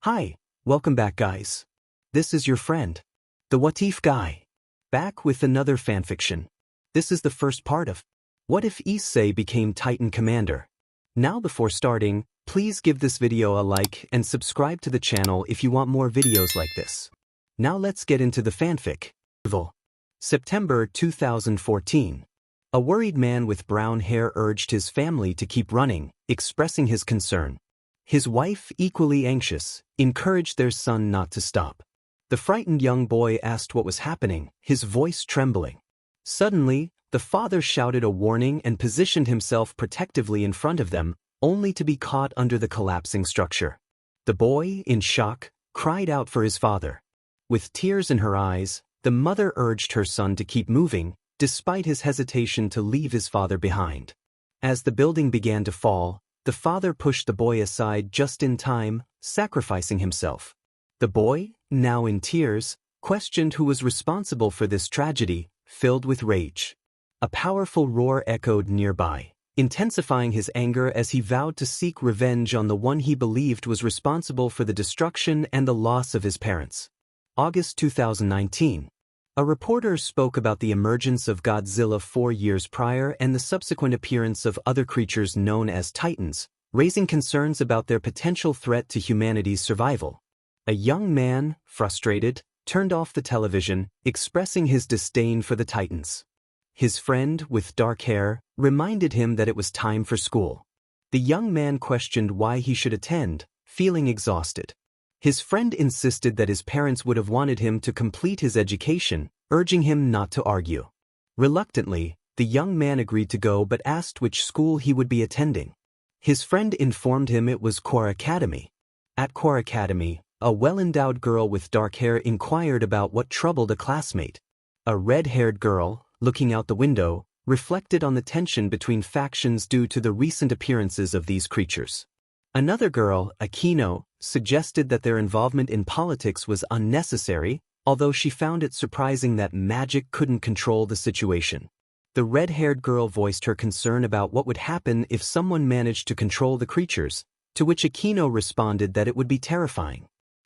Hi, welcome back guys. This is your friend, the What If guy, back with another fanfiction. This is the first part of What If Issei became Titan Commander. Now before starting, please give this video a like and subscribe to the channel if you want more videos like this. Now let's get into the fanfic. September 2014. A worried man with brown hair urged his family to keep running, expressing his concern. His wife, equally anxious, encouraged their son not to stop. The frightened young boy asked what was happening, his voice trembling. Suddenly, the father shouted a warning and positioned himself protectively in front of them, only to be caught under the collapsing structure. The boy, in shock, cried out for his father. With tears in her eyes, the mother urged her son to keep moving, despite his hesitation to leave his father behind. As the building began to fall, the father pushed the boy aside just in time, sacrificing himself. The boy, now in tears, questioned who was responsible for this tragedy, filled with rage. A powerful roar echoed nearby, intensifying his anger as he vowed to seek revenge on the one he believed was responsible for the destruction and the loss of his parents. August 2019. A reporter spoke about the emergence of Godzilla 4 years prior and the subsequent appearance of other creatures known as Titans, raising concerns about their potential threat to humanity's survival. A young man, frustrated, turned off the television, expressing his disdain for the Titans. His friend, with dark hair, reminded him that it was time for school. The young man questioned why he should attend, feeling exhausted. His friend insisted that his parents would have wanted him to complete his education, urging him not to argue. Reluctantly, the young man agreed to go but asked which school he would be attending. His friend informed him it was Core Academy. At Core Academy, a well-endowed girl with dark hair inquired about what troubled a classmate. A red-haired girl, looking out the window, reflected on the tension between factions due to the recent appearances of these creatures. Another girl, Akino, suggested that their involvement in politics was unnecessary, although she found it surprising that magic couldn't control the situation. The red-haired girl voiced her concern about what would happen if someone managed to control the creatures, to which Akino responded that it would be terrifying.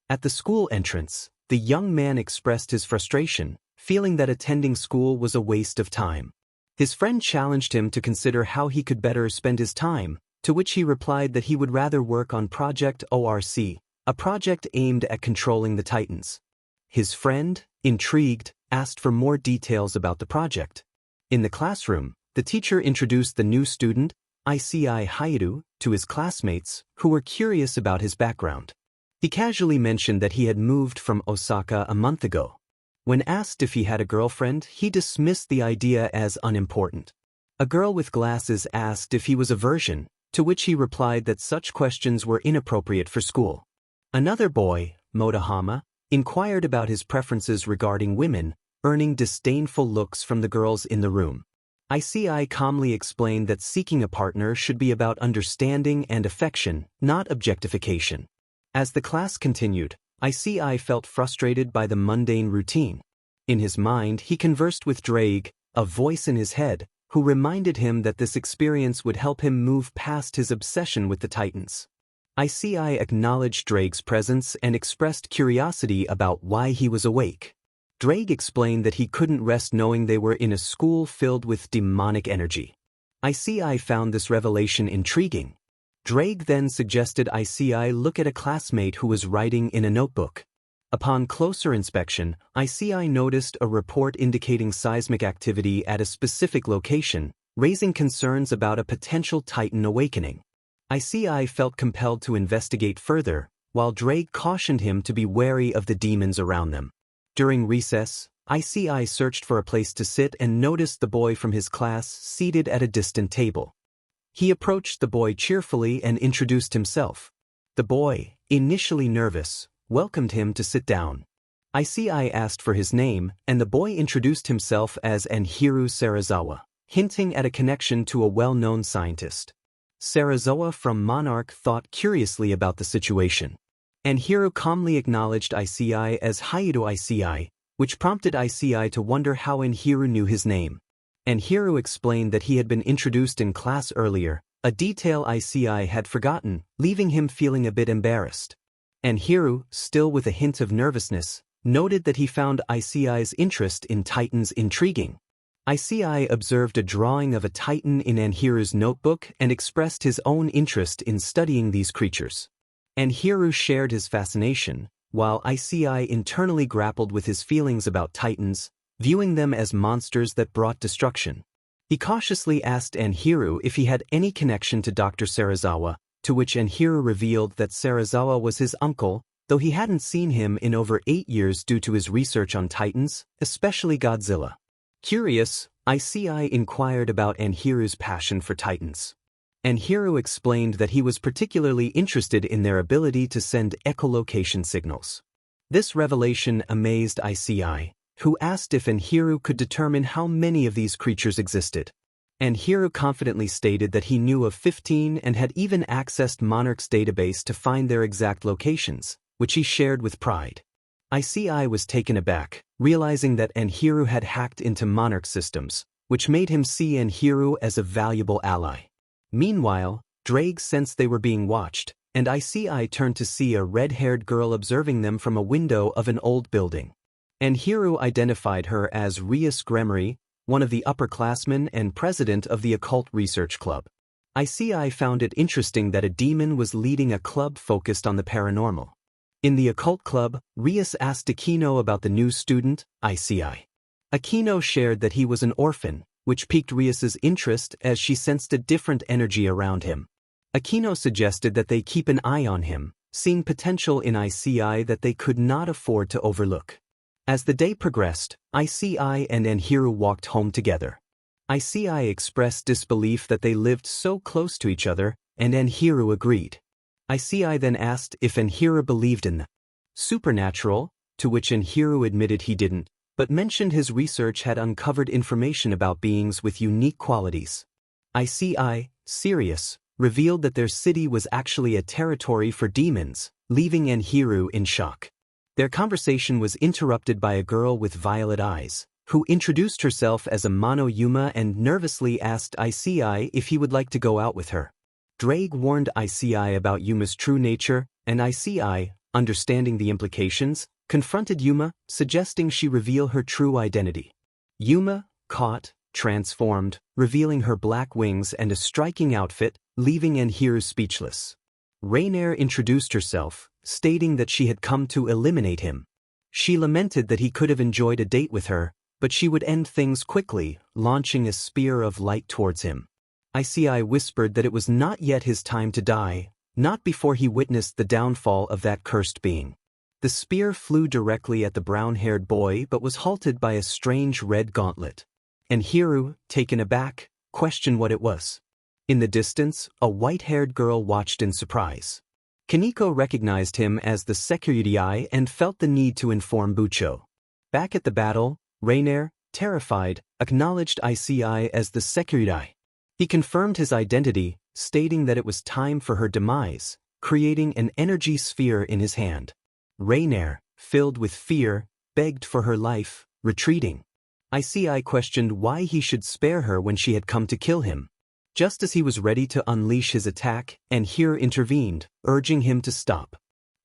At the school entrance, the young man expressed his frustration, feeling that attending school was a waste of time. His friend challenged him to consider how he could better spend his time, to which he replied that he would rather work on Project ORC, a project aimed at controlling the Titans. His friend, intrigued, asked for more details about the project. In the classroom, the teacher introduced the new student, Issei Hyoudou, to his classmates, who were curious about his background. He casually mentioned that he had moved from Osaka a month ago. When asked if he had a girlfriend, he dismissed the idea as unimportant. A girl with glasses asked if he was a virgin, to which he replied that such questions were inappropriate for school. Another boy, Motohama, inquired about his preferences regarding women, earning disdainful looks from the girls in the room. Issei calmly explained that seeking a partner should be about understanding and affection, not objectification. As the class continued, Issei felt frustrated by the mundane routine. In his mind, he conversed with Drake, a voice in his head, who reminded him that this experience would help him move past his obsession with the Titans. Issei acknowledged Drake's presence and expressed curiosity about why he was awake. Drake explained that he couldn't rest knowing they were in a school filled with demonic energy. Issei found this revelation intriguing. Drake then suggested Issei look at a classmate who was writing in a notebook. Upon closer inspection, Issei noticed a report indicating seismic activity at a specific location, raising concerns about a potential Titan awakening. Issei felt compelled to investigate further, while Drake cautioned him to be wary of the demons around them. During recess, Issei searched for a place to sit and noticed the boy from his class seated at a distant table. He approached the boy cheerfully and introduced himself. The boy, initially nervous, welcomed him to sit down. Issei asked for his name, and the boy introduced himself as Hyoudou Iseei, hinting at a connection to a well-known scientist. Iseei from Monarch thought curiously about the situation. Hyoudou calmly acknowledged Issei as Hyoudou Iseei, which prompted Issei to wonder how Hyoudou knew his name. Hyoudou explained that he had been introduced in class earlier, a detail Issei had forgotten, leaving him feeling a bit embarrassed. And Hyoudou, still with a hint of nervousness, noted that he found Issei's interest in titans intriguing. Issei observed a drawing of a titan in Hyoudou's notebook and expressed his own interest in studying these creatures. Hyoudou shared his fascination, while Issei internally grappled with his feelings about titans, viewing them as monsters that brought destruction. He cautiously asked Hyoudou if he had any connection to Dr. Serizawa, to which Hyoudou revealed that Serizawa was his uncle, though he hadn't seen him in over 8 years due to his research on titans, especially Godzilla. Curious, Issei inquired about Hyoudou's passion for titans. Hyoudou explained that he was particularly interested in their ability to send echolocation signals. This revelation amazed Issei, who asked if Hyoudou could determine how many of these creatures existed. Hyoudou confidently stated that he knew of 15 and had even accessed Monarch's database to find their exact locations, which he shared with pride. Issei was taken aback, realizing that Hyoudou had hacked into Monarch systems, which made him see Hyoudou as a valuable ally. Meanwhile, Drake sensed they were being watched, and Issei turned to see a red-haired girl observing them from a window of an old building. Hyoudou identified her as Rias Gremory, one of the upperclassmen and president of the Occult Research Club. Issei found it interesting that a demon was leading a club focused on the paranormal. In the Occult Club, Rias asked Aquino about the new student, Issei. Aquino shared that he was an orphan, which piqued Rias's interest as she sensed a different energy around him. Aquino suggested that they keep an eye on him, seeing potential in Issei that they could not afford to overlook. As the day progressed, Issei and Hyoudou walked home together. Issei expressed disbelief that they lived so close to each other, and Hyoudou agreed. Issei then asked if Hyoudou believed in the supernatural, to which Hyoudou admitted he didn't, but mentioned his research had uncovered information about beings with unique qualities. Issei, serious, revealed that their city was actually a territory for demons, leaving Hyoudou in shock. Their conversation was interrupted by a girl with violet eyes, who introduced herself as a Mono Yuma and nervously asked Issei if he would like to go out with her. Drake warned Issei about Yuma's true nature, and Issei, understanding the implications, confronted Yuma, suggesting she reveal her true identity. Yuma, caught, transformed, revealing her black wings and a striking outfit, leaving Hyoudou speechless. Rainier introduced herself, stating that she had come to eliminate him. She lamented that he could have enjoyed a date with her, but she would end things quickly, launching a spear of light towards him. Issei whispered that it was not yet his time to die, not before he witnessed the downfall of that cursed being. The spear flew directly at the brown-haired boy but was halted by a strange red gauntlet. Hyoudou, taken aback, questioned what it was. In the distance, a white-haired girl watched in surprise. Kaneko recognized him as the Security and felt the need to inform Bucho. Back at the battle, Rainier, terrified, acknowledged Issei as the Security. He confirmed his identity, stating that it was time for her demise, creating an energy sphere in his hand. Rainier, filled with fear, begged for her life, retreating. Issei questioned why he should spare her when she had come to kill him. Just as he was ready to unleash his attack, Hyoudou intervened, urging him to stop.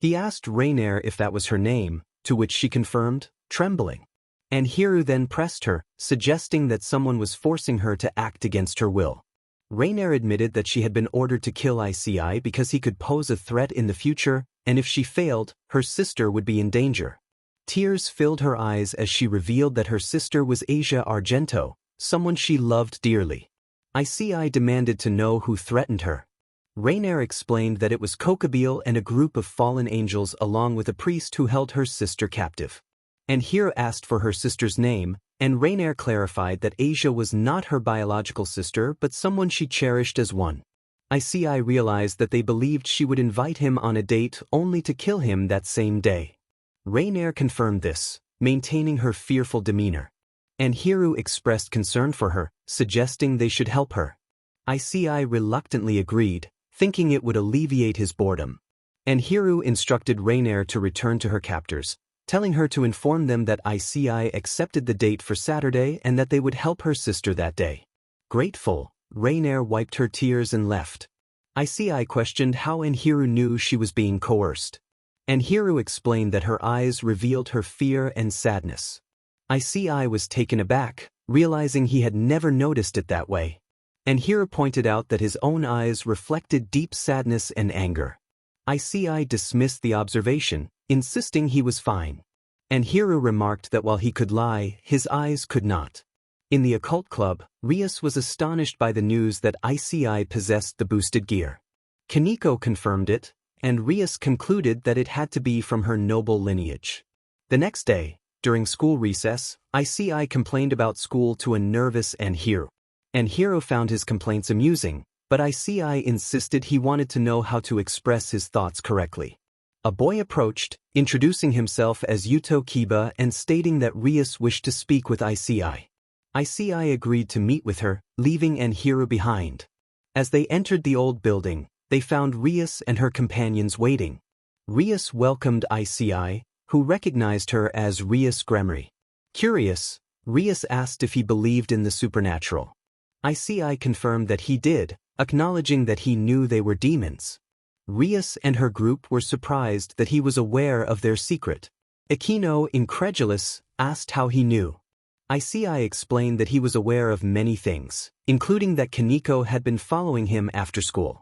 He asked Rainier if that was her name, to which she confirmed, trembling. Hyoudou then pressed her, suggesting that someone was forcing her to act against her will. Rainier admitted that she had been ordered to kill Issei because he could pose a threat in the future, and if she failed, her sister would be in danger. Tears filled her eyes as she revealed that her sister was Asia Argento, someone she loved dearly. Issei demanded to know who threatened her. Rainier explained that it was Kokabeel and a group of fallen angels along with a priest who held her sister captive. Hyoudou asked for her sister's name, and Rainier clarified that Asia was not her biological sister but someone she cherished as one. Issei realized that they believed she would invite him on a date only to kill him that same day. Rainier confirmed this, maintaining her fearful demeanor. Hyoudou expressed concern for her, suggesting they should help her. Issei reluctantly agreed, thinking it would alleviate his boredom. Hyoudou instructed Rainier to return to her captors, telling her to inform them that Issei accepted the date for Saturday and that they would help her sister that day. Grateful, Rainier wiped her tears and left. Issei questioned how Hyoudou knew she was being coerced. and Hyoudou explained that her eyes revealed her fear and sadness. Issei was taken aback, realizing he had never noticed it that way. And Hyoudou pointed out that his own eyes reflected deep sadness and anger. Issei dismissed the observation, insisting he was fine. And Hyoudou remarked that while he could lie, his eyes could not. In the occult club, Rias was astonished by the news that Issei possessed the boosted gear. Kaneko confirmed it, and Rias concluded that it had to be from her noble lineage. The next day, during school recess, Issei complained about school to a nervous Hyoudou. And Hyoudou found his complaints amusing, but Issei insisted he wanted to know how to express his thoughts correctly. A boy approached, introducing himself as Yuto Kiba and stating that Rias wished to speak with Issei. Issei agreed to meet with her, leaving Hyoudou behind. As they entered the old building, they found Rias and her companions waiting. Rias welcomed Issei, who recognized her as Rias Gremory. Curious, Rias asked if he believed in the supernatural. Issei confirmed that he did, acknowledging that he knew they were demons. Rias and her group were surprised that he was aware of their secret. Akino, incredulous, asked how he knew. Issei explained that he was aware of many things, including that Kaneko had been following him after school.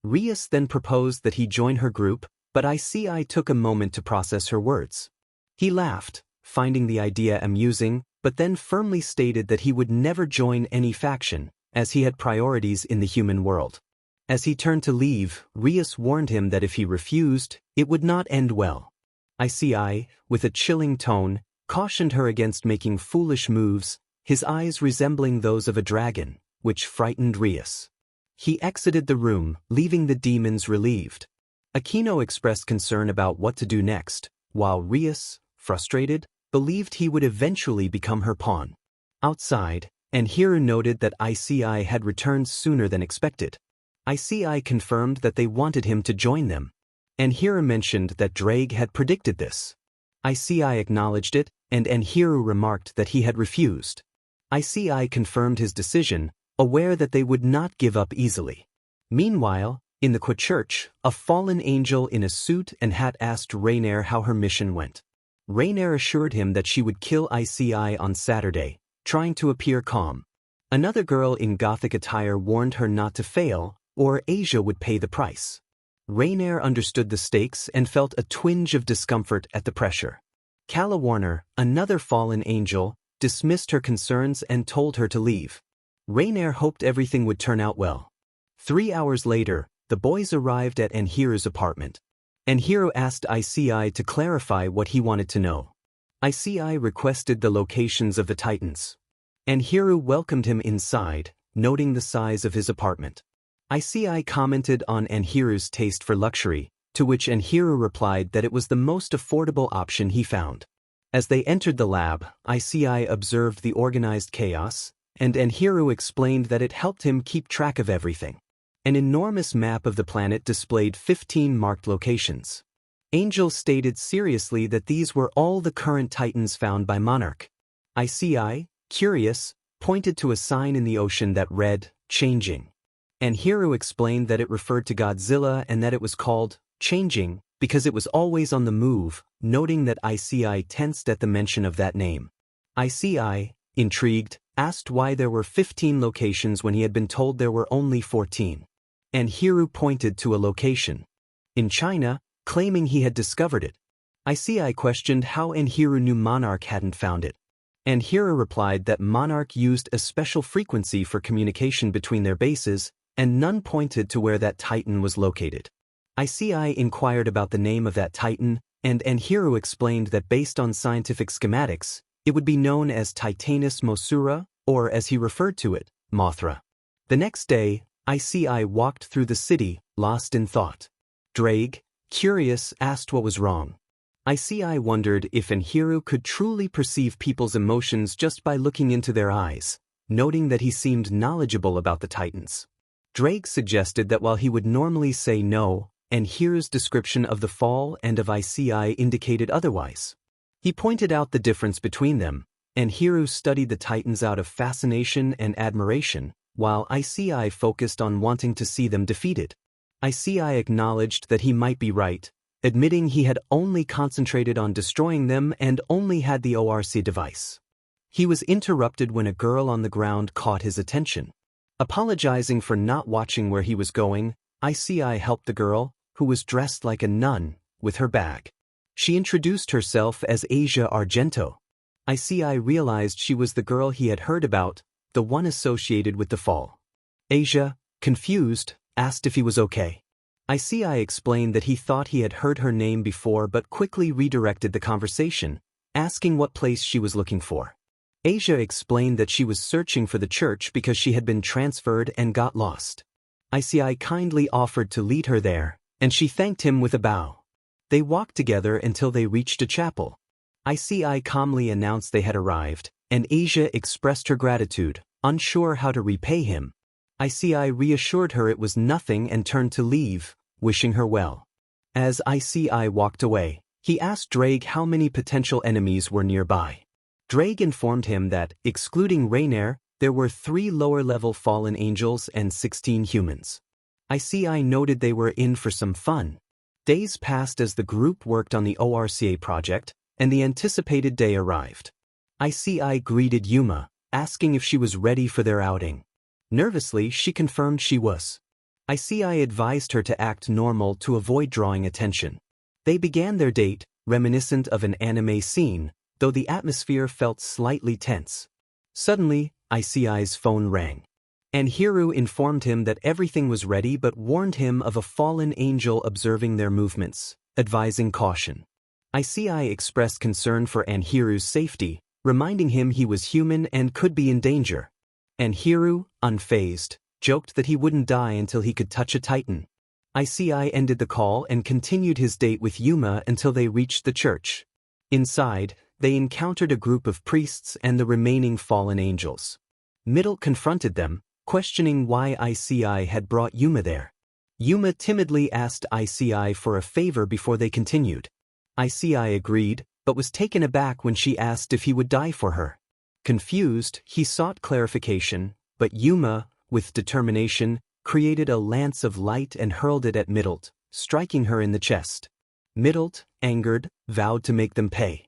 Rias then proposed that he join her group, but Issei took a moment to process her words. He laughed, finding the idea amusing, but then firmly stated that he would never join any faction, as he had priorities in the human world. As he turned to leave, Rias warned him that if he refused, it would not end well. Issei, with a chilling tone, cautioned her against making foolish moves, his eyes resembling those of a dragon, which frightened Rias. He exited the room, leaving the demons relieved. Akino expressed concern about what to do next, while Rias, frustrated, believed he would eventually become her pawn. Outside, Hyoudou noted that Issei had returned sooner than expected. Issei confirmed that they wanted him to join them. Hyoudou mentioned that Drake had predicted this. Issei acknowledged it, and Hyoudou remarked that he had refused. Issei confirmed his decision, aware that they would not give up easily. Meanwhile, in the church, a fallen angel in a suit and hat asked Rainier how her mission went. Rainier assured him that she would kill Issei on Saturday, trying to appear calm. Another girl in gothic attire warned her not to fail, or Asia would pay the price. Rainier understood the stakes and felt a twinge of discomfort at the pressure. Calla Warner, another fallen angel, dismissed her concerns and told her to leave. Rainier hoped everything would turn out well. 3 hours later, the boys arrived at Hyoudou's apartment. Hyoudou asked Issei to clarify what he wanted to know. Issei requested the locations of the Titans. Hyoudou welcomed him inside, noting the size of his apartment. Issei commented on Hyoudou's taste for luxury, to which Hyoudou replied that it was the most affordable option he found. As they entered the lab, Issei observed the organized chaos, and Hyoudou explained that it helped him keep track of everything. An enormous map of the planet displayed 15 marked locations. Angel stated seriously that these were all the current Titans found by Monarch. Issei, curious, pointed to a sign in the ocean that read, "Changing." Hyoudou explained that it referred to Godzilla and that it was called Changing because it was always on the move, noting that Issei tensed at the mention of that name. Issei, intrigued, asked why there were 15 locations when he had been told there were only 14. Hyoudou pointed to a location in China, claiming he had discovered it. Issei questioned how Hyoudou knew Monarch hadn't found it. Hyoudou replied that Monarch used a special frequency for communication between their bases, and none pointed to where that Titan was located. Issei inquired about the name of that Titan, and Hyoudou explained that based on scientific schematics, it would be known as Titanus Mosura, or as he referred to it, Mothra. The next day, Issei walked through the city, lost in thought. Drake, curious, asked what was wrong. Issei wondered if Hyoudou could truly perceive people's emotions just by looking into their eyes, noting that he seemed knowledgeable about the Titans. Drake suggested that while he would normally say no, Hyoudou's description of the fall and of Issei indicated otherwise. He pointed out the difference between them, Hyoudou studied the Titans out of fascination and admiration, while Issei focused on wanting to see them defeated. Issei acknowledged that he might be right, admitting he had only concentrated on destroying them and only had the ORC device. He was interrupted when a girl on the ground caught his attention. Apologizing for not watching where he was going, Issei helped the girl, who was dressed like a nun, with her bag. She introduced herself as Asia Argento. Issei realized she was the girl he had heard about, the one associated with the fall. Asia, confused, asked if he was okay. Issei explained that he thought he had heard her name before but quickly redirected the conversation, asking what place she was looking for. Asia explained that she was searching for the church because she had been transferred and got lost. Issei kindly offered to lead her there, and she thanked him with a bow. They walked together until they reached a chapel. Issei calmly announced they had arrived, and Asia expressed her gratitude, unsure how to repay him. Issei reassured her it was nothing and turned to leave, wishing her well. As Issei walked away, he asked Drake how many potential enemies were nearby. Drake informed him that, excluding Rainier, there were 3 lower-level fallen angels and 16 humans. Issei noted they were in for some fun. Days passed as the group worked on the ORCA project, and the anticipated day arrived. Issei greeted Yuma, asking if she was ready for their outing. Nervously, she confirmed she was. Issei advised her to act normal to avoid drawing attention. They began their date, reminiscent of an anime scene, though the atmosphere felt slightly tense. Suddenly, Issei's phone rang. And Hyoudou informed him that everything was ready but warned him of a fallen angel observing their movements, advising caution. Issei expressed concern for Hyoudou's safety, reminding him he was human and could be in danger. And Hyoudou, unfazed, joked that he wouldn't die until he could touch a titan. Issei ended the call and continued his date with Yuma until they reached the church. Inside, they encountered a group of priests and the remaining fallen angels. Middle confronted them, questioning why Issei had brought Yuma there. Yuma timidly asked Issei for a favor before they continued. Issei agreed, but was taken aback when she asked if he would die for her. Confused, he sought clarification, but Yuma, with determination, created a lance of light and hurled it at Middle, striking her in the chest. Middle, angered, vowed to make them pay.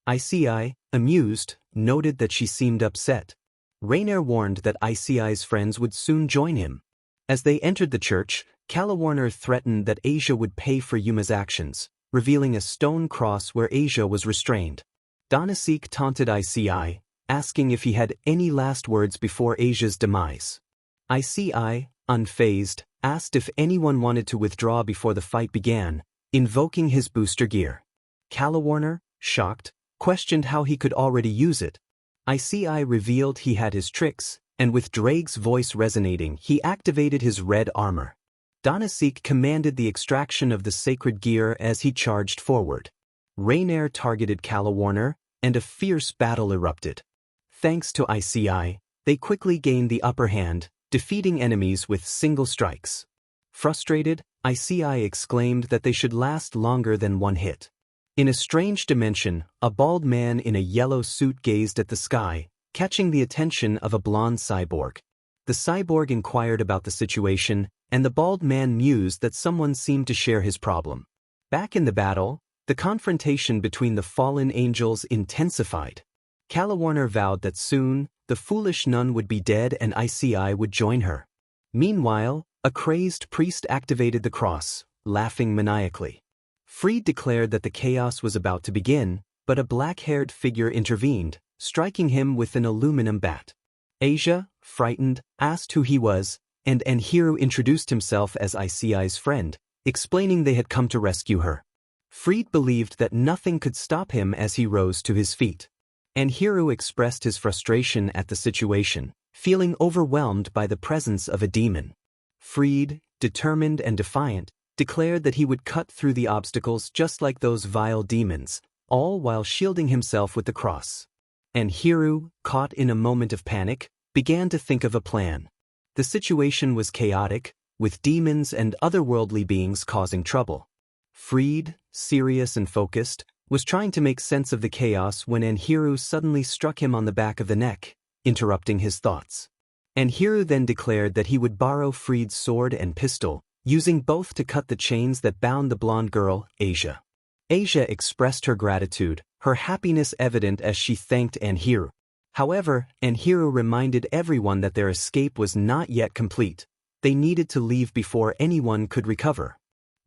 Issei, amused, noted that she seemed upset. Rainier warned that Issei's friends would soon join him. As they entered the church, Calawarner threatened that Asia would pay for Yuma's actions, revealing a stone cross where Asia was restrained. Donasek taunted Issei, asking if he had any last words before Asia's demise. Issei, unfazed, asked if anyone wanted to withdraw before the fight began, invoking his booster gear. Calawarner, shocked, questioned how he could already use it. Issei revealed he had his tricks, and with Drake's voice resonating, he activated his red armor. Donasek commanded the extraction of the sacred gear as he charged forward. Rainier targeted Calawarner, and a fierce battle erupted. Thanks to Issei, they quickly gained the upper hand, defeating enemies with single strikes. Frustrated, Issei exclaimed that they should last longer than one hit. In a strange dimension, a bald man in a yellow suit gazed at the sky, catching the attention of a blonde cyborg. The cyborg inquired about the situation, and the bald man mused that someone seemed to share his problem. Back in the battle, the confrontation between the fallen angels intensified. Calawarner vowed that soon, the foolish nun would be dead and Issei would join her. Meanwhile, a crazed priest activated the cross, laughing maniacally. Freed declared that the chaos was about to begin, but a black-haired figure intervened, striking him with an aluminum bat. Asia, frightened, asked who he was, and Hyoudou introduced himself as Issei's friend, explaining they had come to rescue her. Freed believed that nothing could stop him as he rose to his feet. Hyoudou expressed his frustration at the situation, feeling overwhelmed by the presence of a demon. Freed, determined and defiant, declared that he would cut through the obstacles just like those vile demons, all while shielding himself with the cross. Hyoudou, caught in a moment of panic, began to think of a plan. The situation was chaotic, with demons and otherworldly beings causing trouble. Freed, serious and focused, was trying to make sense of the chaos when Hyoudou suddenly struck him on the back of the neck, interrupting his thoughts. Hyoudou then declared that he would borrow Freed's sword and pistol, using both to cut the chains that bound the blonde girl, Asia. Asia expressed her gratitude, her happiness evident as she thanked Anhiru. However, Anhiru reminded everyone that their escape was not yet complete. They needed to leave before anyone could recover.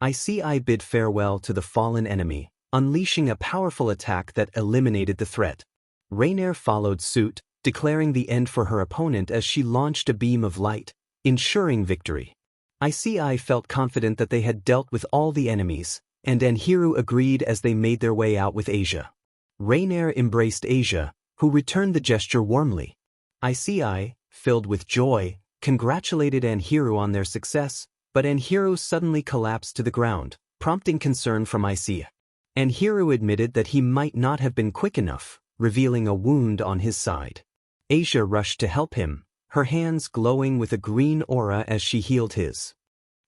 Issei bid farewell to the fallen enemy, unleashing a powerful attack that eliminated the threat. Rainier followed suit, declaring the end for her opponent as she launched a beam of light, ensuring victory. Issei felt confident that they had dealt with all the enemies, and Anhiru agreed as they made their way out with Asia. Rainier embraced Asia, who returned the gesture warmly. Issei, filled with joy, congratulated Anhiru on their success, but Anhiru suddenly collapsed to the ground, prompting concern from Issei. Anhiru admitted that he might not have been quick enough, revealing a wound on his side. Asia rushed to help him, her hands glowing with a green aura as she healed his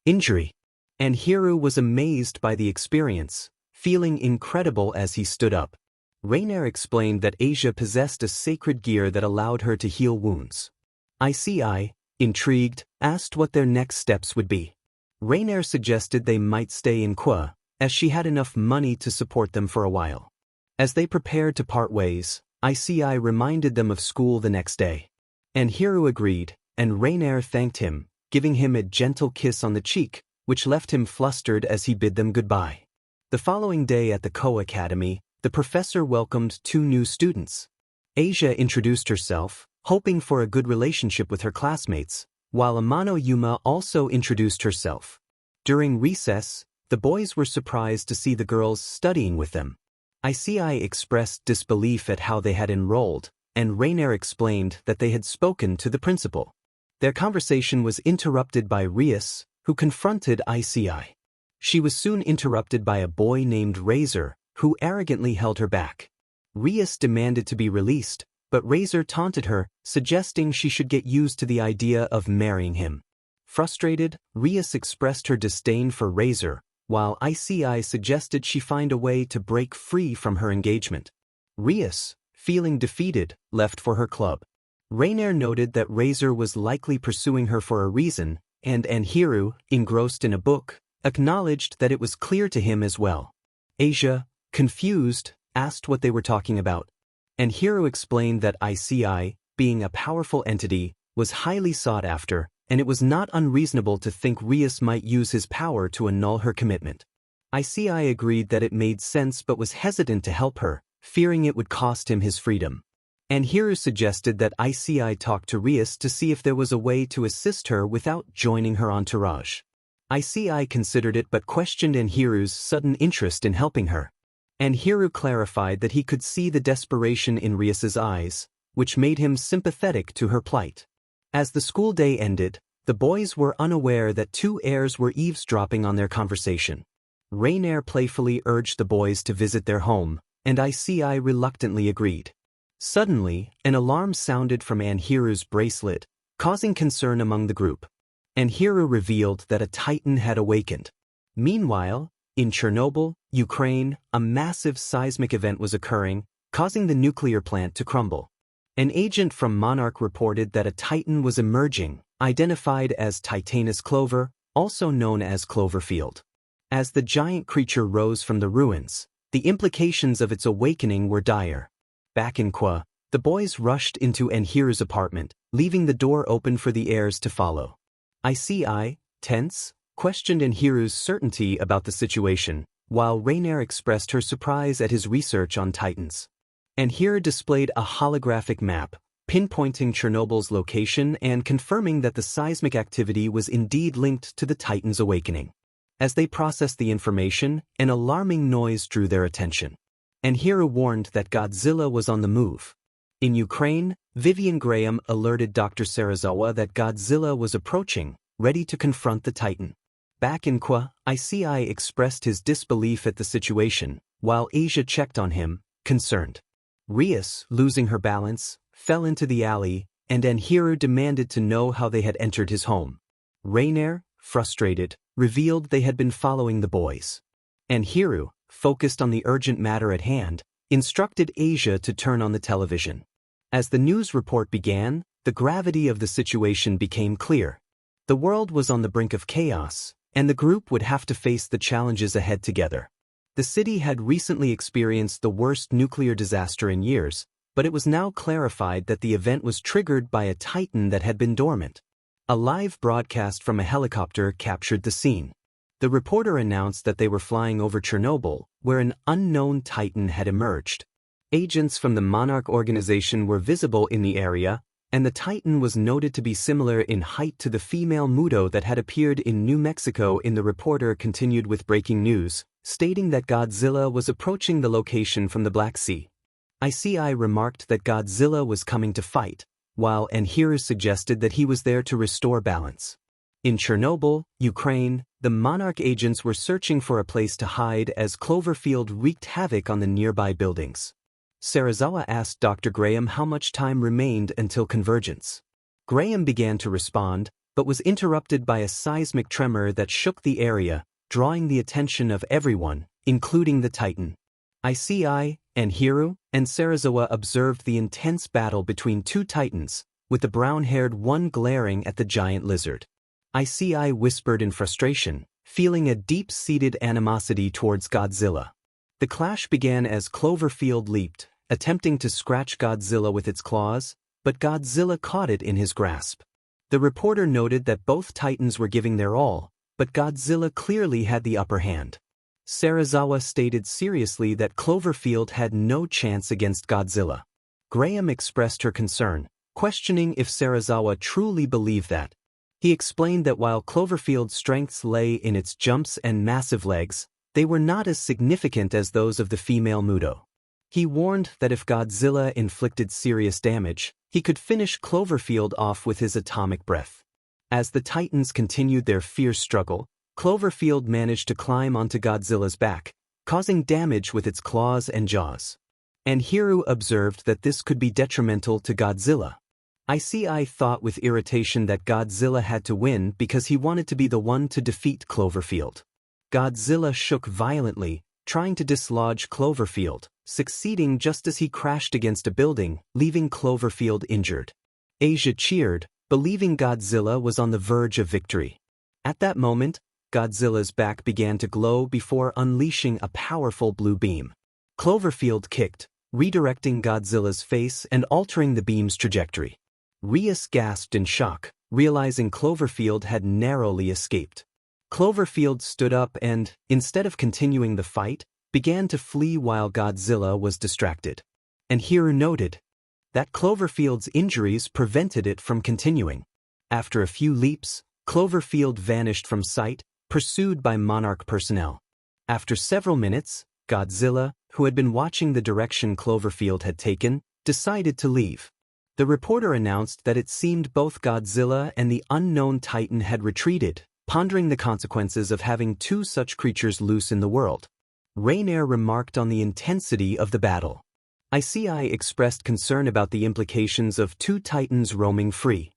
injury. Anhiru was amazed by the experience, feeling incredible as he stood up. Rainier explained that Asia possessed a sacred gear that allowed her to heal wounds. Issei, intrigued, asked what their next steps would be. Rainier suggested they might stay in Kwa, as she had enough money to support them for a while. As they prepared to part ways, Issei reminded them of school the next day. Anhiru agreed, and Rainier thanked him, giving him a gentle kiss on the cheek, which left him flustered as he bid them goodbye. The following day at the Ko Academy, the professor welcomed 2 new students. Asia introduced herself, hoping for a good relationship with her classmates, while Amano Yuma also introduced herself. During recess, the boys were surprised to see the girls studying with them. Issei expressed disbelief at how they had enrolled, and Rainier explained that they had spoken to the principal. Their conversation was interrupted by Rias, who confronted Issei. She was soon interrupted by a boy named Razor, who arrogantly held her back. Rias demanded to be released, but Razor taunted her, suggesting she should get used to the idea of marrying him. Frustrated, Rias expressed her disdain for Razor, while Issei suggested she find a way to break free from her engagement. Rias, feeling defeated, left for her club. Rainier noted that Razor was likely pursuing her for a reason, and Anhiru, engrossed in a book, acknowledged that it was clear to him as well. Asia, confused, asked what they were talking about. Anhiru explained that Issei, being a powerful entity, was highly sought after, and it was not unreasonable to think Rias might use his power to annul her commitment. Issei agreed that it made sense but was hesitant to help her, fearing it would cost him his freedom. Anhiru suggested that Issei talk to Rias to see if there was a way to assist her without joining her entourage. Issei considered it but questioned Anhiru's sudden interest in helping her. Anhiru clarified that he could see the desperation in Rias's eyes, which made him sympathetic to her plight. As the school day ended, the boys were unaware that 2 heirs were eavesdropping on their conversation. Rainier playfully urged the boys to visit their home, and Issei reluctantly agreed. Suddenly, an alarm sounded from Anhiru's bracelet, causing concern among the group. Anhiru revealed that a Titan had awakened. Meanwhile, in Chernobyl, Ukraine, a massive seismic event was occurring, causing the nuclear plant to crumble. An agent from Monarch reported that a Titan was emerging, identified as Titanus Clover, also known as Cloverfield. As the giant creature rose from the ruins, the implications of its awakening were dire. Back in Kwa, the boys rushed into Anhiru's apartment, leaving the door open for the heirs to follow. Issei, tense, questioned Anhiru's certainty about the situation, while Rainier expressed her surprise at his research on Titans. Anhiru displayed a holographic map, pinpointing Chernobyl's location and confirming that the seismic activity was indeed linked to the Titan's awakening. As they processed the information, an alarming noise drew their attention. Anhiru warned that Godzilla was on the move. In Ukraine, Vivian Graham alerted Dr. Sarazawa that Godzilla was approaching, ready to confront the Titan. Back in Kwa, Issei expressed his disbelief at the situation, while Asia checked on him, concerned. Rias, losing her balance, fell into the alley, and Anhiru demanded to know how they had entered his home. Rainier, frustrated, revealed they had been following the boys. Anhiru, focused on the urgent matter at hand, instructed Asia to turn on the television. As the news report began, the gravity of the situation became clear. The world was on the brink of chaos, and the group would have to face the challenges ahead together. The city had recently experienced the worst nuclear disaster in years, but it was now clarified that the event was triggered by a Titan that had been dormant. A live broadcast from a helicopter captured the scene. The reporter announced that they were flying over Chernobyl, where an unknown Titan had emerged. Agents from the Monarch organization were visible in the area, and the Titan was noted to be similar in height to the female Hyoudou that had appeared in New Mexico. The reporter continued with breaking news, stating that Godzilla was approaching the location from the Black Sea. Issei remarked that Godzilla was coming to fight, while Hyoudou suggested that he was there to restore balance. In Chernobyl, Ukraine, the Monarch agents were searching for a place to hide as Cloverfield wreaked havoc on the nearby buildings. Serizawa asked Dr. Graham how much time remained until convergence. Graham began to respond, but was interrupted by a seismic tremor that shook the area, drawing the attention of everyone, including the Titan. Issei, Hyoudou, and Serizawa observed the intense battle between two Titans, with the brown-haired one glaring at the giant lizard. Issei whispered in frustration, feeling a deep-seated animosity towards Godzilla. The clash began as Cloverfield leaped, attempting to scratch Godzilla with its claws, but Godzilla caught it in his grasp. The reporter noted that both Titans were giving their all, but Godzilla clearly had the upper hand. Serizawa stated seriously that Cloverfield had no chance against Godzilla. Graham expressed her concern, questioning if Serizawa truly believed that. He explained that while Cloverfield's strengths lay in its jumps and massive legs, they were not as significant as those of the female Hyoudou. He warned that if Godzilla inflicted serious damage, he could finish Cloverfield off with his atomic breath. As the Titans continued their fierce struggle, Cloverfield managed to climb onto Godzilla's back, causing damage with its claws and jaws. Hyoudou observed that this could be detrimental to Godzilla. Issei thought with irritation that Godzilla had to win because he wanted to be the one to defeat Cloverfield. Godzilla shook violently, trying to dislodge Cloverfield, succeeding just as he crashed against a building, leaving Cloverfield injured. Asia cheered, believing Godzilla was on the verge of victory. At that moment, Godzilla's back began to glow before unleashing a powerful blue beam. Cloverfield kicked, redirecting Godzilla's face and altering the beam's trajectory. Rias gasped in shock, realizing Cloverfield had narrowly escaped. Cloverfield stood up and, instead of continuing the fight, began to flee while Godzilla was distracted. Hyoudou noted that Cloverfield's injuries prevented it from continuing. After a few leaps, Cloverfield vanished from sight, pursued by Monarch personnel. After several minutes, Godzilla, who had been watching the direction Cloverfield had taken, decided to leave. The reporter announced that it seemed both Godzilla and the unknown Titan had retreated, pondering the consequences of having two such creatures loose in the world. Rainier remarked on the intensity of the battle. Issei expressed concern about the implications of two Titans roaming free.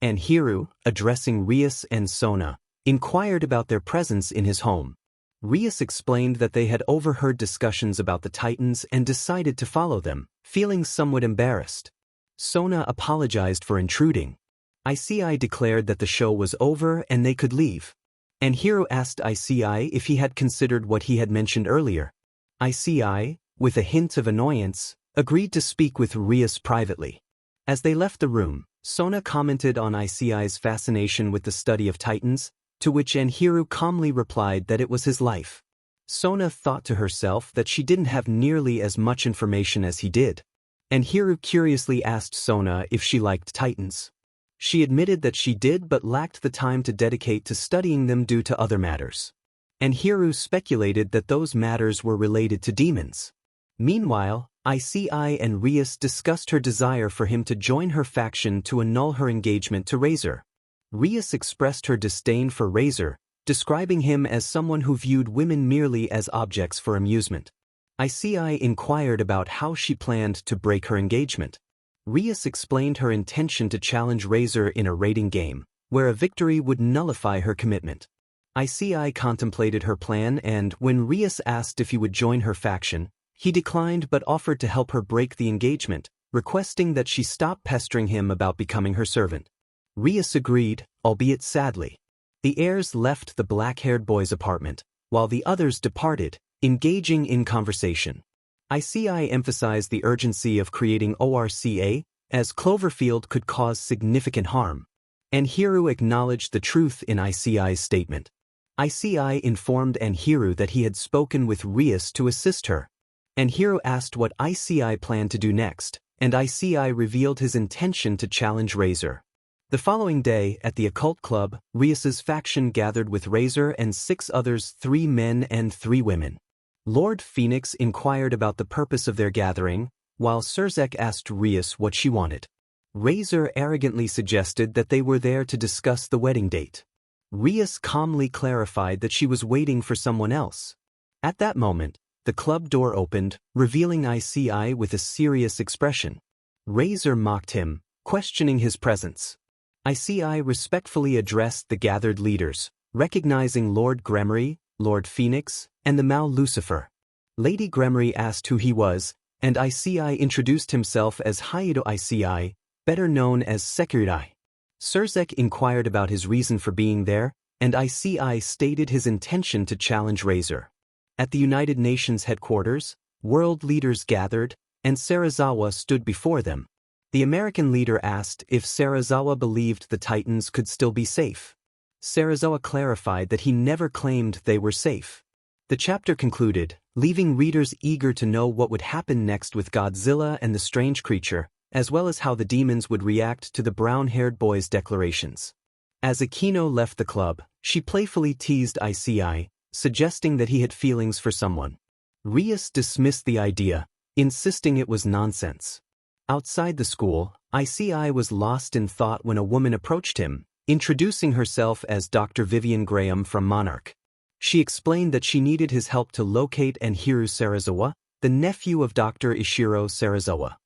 Hyoudou, addressing Rias and Sona, inquired about their presence in his home. Rias explained that they had overheard discussions about the Titans and decided to follow them, feeling somewhat embarrassed. Sona apologized for intruding. Issei declared that the show was over and they could leave. Hyoudou asked Issei if he had considered what he had mentioned earlier. Issei, with a hint of annoyance, agreed to speak with Rias privately. As they left the room, Sona commented on Issei's fascination with the study of Titans, to which Hyoudou calmly replied that it was his life. Sona thought to herself that she didn't have nearly as much information as he did. Hyoudou curiously asked Sona if she liked Titans. She admitted that she did but lacked the time to dedicate to studying them due to other matters. Hyoudou speculated that those matters were related to demons. Meanwhile, Issei and Rias discussed her desire for him to join her faction to annul her engagement to Razor. Rias expressed her disdain for Razor, describing him as someone who viewed women merely as objects for amusement. Issei inquired about how she planned to break her engagement. Rias explained her intention to challenge Razor in a rating game, where a victory would nullify her commitment. Issei contemplated her plan and, when Rias asked if he would join her faction, he declined but offered to help her break the engagement, requesting that she stop pestering him about becoming her servant. Rias agreed, albeit sadly. The heirs left the black-haired boy's apartment, while the others departed, engaging in conversation. Issei emphasized the urgency of creating ORCA, as Cloverfield could cause significant harm. Anhiru acknowledged the truth in Issei's statement. Issei informed Anhiru that he had spoken with Rias to assist her. Anhiru asked what Issei planned to do next, and Issei revealed his intention to challenge Razor. The following day, at the occult club, Rias's faction gathered with Razor and 6 others, 3 men and 3 women. Lord Phoenix inquired about the purpose of their gathering, while Surzek asked Rias what she wanted. Razor arrogantly suggested that they were there to discuss the wedding date. Rias calmly clarified that she was waiting for someone else. At that moment, the club door opened, revealing Issei with a serious expression. Razor mocked him, questioning his presence. Issei respectfully addressed the gathered leaders, recognizing Lord Gremory, Lord Phoenix, and the Mao Lucifer. Lady Gremory asked who he was, and Issei introduced himself as Hyoudou Iseei, better known as Sekirai. Surzek inquired about his reason for being there, and Issei stated his intention to challenge Razor. At the United Nations headquarters, world leaders gathered, and Serizawa stood before them. The American leader asked if Serizawa believed the Titans could still be safe. Serizawa clarified that he never claimed they were safe. The chapter concluded, leaving readers eager to know what would happen next with Godzilla and the strange creature, as well as how the demons would react to the brown-haired boy's declarations. As Akino left the club, she playfully teased Issei, suggesting that he had feelings for someone. Rias dismissed the idea, insisting it was nonsense. Outside the school, Issei was lost in thought when a woman approached him, introducing herself as Dr. Vivian Graham from Monarch. She explained that she needed his help to locate Anhiru Serizawa, the nephew of Dr. Ishiro Serizawa.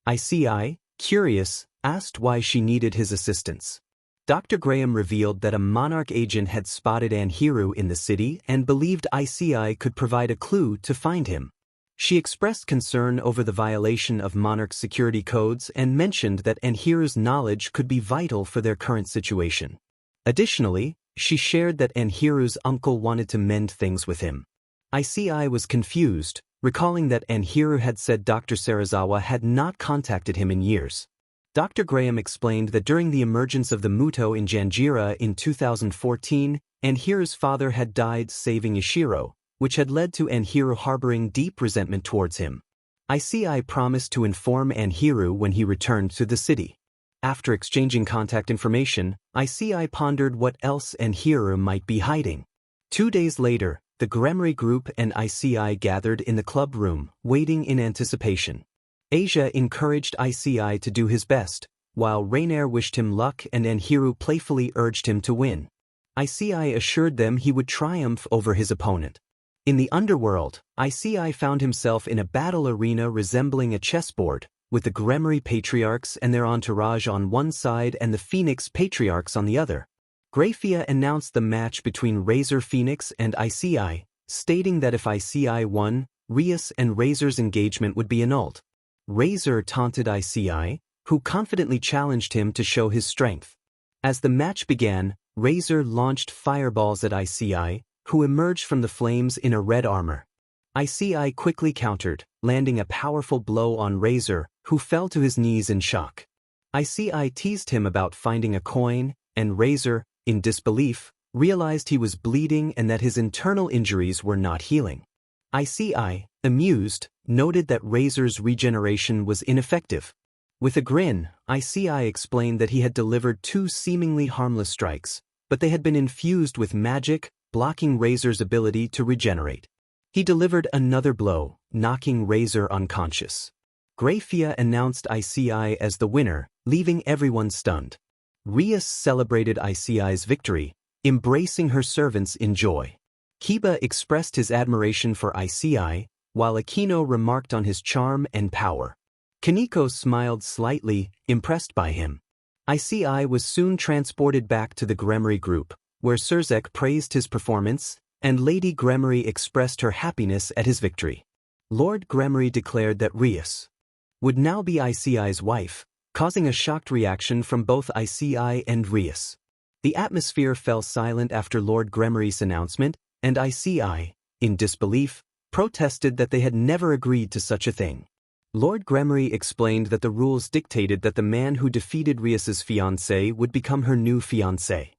Issei, curious, asked why she needed his assistance. Dr. Graham revealed that a Monarch agent had spotted Anhiru in the city and believed Issei could provide a clue to find him. She expressed concern over the violation of Monarch's security codes and mentioned that Anhiru's knowledge could be vital for their current situation. Additionally, she shared that Anhiru's uncle wanted to mend things with him. Issei was confused, recalling that Anhiru had said Dr. Serizawa had not contacted him in years. Dr. Graham explained that during the emergence of the Muto in Janjira in 2014, Anhiru's father had died saving Ishiro, which had led to Anhiru harboring deep resentment towards him. Issei promised to inform Anhiru when he returned to the city. After exchanging contact information, Issei pondered what else Anhiru might be hiding. 2 days later, the Gremory group and Issei gathered in the club room, waiting in anticipation. Asia encouraged Issei to do his best, while Rainier wished him luck and Anhiru playfully urged him to win. Issei assured them he would triumph over his opponent. In the underworld, Issei found himself in a battle arena resembling a chessboard, with the Gremory patriarchs and their entourage on one side and the Phoenix patriarchs on the other. Grafia announced the match between Razor Phoenix and Issei, stating that if Issei won, Rias and Razor's engagement would be annulled. Razor taunted Issei, who confidently challenged him to show his strength. As the match began, Razor launched fireballs at Issei, who emerged from the flames in a red armor. Issei quickly countered, landing a powerful blow on Razor, who fell to his knees in shock. Issei teased him about finding a coin, and Razor, in disbelief, realized he was bleeding and that his internal injuries were not healing. Issei, amused, noted that Razor's regeneration was ineffective. With a grin, Issei explained that he had delivered 2 seemingly harmless strikes, but they had been infused with magic, blocking Razor's ability to regenerate. He delivered another blow, knocking Razor unconscious. Grafia announced Issei as the winner, leaving everyone stunned. Rias celebrated Issei's victory, embracing her servants in joy. Kiba expressed his admiration for Issei, while Akino remarked on his charm and power. Kaneko smiled slightly, impressed by him. Issei was soon transported back to the Gremory group, where Surzek praised his performance, and Lady Gremory expressed her happiness at his victory. Lord Gremory declared that Rias would now be Issei's wife, causing a shocked reaction from both Issei and Rias. The atmosphere fell silent after Lord Gremory's announcement, and Issei, in disbelief, protested that they had never agreed to such a thing. Lord Gremory explained that the rules dictated that the man who defeated Rias's fiancée would become her new fiancé.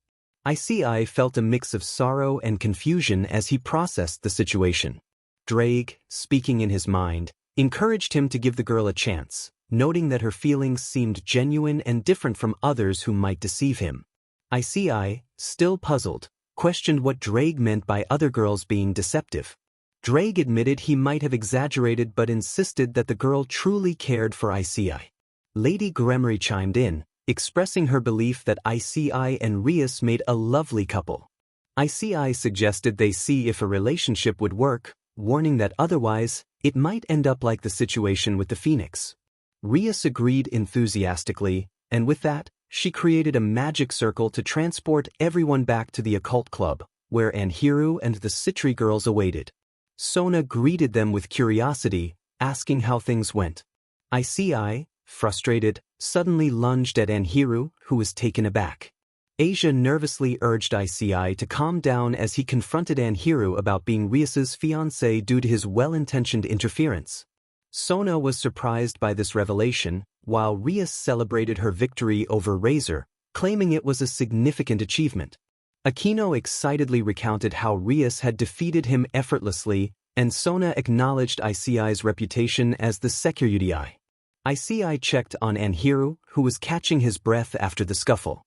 Issei felt a mix of sorrow and confusion as he processed the situation. Drake, speaking in his mind, encouraged him to give the girl a chance, noting that her feelings seemed genuine and different from others who might deceive him. Issei, still puzzled, questioned what Drake meant by other girls being deceptive. Drake admitted he might have exaggerated but insisted that the girl truly cared for Issei. Lady Gremory chimed in, expressing her belief that Issei and Rias made a lovely couple. Issei suggested they see if a relationship would work, warning that otherwise, it might end up like the situation with the phoenix. Rias agreed enthusiastically, and with that, she created a magic circle to transport everyone back to the occult club, where Anhiru and the Citri girls awaited. Sona greeted them with curiosity, asking how things went. Issei, frustrated, suddenly lunged at Anhiru, who was taken aback. Asia nervously urged Issei to calm down as he confronted Anhiru about being Rias's fiancé due to his well-intentioned interference. Sona was surprised by this revelation, while Rias celebrated her victory over Razor, claiming it was a significant achievement. Aquino excitedly recounted how Rias had defeated him effortlessly, and Sona acknowledged Issei's reputation as the Hyoudou. Issei checked on Anhiru, who was catching his breath after the scuffle.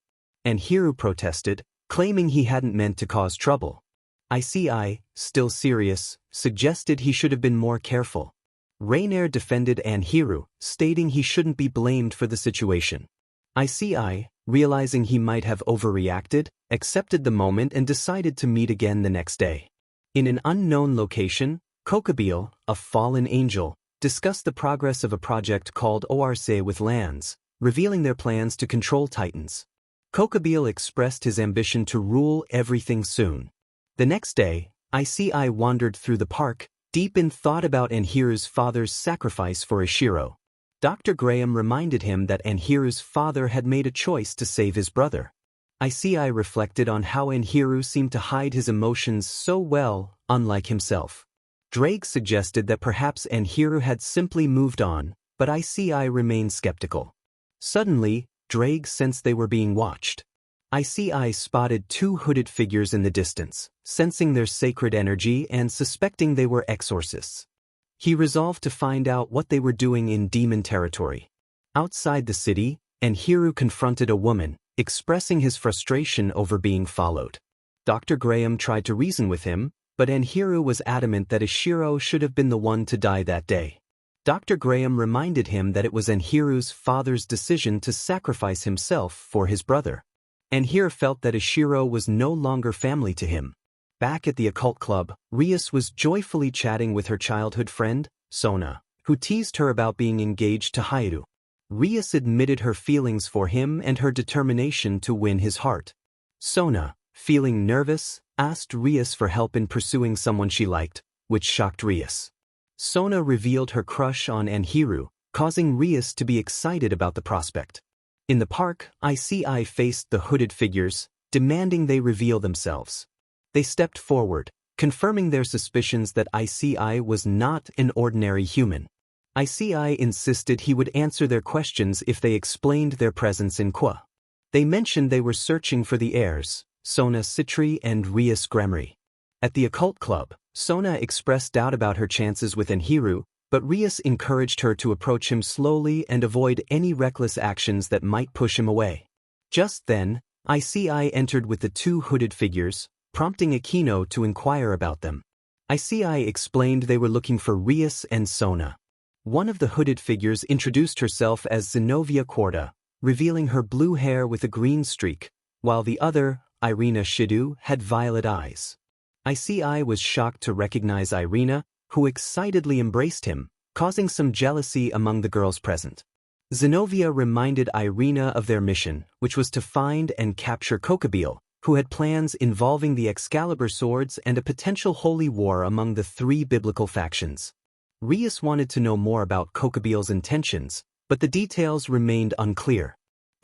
Anhiru protested, claiming he hadn't meant to cause trouble. Issei, still serious, suggested he should have been more careful. Rainier defended Anhiru, stating he shouldn't be blamed for the situation. Issei, realizing he might have overreacted, accepted the moment and decided to meet again the next day. In an unknown location, Kokobile, a fallen angel, discussed the progress of a project called Orsay with Lands, revealing their plans to control Titans. Kokobile expressed his ambition to rule everything soon. The next day, Issei wandered through the park, deep in thought about Anhiru's father's sacrifice for Ishiro. Dr. Graham reminded him that Anhiru's father had made a choice to save his brother. Issei reflected on how Anhiru seemed to hide his emotions so well, unlike himself. Drake suggested that perhaps Anhiru had simply moved on, but Issei remained skeptical. Suddenly, Drake sensed they were being watched. Issei spotted two hooded figures in the distance, sensing their sacred energy and suspecting they were exorcists. He resolved to find out what they were doing in demon territory. Outside the city, Anhiru confronted a woman, expressing his frustration over being followed. Dr. Graham tried to reason with him, but Anhiru was adamant that Ishiro should have been the one to die that day. Dr. Graham reminded him that it was Anhiru's father's decision to sacrifice himself for his brother. Anhiru felt that Ishiro was no longer family to him. Back at the occult club, Rias was joyfully chatting with her childhood friend, Sona, who teased her about being engaged to Hyoudou. Rias admitted her feelings for him and her determination to win his heart. Sona, feeling nervous, asked Rias for help in pursuing someone she liked, which shocked Rias. Sona revealed her crush on Anhiru, causing Rias to be excited about the prospect. In the park, Issei faced the hooded figures, demanding they reveal themselves. They stepped forward, confirming their suspicions that Issei was not an ordinary human. Issei insisted he would answer their questions if they explained their presence in Kwa. They mentioned they were searching for the heirs, Sona Citri and Rias Gremory. At the occult club, Sona expressed doubt about her chances with Anhiru, but Rias encouraged her to approach him slowly and avoid any reckless actions that might push him away. Just then, Issei entered with the two hooded figures, prompting Aquino to inquire about them. Issei explained they were looking for Rias and Sona. One of the hooded figures introduced herself as Zenobia Quarta, revealing her blue hair with a green streak, while the other, Irina Shidu, had violet eyes. Issei was shocked to recognize Irina, who excitedly embraced him, causing some jealousy among the girls present. Zenobia reminded Irina of their mission, which was to find and capture Kokobile, who had plans involving the Excalibur swords and a potential holy war among the three biblical factions. Rias wanted to know more about Kokobile's intentions, but the details remained unclear.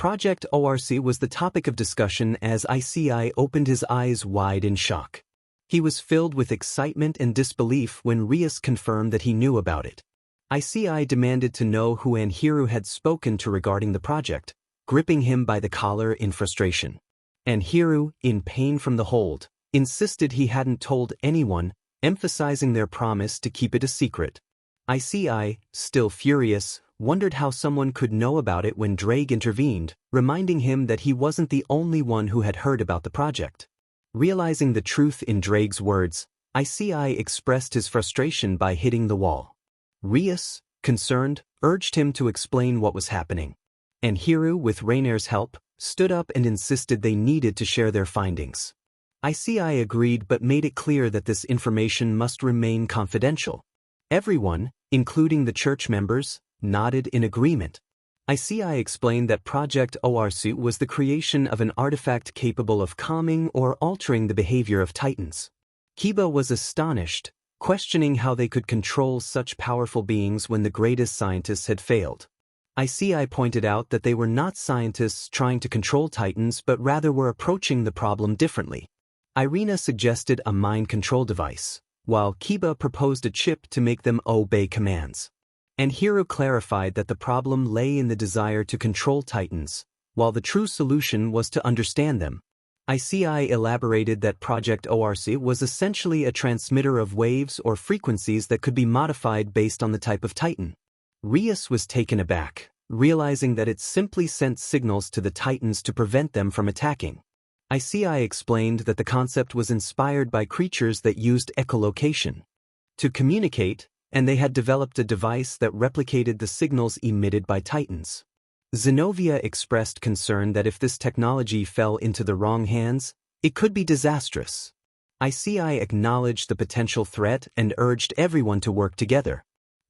Project ORC was the topic of discussion as Issei opened his eyes wide in shock. He was filled with excitement and disbelief when Rias confirmed that he knew about it. Issei demanded to know who Anhiru had spoken to regarding the project, gripping him by the collar in frustration. Anhiru, in pain from the hold, insisted he hadn't told anyone, emphasizing their promise to keep it a secret. Issei, still furious, wondered how someone could know about it when Drake intervened, reminding him that he wasn't the only one who had heard about the project. Realizing the truth in Drake's words, Issei expressed his frustration by hitting the wall. Rias, concerned, urged him to explain what was happening. Anhiru, with Rainer's help, stood up and insisted they needed to share their findings. Issei agreed but made it clear that this information must remain confidential. Everyone, including the church members, nodded in agreement. Issei explained that Project ORC was the creation of an artifact capable of calming or altering the behavior of Titans. Kiba was astonished, questioning how they could control such powerful beings when the greatest scientists had failed. Issei pointed out that they were not scientists trying to control Titans but rather were approaching the problem differently. Irina suggested a mind control device, while Kiba proposed a chip to make them obey commands. Anhiru clarified that the problem lay in the desire to control Titans, while the true solution was to understand them. Issei elaborated that Project ORC was essentially a transmitter of waves or frequencies that could be modified based on the type of Titan. Rias was taken aback, realizing that it simply sent signals to the Titans to prevent them from attacking. Issei explained that the concept was inspired by creatures that used echolocation to communicate, and they had developed a device that replicated the signals emitted by Titans. Zenobia expressed concern that if this technology fell into the wrong hands, it could be disastrous. Issei acknowledged the potential threat and urged everyone to work together.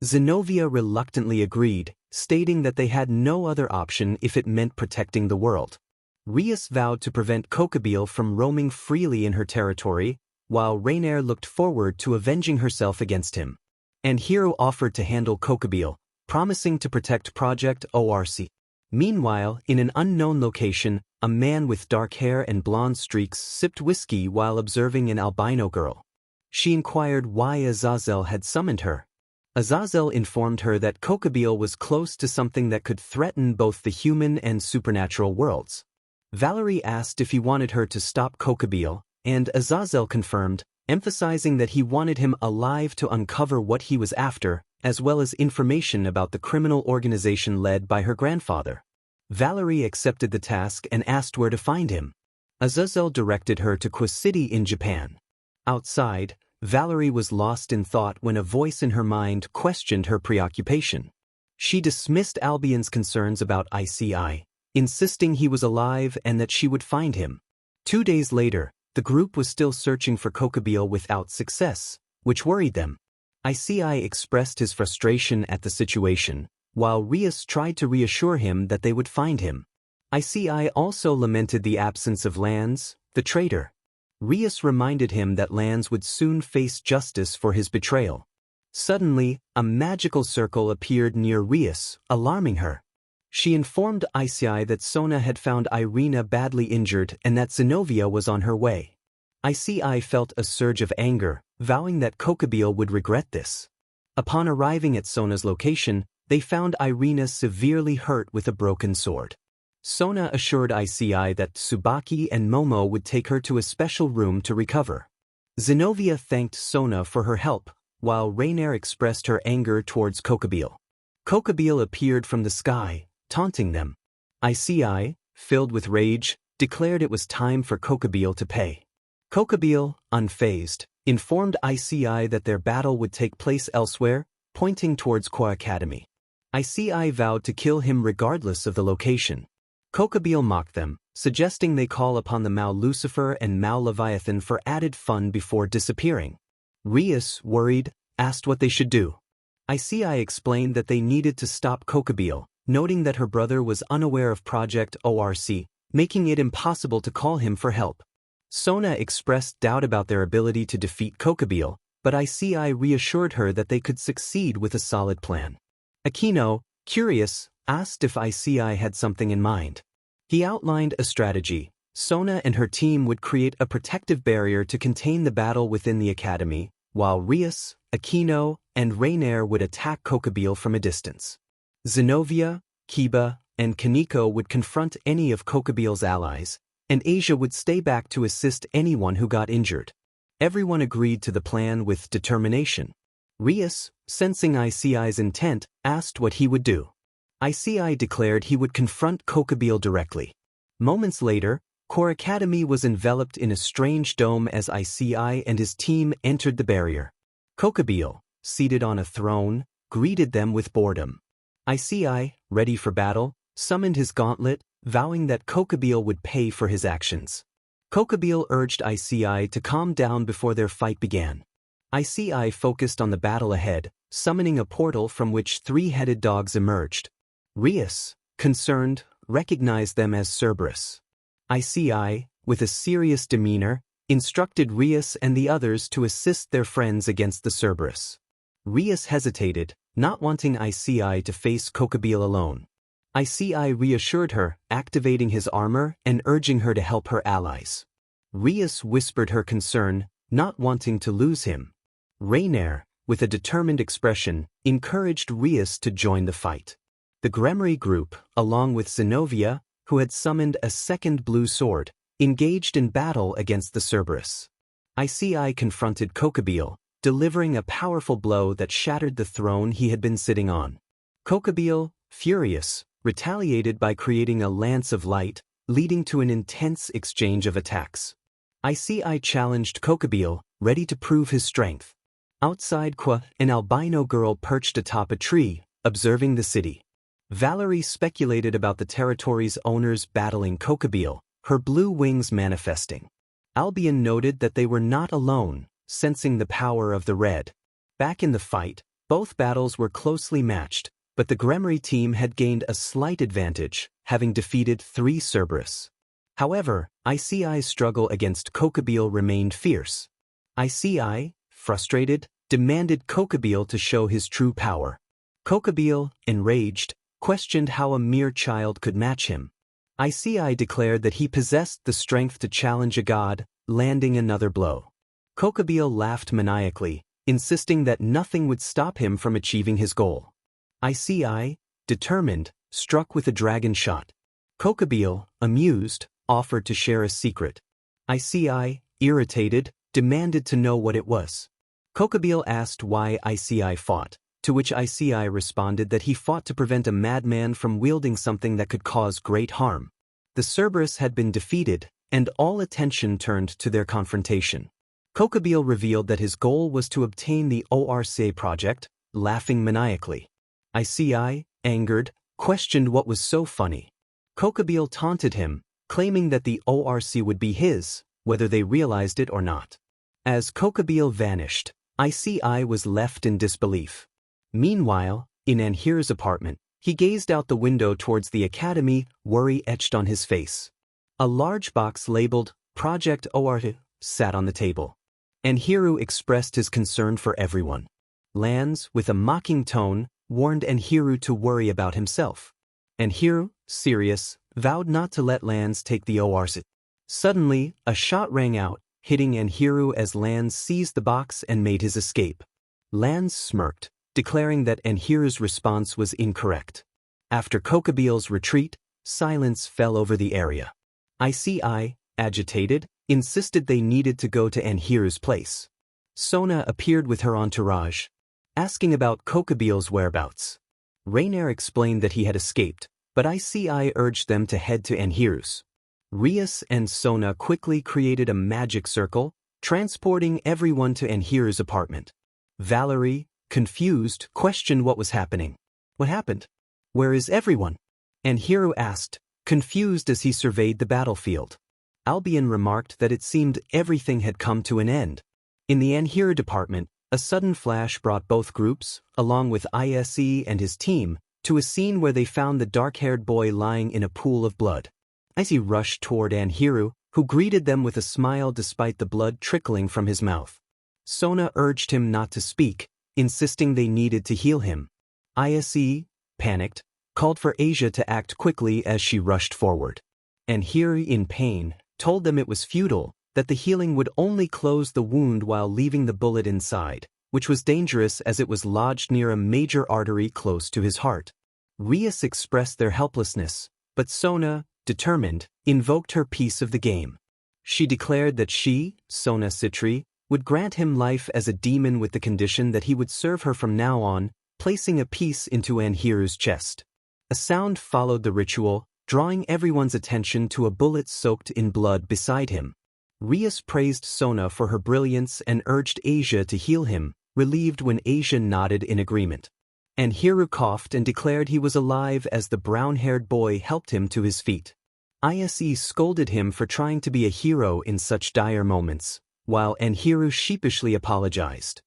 Zenobia reluctantly agreed, stating that they had no other option if it meant protecting the world. Rias vowed to prevent Kokobile from roaming freely in her territory, while Rainer looked forward to avenging herself against him. Anhiru offered to handle Kokobile, promising to protect Project ORC. Meanwhile, in an unknown location, a man with dark hair and blonde streaks sipped whiskey while observing an albino girl. She inquired why Azazel had summoned her. Azazel informed her that Kokobile was close to something that could threaten both the human and supernatural worlds. Valerie asked if he wanted her to stop Kokobile, and Azazel confirmed, emphasizing that he wanted him alive to uncover what he was after, as well as information about the criminal organization led by her grandfather. Valerie accepted the task and asked where to find him. Azazel directed her to Quiz City in Japan. Outside, Valerie was lost in thought when a voice in her mind questioned her preoccupation. She dismissed Albion's concerns about Issei, insisting he was alive and that she would find him. 2 days later, the group was still searching for Kokobile without success, which worried them. Issei expressed his frustration at the situation, while Rias tried to reassure him that they would find him. Issei also lamented the absence of Lance, the traitor. Rias reminded him that Lance would soon face justice for his betrayal. Suddenly, a magical circle appeared near Rias, alarming her. She informed Issei that Sona had found Irina badly injured and that Zenobia was on her way. Issei felt a surge of anger, vowing that Kokobile would regret this. Upon arriving at Sona's location, they found Irina severely hurt with a broken sword. Sona assured Issei that Tsubaki and Momo would take her to a special room to recover. Zenobia thanked Sona for her help, while Rainer expressed her anger towards Kokobile. Kokobile appeared from the sky, taunting them. Issei, filled with rage, declared it was time for Kokobile to pay. Kokobile, unfazed, informed Issei that their battle would take place elsewhere, pointing towards Qua Academy. Issei vowed to kill him regardless of the location. Kokobile mocked them, suggesting they call upon the Mao Lucifer and Mao Leviathan for added fun before disappearing. Rias, worried, asked what they should do. Issei explained that they needed to stop Kokobile, noting that her brother was unaware of Project ORC, making it impossible to call him for help. Sona expressed doubt about their ability to defeat Kokobile, but Issei reassured her that they could succeed with a solid plan. Akino, curious, asked if Issei had something in mind. He outlined a strategy. Sona and her team would create a protective barrier to contain the battle within the academy, while Rias, Aquino, and Rainier would attack Kokobile from a distance. Zenobia, Kiba, and Kaneko would confront any of Kokobile's allies, and Asia would stay back to assist anyone who got injured. Everyone agreed to the plan with determination. Rias, sensing Issei's intent, asked what he would do. Issei declared he would confront Kokobile directly. Moments later, Core Academy was enveloped in a strange dome as Issei and his team entered the barrier. Kokobile, seated on a throne, greeted them with boredom. Issei, ready for battle, summoned his gauntlet, vowing that Kokobile would pay for his actions. Kokobile urged Issei to calm down before their fight began. Issei focused on the battle ahead, summoning a portal from which three-headed dogs emerged. Rias, concerned, recognized them as Cerberus. Issei, with a serious demeanor, instructed Rias and the others to assist their friends against the Cerberus. Rias hesitated, not wanting Issei to face Kokobile alone. Issei reassured her, activating his armor and urging her to help her allies. Rias whispered her concern, not wanting to lose him. Rainier, with a determined expression, encouraged Rias to join the fight. The Gremry group, along with Zenobia, who had summoned a second blue sword, engaged in battle against the Cerberus. Issei confronted Kokobile, delivering a powerful blow that shattered the throne he had been sitting on. Kokobile, furious, retaliated by creating a lance of light, leading to an intense exchange of attacks. Issei challenged Kokobile, ready to prove his strength. Outside Kwa, an albino girl perched atop a tree, observing the city. Valerie speculated about the territory's owners battling Kokobile, her blue wings manifesting. Albion noted that they were not alone, sensing the power of the red. Back in the fight, both battles were closely matched, but the Gremry team had gained a slight advantage, having defeated 3 Cerberus. However, Issei's struggle against Kokobile remained fierce. Issei, frustrated, demanded Kokobile to show his true power. Kokobile, enraged, questioned how a mere child could match him. Issei declared that he possessed the strength to challenge a god, landing another blow. Kokobile laughed maniacally, insisting that nothing would stop him from achieving his goal. Issei, determined, struck with a dragon shot. Kokobile, amused, offered to share a secret. Issei, irritated, demanded to know what it was. Kokobile asked why Issei fought, to which Issei responded that he fought to prevent a madman from wielding something that could cause great harm. The Cerberus had been defeated, and all attention turned to their confrontation. Kokobile revealed that his goal was to obtain the ORC project, laughing maniacally. Issei, angered, questioned what was so funny. Kokobile taunted him, claiming that the ORC would be his, whether they realized it or not. As Kokobile vanished, Issei was left in disbelief. Meanwhile, in Anhir's apartment, he gazed out the window towards the academy, worry etched on his face. A large box labeled Project ORC sat on the table. Anhiru expressed his concern for everyone. Lans, with a mocking tone, warned Anhiru to worry about himself. Anhiru, serious, vowed not to let Lans take the ORC. Suddenly, a shot rang out, hitting Anhiru as Lans seized the box and made his escape. Lans smirked, declaring that Anhiru's response was incorrect. After Kokobile's retreat, silence fell over the area. Issei, agitated, insisted they needed to go to Anhiru's place. Sona appeared with her entourage, asking about Kokobile's whereabouts. Rainier explained that he had escaped, but Issei urged them to head to Anhiru's. Rias and Sona quickly created a magic circle, transporting everyone to Anhiru's apartment. Valerie, confused, questioned what was happening. What happened? Where is everyone? Anhiru asked, confused as he surveyed the battlefield. Albion remarked that it seemed everything had come to an end. In the Anhiru department, a sudden flash brought both groups, along with Issei and his team, to a scene where they found the dark-haired boy lying in a pool of blood. Issei rushed toward Anhiru, who greeted them with a smile despite the blood trickling from his mouth. Sona urged him not to speak, insisting they needed to heal him. Issei, panicked, called for Asia to act quickly as she rushed forward. And Hyoudou, in pain, told them it was futile, that the healing would only close the wound while leaving the bullet inside, which was dangerous as it was lodged near a major artery close to his heart. Rias expressed their helplessness, but Sona, determined, invoked her piece of the game. She declared that she, Sona Citri, would grant him life as a demon with the condition that he would serve her from now on, placing a piece into Anhiru's chest. A sound followed the ritual, drawing everyone's attention to a bullet soaked in blood beside him. Rias praised Sona for her brilliance and urged Asia to heal him, relieved when Asia nodded in agreement. Anhiru coughed and declared he was alive as the brown-haired boy helped him to his feet. Issei scolded him for trying to be a hero in such dire moments, while Anhiru sheepishly apologized.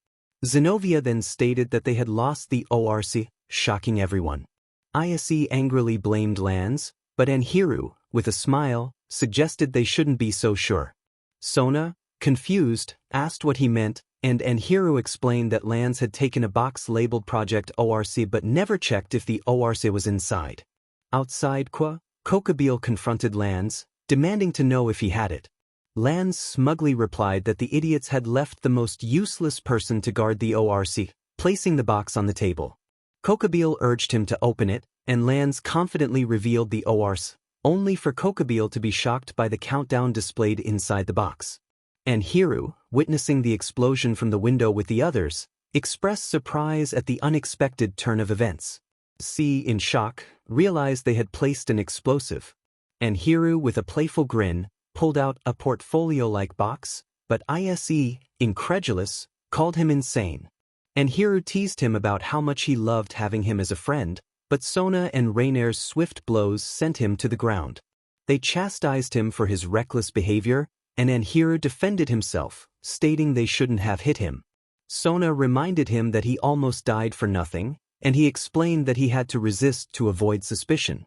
Zenobia then stated that they had lost the ORC, shocking everyone. Issei angrily blamed Lanz, but Anhiru, with a smile, suggested they shouldn't be so sure. Sona, confused, asked what he meant, and Anhiru explained that Lanz had taken a box labeled Project ORC but never checked if the ORC was inside. Outside Kokabeel confronted Lanz, demanding to know if he had it. Lanz smugly replied that the idiots had left the most useless person to guard the ORC, placing the box on the table. Kokabeel urged him to open it, and Lanz confidently revealed the ORC, only for Kokabeel to be shocked by the countdown displayed inside the box. Anhiru, witnessing the explosion from the window with the others, expressed surprise at the unexpected turn of events. C, in shock, realized they had placed an explosive. Anhiru, with a playful grin, pulled out a portfolio-like box, but Issei, incredulous, called him insane. Anhiru teased him about how much he loved having him as a friend, but Sona and Rainer's swift blows sent him to the ground. They chastised him for his reckless behavior, and Anhiru defended himself, stating they shouldn't have hit him. Sona reminded him that he almost died for nothing, and he explained that he had to resist to avoid suspicion.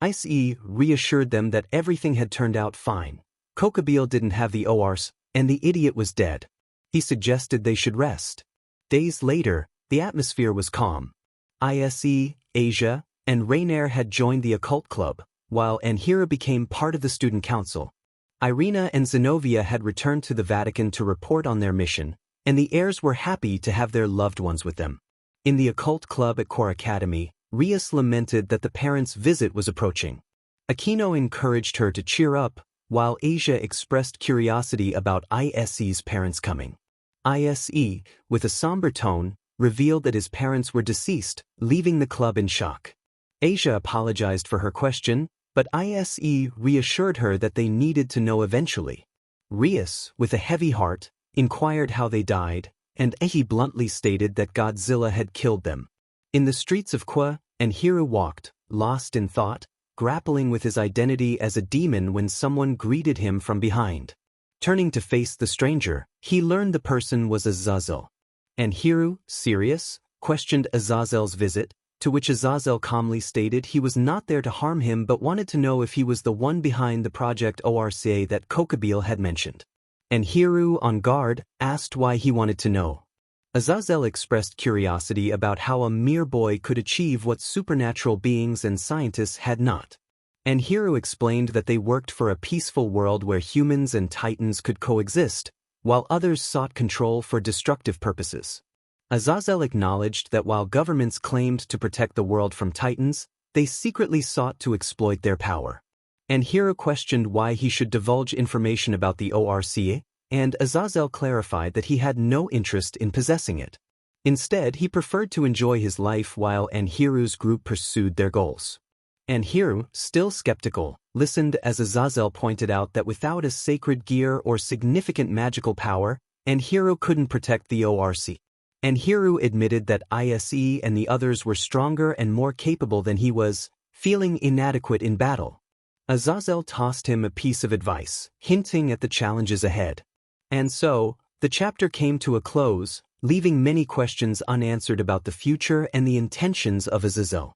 Issei reassured them that everything had turned out fine. Kokabeel didn't have the ORC, and the idiot was dead. He suggested they should rest. Days later, the atmosphere was calm. Issei, Asia, and Rainer had joined the occult club, while Anhiru became part of the student council. Irina and Zenobia had returned to the Vatican to report on their mission, and the heirs were happy to have their loved ones with them. In the occult club at Core Academy, Rias lamented that the parents' visit was approaching. Aquino encouraged her to cheer up, while Asia expressed curiosity about Issei's parents coming. Issei, with a somber tone, revealed that his parents were deceased, leaving the club in shock. Asia apologized for her question, but Issei reassured her that they needed to know eventually. Rias, with a heavy heart, inquired how they died, and Issei bluntly stated that Godzilla had killed them. In the streets of Kwa, Anhiru walked, lost in thought, grappling with his identity as a demon when someone greeted him from behind. Turning to face the stranger, he learned the person was Azazel. Anhiru, serious, questioned Azazel's visit, to which Azazel calmly stated he was not there to harm him but wanted to know if he was the one behind the Project ORCA that Kokabeel had mentioned. Anhiru, on guard, asked why he wanted to know. Azazel expressed curiosity about how a mere boy could achieve what supernatural beings and scientists had not. Anhiru explained that they worked for a peaceful world where humans and titans could coexist, while others sought control for destructive purposes. Azazel acknowledged that while governments claimed to protect the world from titans, they secretly sought to exploit their power. Anhiru questioned why he should divulge information about the ORCA, and Azazel clarified that he had no interest in possessing it. Instead, he preferred to enjoy his life while Anhiru's group pursued their goals. Anhiru, still skeptical, listened as Azazel pointed out that without a sacred gear or significant magical power, Anhiru couldn't protect the ORC. Anhiru admitted that Issei and the others were stronger and more capable than he was, feeling inadequate in battle. Azazel tossed him a piece of advice, hinting at the challenges ahead. And so, the chapter came to a close, leaving many questions unanswered about the future and the intentions of Azazel.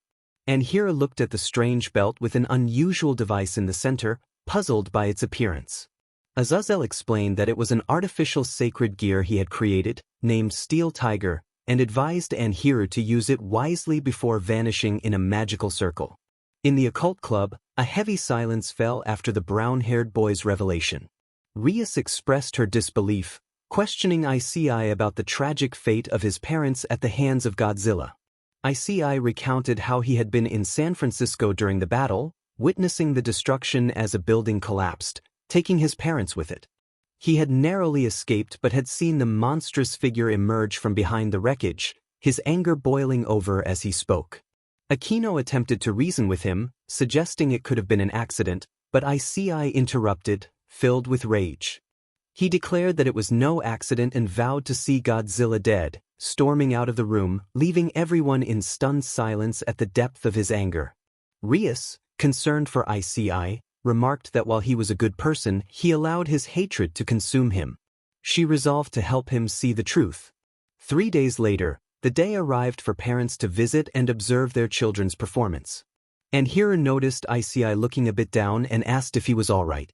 Anhiru looked at the strange belt with an unusual device in the center, puzzled by its appearance. Azazel explained that it was an artificial sacred gear he had created, named Steel Tiger, and advised Anhiru to use it wisely before vanishing in a magical circle. In the occult club, a heavy silence fell after the brown-haired boy's revelation. Rias expressed her disbelief, questioning Issei about the tragic fate of his parents at the hands of Godzilla. Issei recounted how he had been in San Francisco during the battle, witnessing the destruction as a building collapsed, taking his parents with it. He had narrowly escaped but had seen the monstrous figure emerge from behind the wreckage, his anger boiling over as he spoke. Aquino attempted to reason with him, suggesting it could have been an accident, but Issei interrupted, filled with rage. He declared that it was no accident and vowed to see Godzilla dead, storming out of the room, leaving everyone in stunned silence at the depth of his anger. Rias, concerned for Issei, remarked that while he was a good person, he allowed his hatred to consume him. She resolved to help him see the truth. 3 days later, the day arrived for parents to visit and observe their children's performance. Anhiro noticed Issei looking a bit down and asked if he was all right.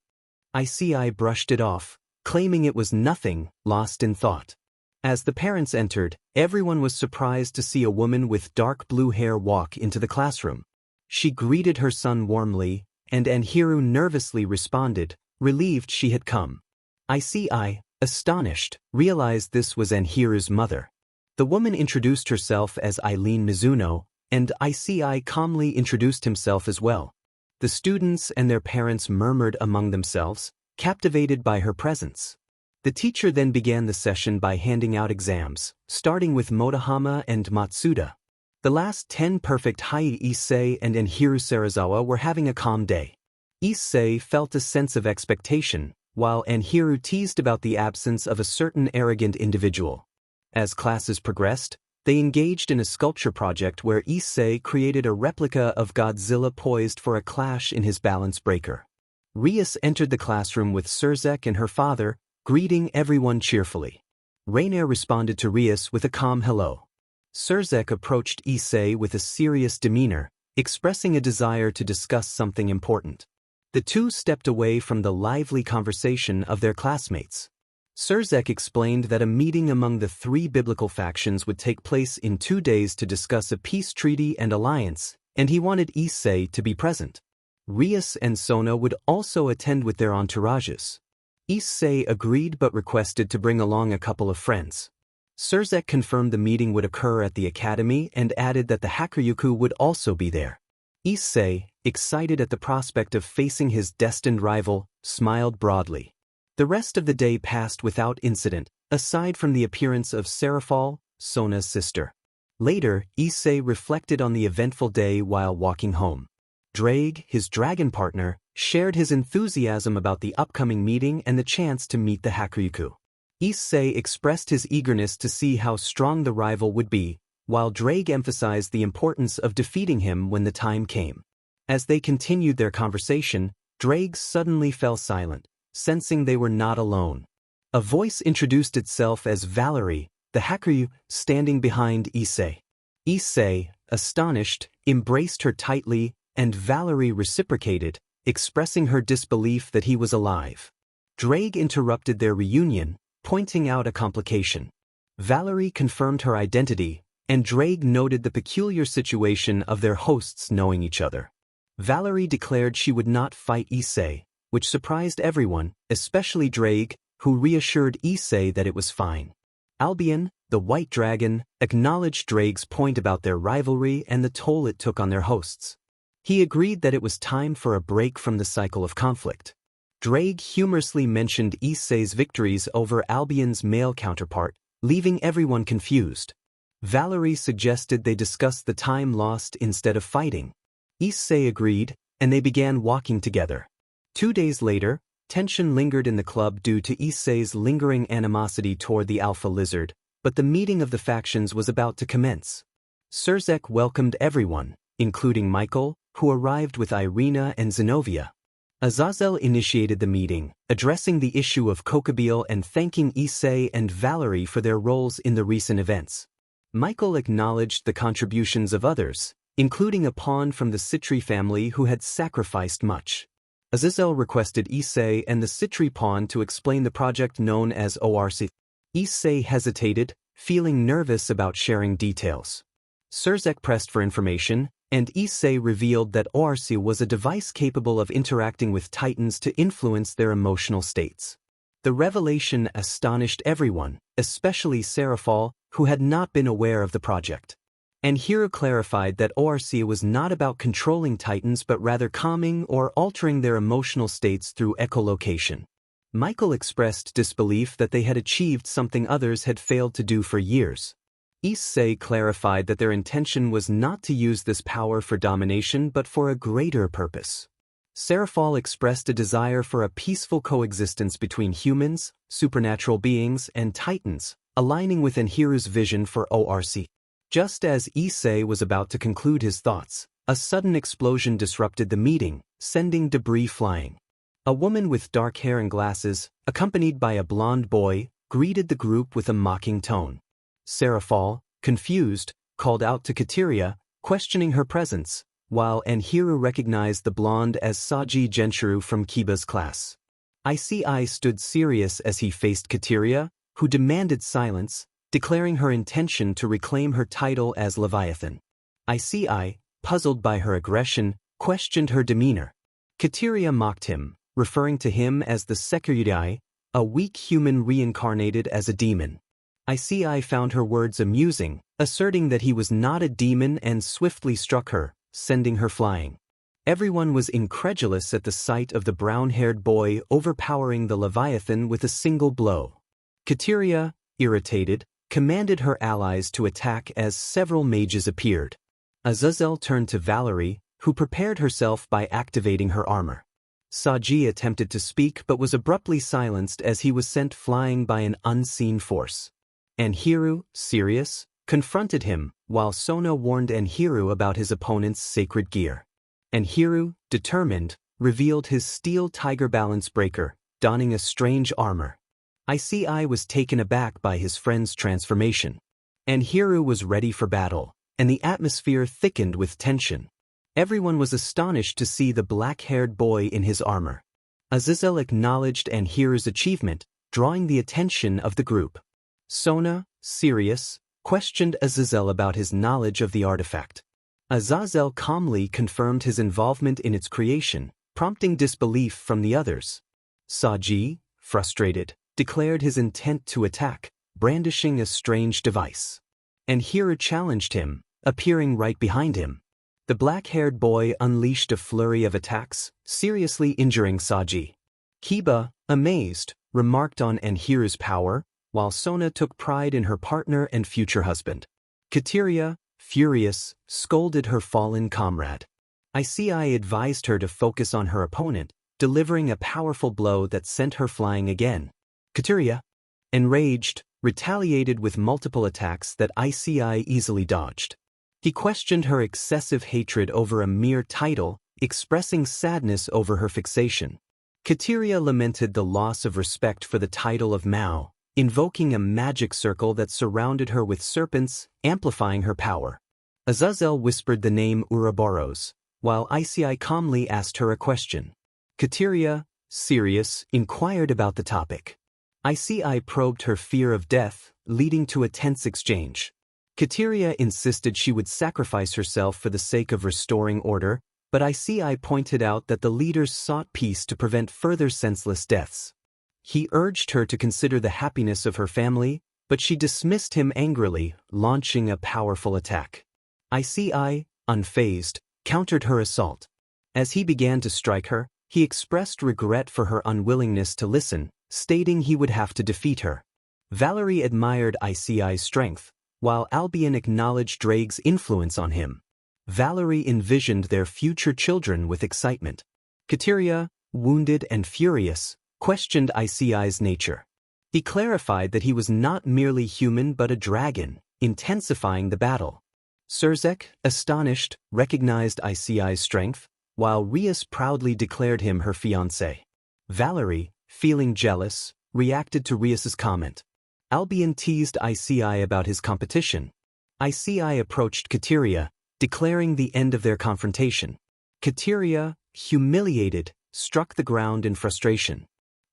Issei brushed it off, claiming it was nothing, lost in thought. As the parents entered, everyone was surprised to see a woman with dark blue hair walk into the classroom. She greeted her son warmly, and Anhiro nervously responded, relieved she had come. Issei, astonished, realized this was Anhiro's mother. The woman introduced herself as Eileen Mizuno, and Issei calmly introduced himself as well. The students and their parents murmured among themselves, captivated by her presence. The teacher then began the session by handing out exams, starting with Motohama and Matsuda. The last 10 perfect Hyoudou Iseei and Anhiro Serizawa were having a calm day. Issei felt a sense of expectation, while Anhiro teased about the absence of a certain arrogant individual. As classes progressed, they engaged in a sculpture project where Issei created a replica of Godzilla poised for a clash in his balance breaker. Rias entered the classroom with Surzek and her father, greeting everyone cheerfully. Rainier responded to Rias with a calm hello. Surzek approached Issei with a serious demeanor, expressing a desire to discuss something important. The two stepped away from the lively conversation of their classmates. Surzek explained that a meeting among the 3 biblical factions would take place in 2 days to discuss a peace treaty and alliance, and he wanted Issei to be present. Rias and Sona would also attend with their entourages. Issei agreed but requested to bring along a couple of friends. Surzek confirmed the meeting would occur at the academy and added that the Hakuryuku would also be there. Issei, excited at the prospect of facing his destined rival, smiled broadly. The rest of the day passed without incident, aside from the appearance of Serafal, Sona's sister. Later, Issei reflected on the eventful day while walking home. Drake, his dragon partner, shared his enthusiasm about the upcoming meeting and the chance to meet the Hakuryuku. Issei expressed his eagerness to see how strong the rival would be, while Drake emphasized the importance of defeating him when the time came. As they continued their conversation, Drake suddenly fell silent, sensing they were not alone. A voice introduced itself as Valerie, the Hakuryu, standing behind Issei. Issei, astonished, embraced her tightly, and Valerie reciprocated, expressing her disbelief that he was alive. Drake interrupted their reunion, pointing out a complication. Valerie confirmed her identity, and Drake noted the peculiar situation of their hosts knowing each other. Valerie declared she would not fight Issei, which surprised everyone, especially Drake, who reassured Issei that it was fine. Albion, the white dragon, acknowledged Drake's point about their rivalry and the toll it took on their hosts. He agreed that it was time for a break from the cycle of conflict. Drake humorously mentioned Issei's victories over Albion's male counterpart, leaving everyone confused. Valerie suggested they discuss the time lost instead of fighting. Issei agreed, and they began walking together. 2 days later, tension lingered in the club due to Issei's lingering animosity toward the Alpha Lizard, but the meeting of the factions was about to commence. Surzek welcomed everyone, including Michael, who arrived with Irina and Zenobia. Azazel initiated the meeting, addressing the issue of Kokobile and thanking Issei and Valerie for their roles in the recent events. Michael acknowledged the contributions of others, including a pawn from the Citri family who had sacrificed much. Azazel requested Issei and the Citri pawn to explain the project known as ORC. Issei hesitated, feeling nervous about sharing details. Surzek pressed for information, and Issei revealed that ORC was a device capable of interacting with Titans to influence their emotional states. The revelation astonished everyone, especially Serafal, who had not been aware of the project. And Hyoudou clarified that ORC was not about controlling Titans but rather calming or altering their emotional states through echolocation. Michael expressed disbelief that they had achieved something others had failed to do for years. Issei clarified that their intention was not to use this power for domination but for a greater purpose. Serafal expressed a desire for a peaceful coexistence between humans, supernatural beings, and Titans, aligning with Enhiru's vision for ORC. Just as Issei was about to conclude his thoughts, a sudden explosion disrupted the meeting, sending debris flying. A woman with dark hair and glasses, accompanied by a blonde boy, greeted the group with a mocking tone. Serafal, confused, called out to Kateria, questioning her presence, while Enhiru recognized the blonde as Saji Genshuru from Kiba's class. Issei stood serious as he faced Kateria, who demanded silence, declaring her intention to reclaim her title as Leviathan. Issei, puzzled by her aggression, questioned her demeanor. Kateria mocked him, referring to him as the Hyoudou, a weak human reincarnated as a demon. Issei found her words amusing, asserting that he was not a demon and swiftly struck her, sending her flying. Everyone was incredulous at the sight of the brown-haired boy overpowering the Leviathan with a single blow. Kateria, irritated, commanded her allies to attack as several mages appeared. Azazel turned to Valerie, who prepared herself by activating her armor. Saji attempted to speak but was abruptly silenced as he was sent flying by an unseen force. Enhiru, serious, confronted him, while Sona warned Enhiru about his opponent's sacred gear. Enhiru, determined, revealed his steel tiger balance breaker, donning a strange armor. Issei was taken aback by his friend's transformation. Enhiru was ready for battle, and the atmosphere thickened with tension. Everyone was astonished to see the black-haired boy in his armor. Azazel acknowledged Enhiru's achievement, drawing the attention of the group. Sona, serious, questioned Azazel about his knowledge of the artifact. Azazel calmly confirmed his involvement in its creation, prompting disbelief from the others. Saji, frustrated, declared his intent to attack, brandishing a strange device. Enhiru challenged him, appearing right behind him. The black-haired boy unleashed a flurry of attacks, seriously injuring Saji. Kiba, amazed, remarked on Enhiru's power, while Sona took pride in her partner and future husband. Kateria, furious, scolded her fallen comrade. Issei advised her to focus on her opponent, delivering a powerful blow that sent her flying again. Kateria, enraged, retaliated with multiple attacks that Issei easily dodged. He questioned her excessive hatred over a mere title, expressing sadness over her fixation. Kateria lamented the loss of respect for the title of Mao, invoking a magic circle that surrounded her with serpents, amplifying her power. Azazel whispered the name Ouroboros, while Issei calmly asked her a question. Kateria, serious, inquired about the topic. Issei probed her fear of death, leading to a tense exchange. Kateria insisted she would sacrifice herself for the sake of restoring order, but Issei pointed out that the leaders sought peace to prevent further senseless deaths. He urged her to consider the happiness of her family, but she dismissed him angrily, launching a powerful attack. Issei, unfazed, countered her assault. As he began to strike her, he expressed regret for her unwillingness to listen, stating he would have to defeat her. Valerie admired Issei's strength, while Albion acknowledged Drake's influence on him. Valerie envisioned their future children with excitement. Kateria, wounded and furious, questioned Issei's nature. He clarified that he was not merely human but a dragon, intensifying the battle. Surzek, astonished, recognized Issei's strength, while Rias proudly declared him her fiancé. Valerie, feeling jealous, reacted to Rias's comment. Albion teased Issei about his competition. Issei approached Kateria, declaring the end of their confrontation. Kateria, humiliated, struck the ground in frustration.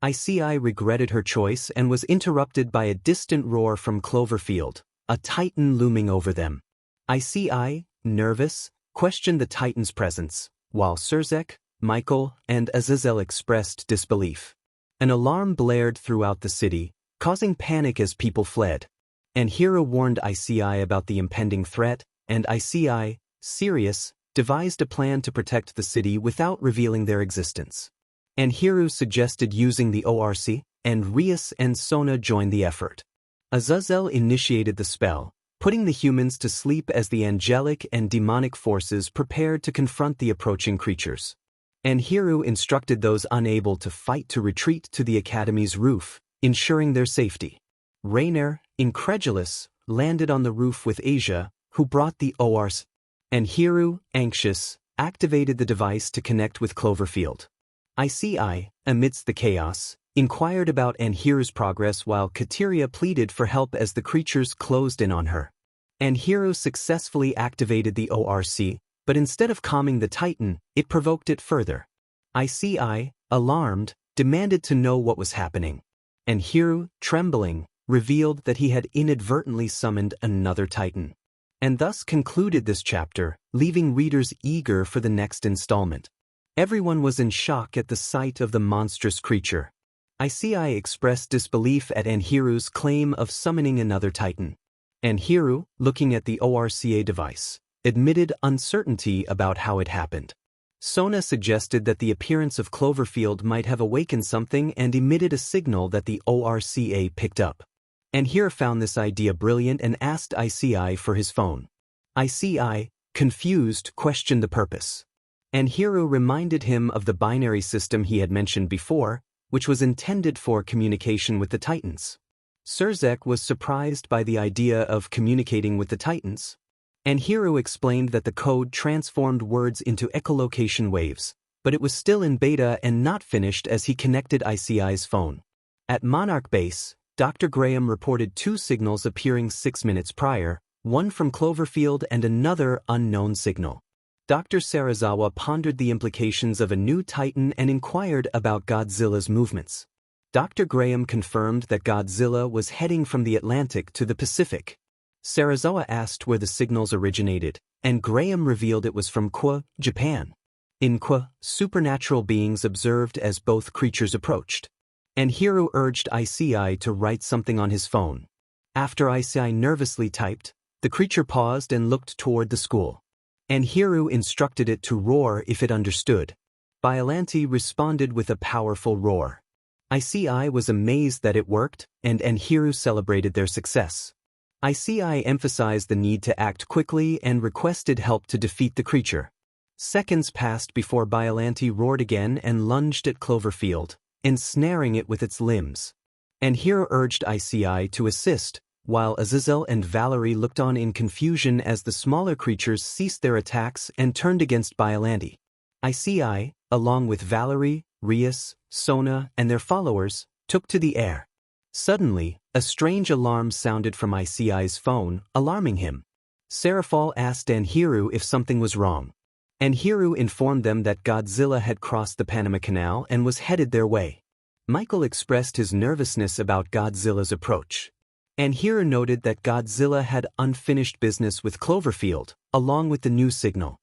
Issei regretted her choice and was interrupted by a distant roar from Cloverfield, a titan looming over them. Issei, nervous, questioned the Titan's presence, while Surzek, Michael, and Azazel expressed disbelief. An alarm blared throughout the city, causing panic as people fled. And Hiro warned Issei about the impending threat, and Issei, serious, devised a plan to protect the city without revealing their existence. And Hiro suggested using the ORC, and Rias and Sona joined the effort. Azazel initiated the spell, putting the humans to sleep as the angelic and demonic forces prepared to confront the approaching creatures. And Hiro instructed those unable to fight to retreat to the academy's roof, ensuring their safety. Rainer, incredulous, landed on the roof with Asia, who brought the ORS, and Hiro, anxious, activated the device to connect with Cloverfield. Issei, amidst the chaos, inquired about Anhiru's progress while Kateria pleaded for help as the creatures closed in on her. Anhiru successfully activated the ORC, but instead of calming the Titan, it provoked it further. Issei, alarmed, demanded to know what was happening. Anhiru, trembling, revealed that he had inadvertently summoned another Titan. And thus concluded this chapter, leaving readers eager for the next installment. Everyone was in shock at the sight of the monstrous creature. Issei expressed disbelief at Anhiru's claim of summoning another Titan. Anhiru, looking at the ORCA device, admitted uncertainty about how it happened. Sona suggested that the appearance of Cloverfield might have awakened something and emitted a signal that the ORCA picked up. Anhiru found this idea brilliant and asked Issei for his phone. Issei, confused, questioned the purpose. Anhiru reminded him of the binary system he had mentioned before, which was intended for communication with the Titans. Surzek was surprised by the idea of communicating with the Titans. Anhiru explained that the code transformed words into echolocation waves, but it was still in beta and not finished as he connected Issei's phone. At Monarch Base, Dr. Graham reported 2 signals appearing 6 minutes prior, one from Cloverfield and another unknown signal. Dr. Sarazawa pondered the implications of a new Titan and inquired about Godzilla's movements. Dr. Graham confirmed that Godzilla was heading from the Atlantic to the Pacific. Sarazawa asked where the signals originated, and Graham revealed it was from Kwa, Japan. In Kwa, supernatural beings observed as both creatures approached. Anhiru urged Issei to write something on his phone. After Issei nervously typed, the creature paused and looked toward the school. Anhiru instructed it to roar if it understood. Biollante responded with a powerful roar. Issei was amazed that it worked, and Anhiru celebrated their success. Issei emphasized the need to act quickly and requested help to defeat the creature. Seconds passed before Biollante roared again and lunged at Cloverfield, ensnaring it with its limbs. Anhiru urged Issei to assist, while Azazel and Valerie looked on in confusion as the smaller creatures ceased their attacks and turned against Biollante. Issei, along with Valerie, Rias, Sona, and their followers, took to the air. Suddenly, a strange alarm sounded from Issei's phone, alarming him. Serafal asked Anhiru if something was wrong. Anhiru informed them that Godzilla had crossed the Panama Canal and was headed their way. Michael expressed his nervousness about Godzilla's approach. Anhiru noted that Godzilla had unfinished business with Cloverfield, along with the new signal.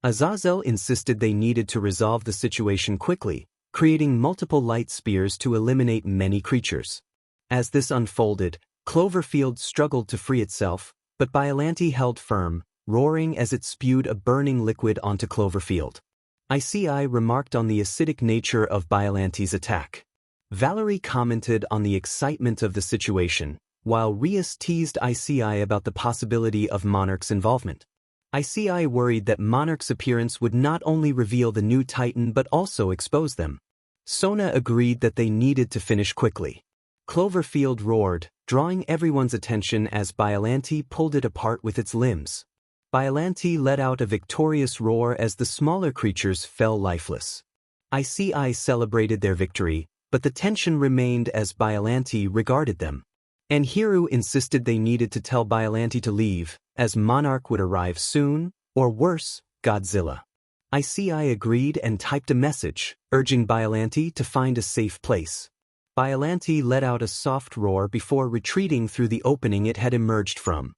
Azazel insisted they needed to resolve the situation quickly, creating multiple light spears to eliminate many creatures. As this unfolded, Cloverfield struggled to free itself, but Biollante held firm, roaring as it spewed a burning liquid onto Cloverfield. Issei remarked on the acidic nature of Biollante's attack. Valerie commented on the excitement of the situation, while Rias teased Issei about the possibility of Monarch's involvement. Issei worried that Monarch's appearance would not only reveal the new Titan but also expose them. Sona agreed that they needed to finish quickly. Cloverfield roared, drawing everyone's attention as Biollante pulled it apart with its limbs. Biollante let out a victorious roar as the smaller creatures fell lifeless. Issei celebrated their victory, but the tension remained as Biollante regarded them. Anhiru insisted they needed to tell Biollante to leave, as Monarch would arrive soon, or worse, Godzilla. Issei agreed and typed a message, urging Biollante to find a safe place. Biollante let out a soft roar before retreating through the opening it had emerged from.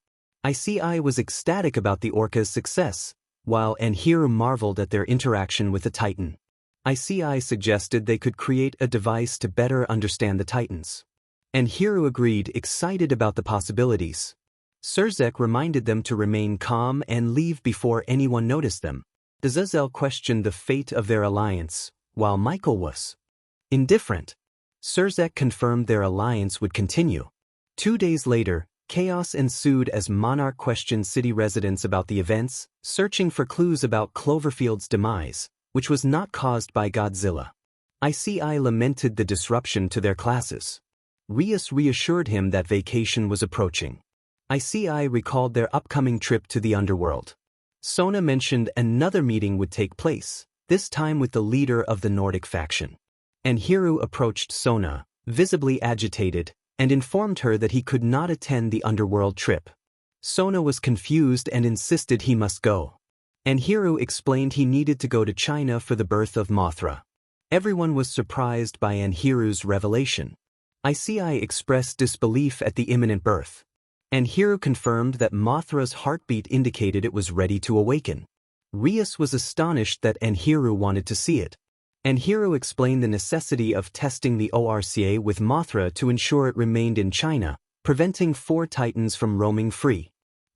Issei was ecstatic about the orca's success, while Anhiru marveled at their interaction with the Titan. Issei suggested they could create a device to better understand the Titans. Anhiru agreed, excited about the possibilities. Surzek reminded them to remain calm and leave before anyone noticed them. Azazel questioned the fate of their alliance, while Michael was indifferent. Surzek confirmed their alliance would continue. 2 days later, chaos ensued as Monarch questioned city residents about the events, searching for clues about Cloverfield's demise, which was not caused by Godzilla. Issei lamented the disruption to their classes. Rias reassured him that vacation was approaching. Issei recalled their upcoming trip to the underworld. Sona mentioned another meeting would take place, this time with the leader of the Nordic faction. Anhiru approached Sona, visibly agitated, and informed her that he could not attend the underworld trip. Sona was confused and insisted he must go. Anhiru explained he needed to go to China for the birth of Mothra. Everyone was surprised by Anhiru's revelation. Issei expressed disbelief at the imminent birth. Anhiru confirmed that Mothra's heartbeat indicated it was ready to awaken. Rias was astonished that Anhiru wanted to see it. Anhiru explained the necessity of testing the ORCA with Mothra to ensure it remained in China, preventing 4 Titans from roaming free.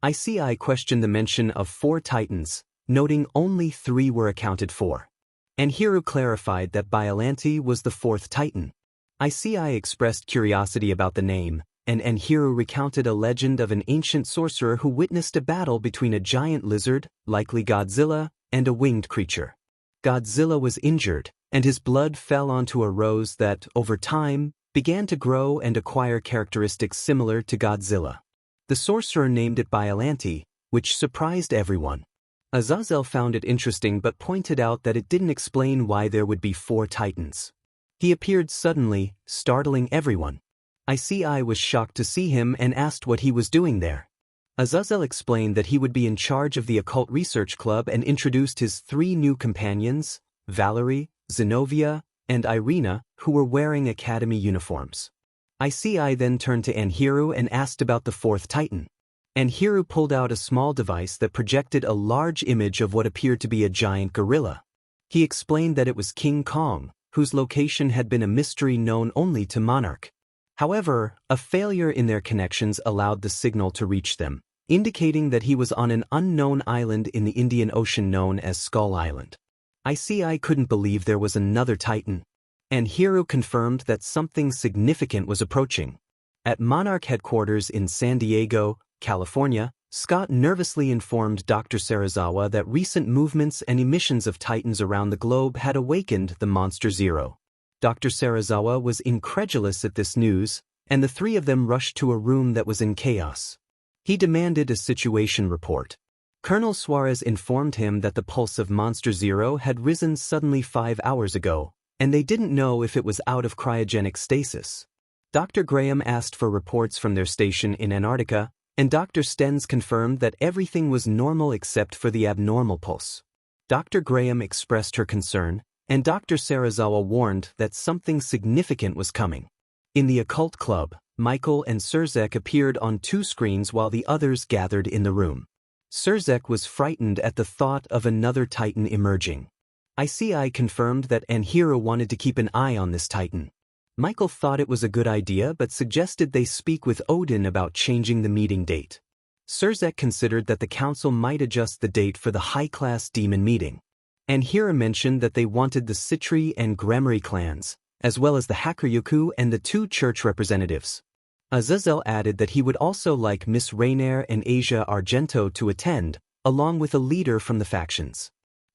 Issei questioned the mention of 4 Titans, noting only 3 were accounted for. Anhiru clarified that Biollante was the 4th Titan. Issei expressed curiosity about the name, and Anhiru recounted a legend of an ancient sorcerer who witnessed a battle between a giant lizard, likely Godzilla, and a winged creature. Godzilla was injured, and his blood fell onto a rose that, over time, began to grow and acquire characteristics similar to Godzilla. The sorcerer named it Biollante, which surprised everyone. Azazel found it interesting but pointed out that it didn't explain why there would be 4 Titans. He appeared suddenly, startling everyone. Issei was shocked to see him and asked what he was doing there. Azazel explained that he would be in charge of the Occult Research Club and introduced his 3 new companions, Valerie, Zenobia, and Irina, who were wearing academy uniforms. Issei then turned to Anhiru and asked about the 4th Titan. Anhiru pulled out a small device that projected a large image of what appeared to be a giant gorilla. He explained that it was King Kong, whose location had been a mystery known only to Monarch. However, a failure in their connections allowed the signal to reach them, indicating that he was on an unknown island in the Indian Ocean known as Skull Island. Issei couldn't believe there was another Titan. Anhiru confirmed that something significant was approaching. At Monarch headquarters in San Diego, California, Scott nervously informed Dr. Serizawa that recent movements and emissions of Titans around the globe had awakened the Monster Zero. Dr. Serizawa was incredulous at this news, and the 3 of them rushed to a room that was in chaos. He demanded a situation report. Colonel Suarez informed him that the pulse of Monster Zero had risen suddenly 5 hours ago, and they didn't know if it was out of cryogenic stasis. Dr. Graham asked for reports from their station in Antarctica, and Dr. Stenz confirmed that everything was normal except for the abnormal pulse. Dr. Graham expressed her concern, and Dr. Serizawa warned that something significant was coming. In the occult club, Michael and Surzek appeared on 2 screens while the others gathered in the room. Surzek was frightened at the thought of another Titan emerging. Issei confirmed that Anhiru wanted to keep an eye on this Titan. Michael thought it was a good idea but suggested they speak with Odin about changing the meeting date. Surzek considered that the council might adjust the date for the high-class demon meeting. Anhiru mentioned that they wanted the Citri and Gremory clans, as well as the Hakuryuku and the 2 church representatives. Azazel added that he would also like Miss Rainier and Asia Argento to attend, along with a leader from the factions.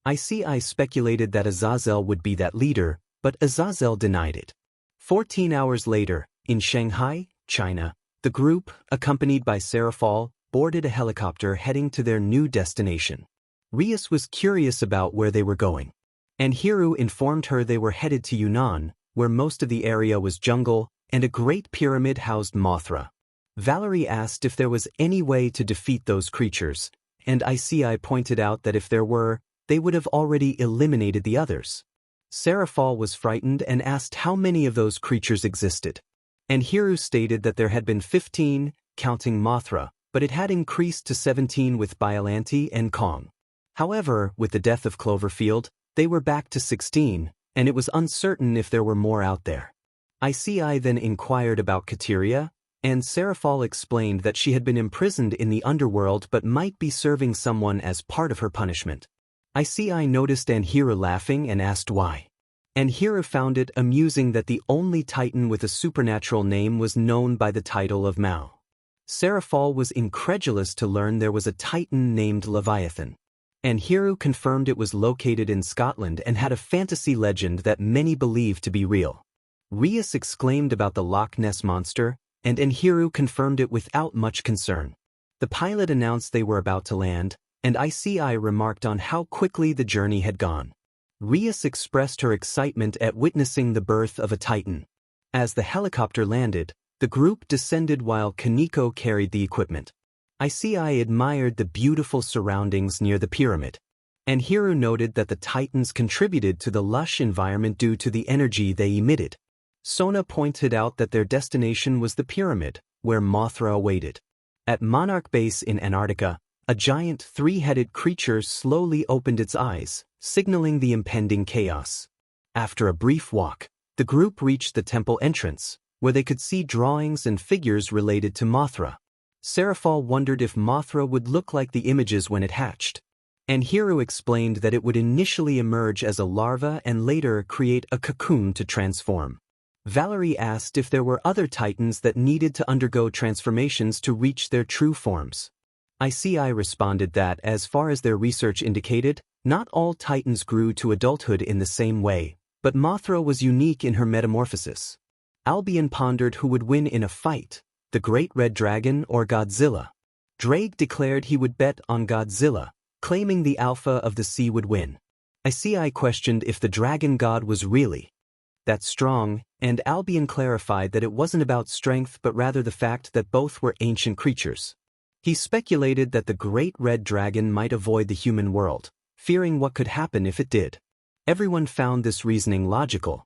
Issei speculated that Azazel would be that leader, but Azazel denied it. 14 hours later, in Shanghai, China, the group, accompanied by Serafal, boarded a helicopter heading to their new destination. Rias was curious about where they were going. Anhiru informed her they were headed to Yunnan, where most of the area was jungle, and a great pyramid housed Mothra. Valerie asked if there was any way to defeat those creatures, and Issei pointed out that if there were, they would have already eliminated the others. Serafal was frightened and asked how many of those creatures existed. Anhiru stated that there had been 15, counting Mothra, but it had increased to 17 with Biollante and Kong. However, with the death of Cloverfield, they were back to 16, and it was uncertain if there were more out there. Issei then inquired about Kateria, and Serafal explained that she had been imprisoned in the underworld but might be serving someone as part of her punishment. Issei noticed Anhiro laughing and asked why. Anhiro found it amusing that the only Titan with a supernatural name was known by the title of Mao. Serafal was incredulous to learn there was a Titan named Leviathan. Anhiro confirmed it was located in Scotland and had a fantasy legend that many believed to be real. Rias exclaimed about the Loch Ness Monster, and Anhiro confirmed it without much concern. The pilot announced they were about to land, and Issei remarked on how quickly the journey had gone. Rias expressed her excitement at witnessing the birth of a Titan. As the helicopter landed, the group descended while Kaneko carried the equipment. Issei admired the beautiful surroundings near the pyramid. Anhiro noted that the Titans contributed to the lush environment due to the energy they emitted. Sona pointed out that their destination was the pyramid, where Mothra awaited. At Monarch Base in Antarctica, a giant three-headed creature slowly opened its eyes, signaling the impending chaos. After a brief walk, the group reached the temple entrance, where they could see drawings and figures related to Mothra. Serafal wondered if Mothra would look like the images when it hatched. Anhiro explained that it would initially emerge as a larva and later create a cocoon to transform. Valerie asked if there were other Titans that needed to undergo transformations to reach their true forms. Issei responded that, as far as their research indicated, not all Titans grew to adulthood in the same way, but Mothra was unique in her metamorphosis. Albion pondered who would win in a fight, the Great Red Dragon or Godzilla. Drake declared he would bet on Godzilla, claiming the Alpha of the Sea would win. Issei questioned if the dragon god was really that strong, and Albion clarified that it wasn't about strength but rather the fact that both were ancient creatures. He speculated that the Great Red Dragon might avoid the human world, fearing what could happen if it did. Everyone found this reasoning logical.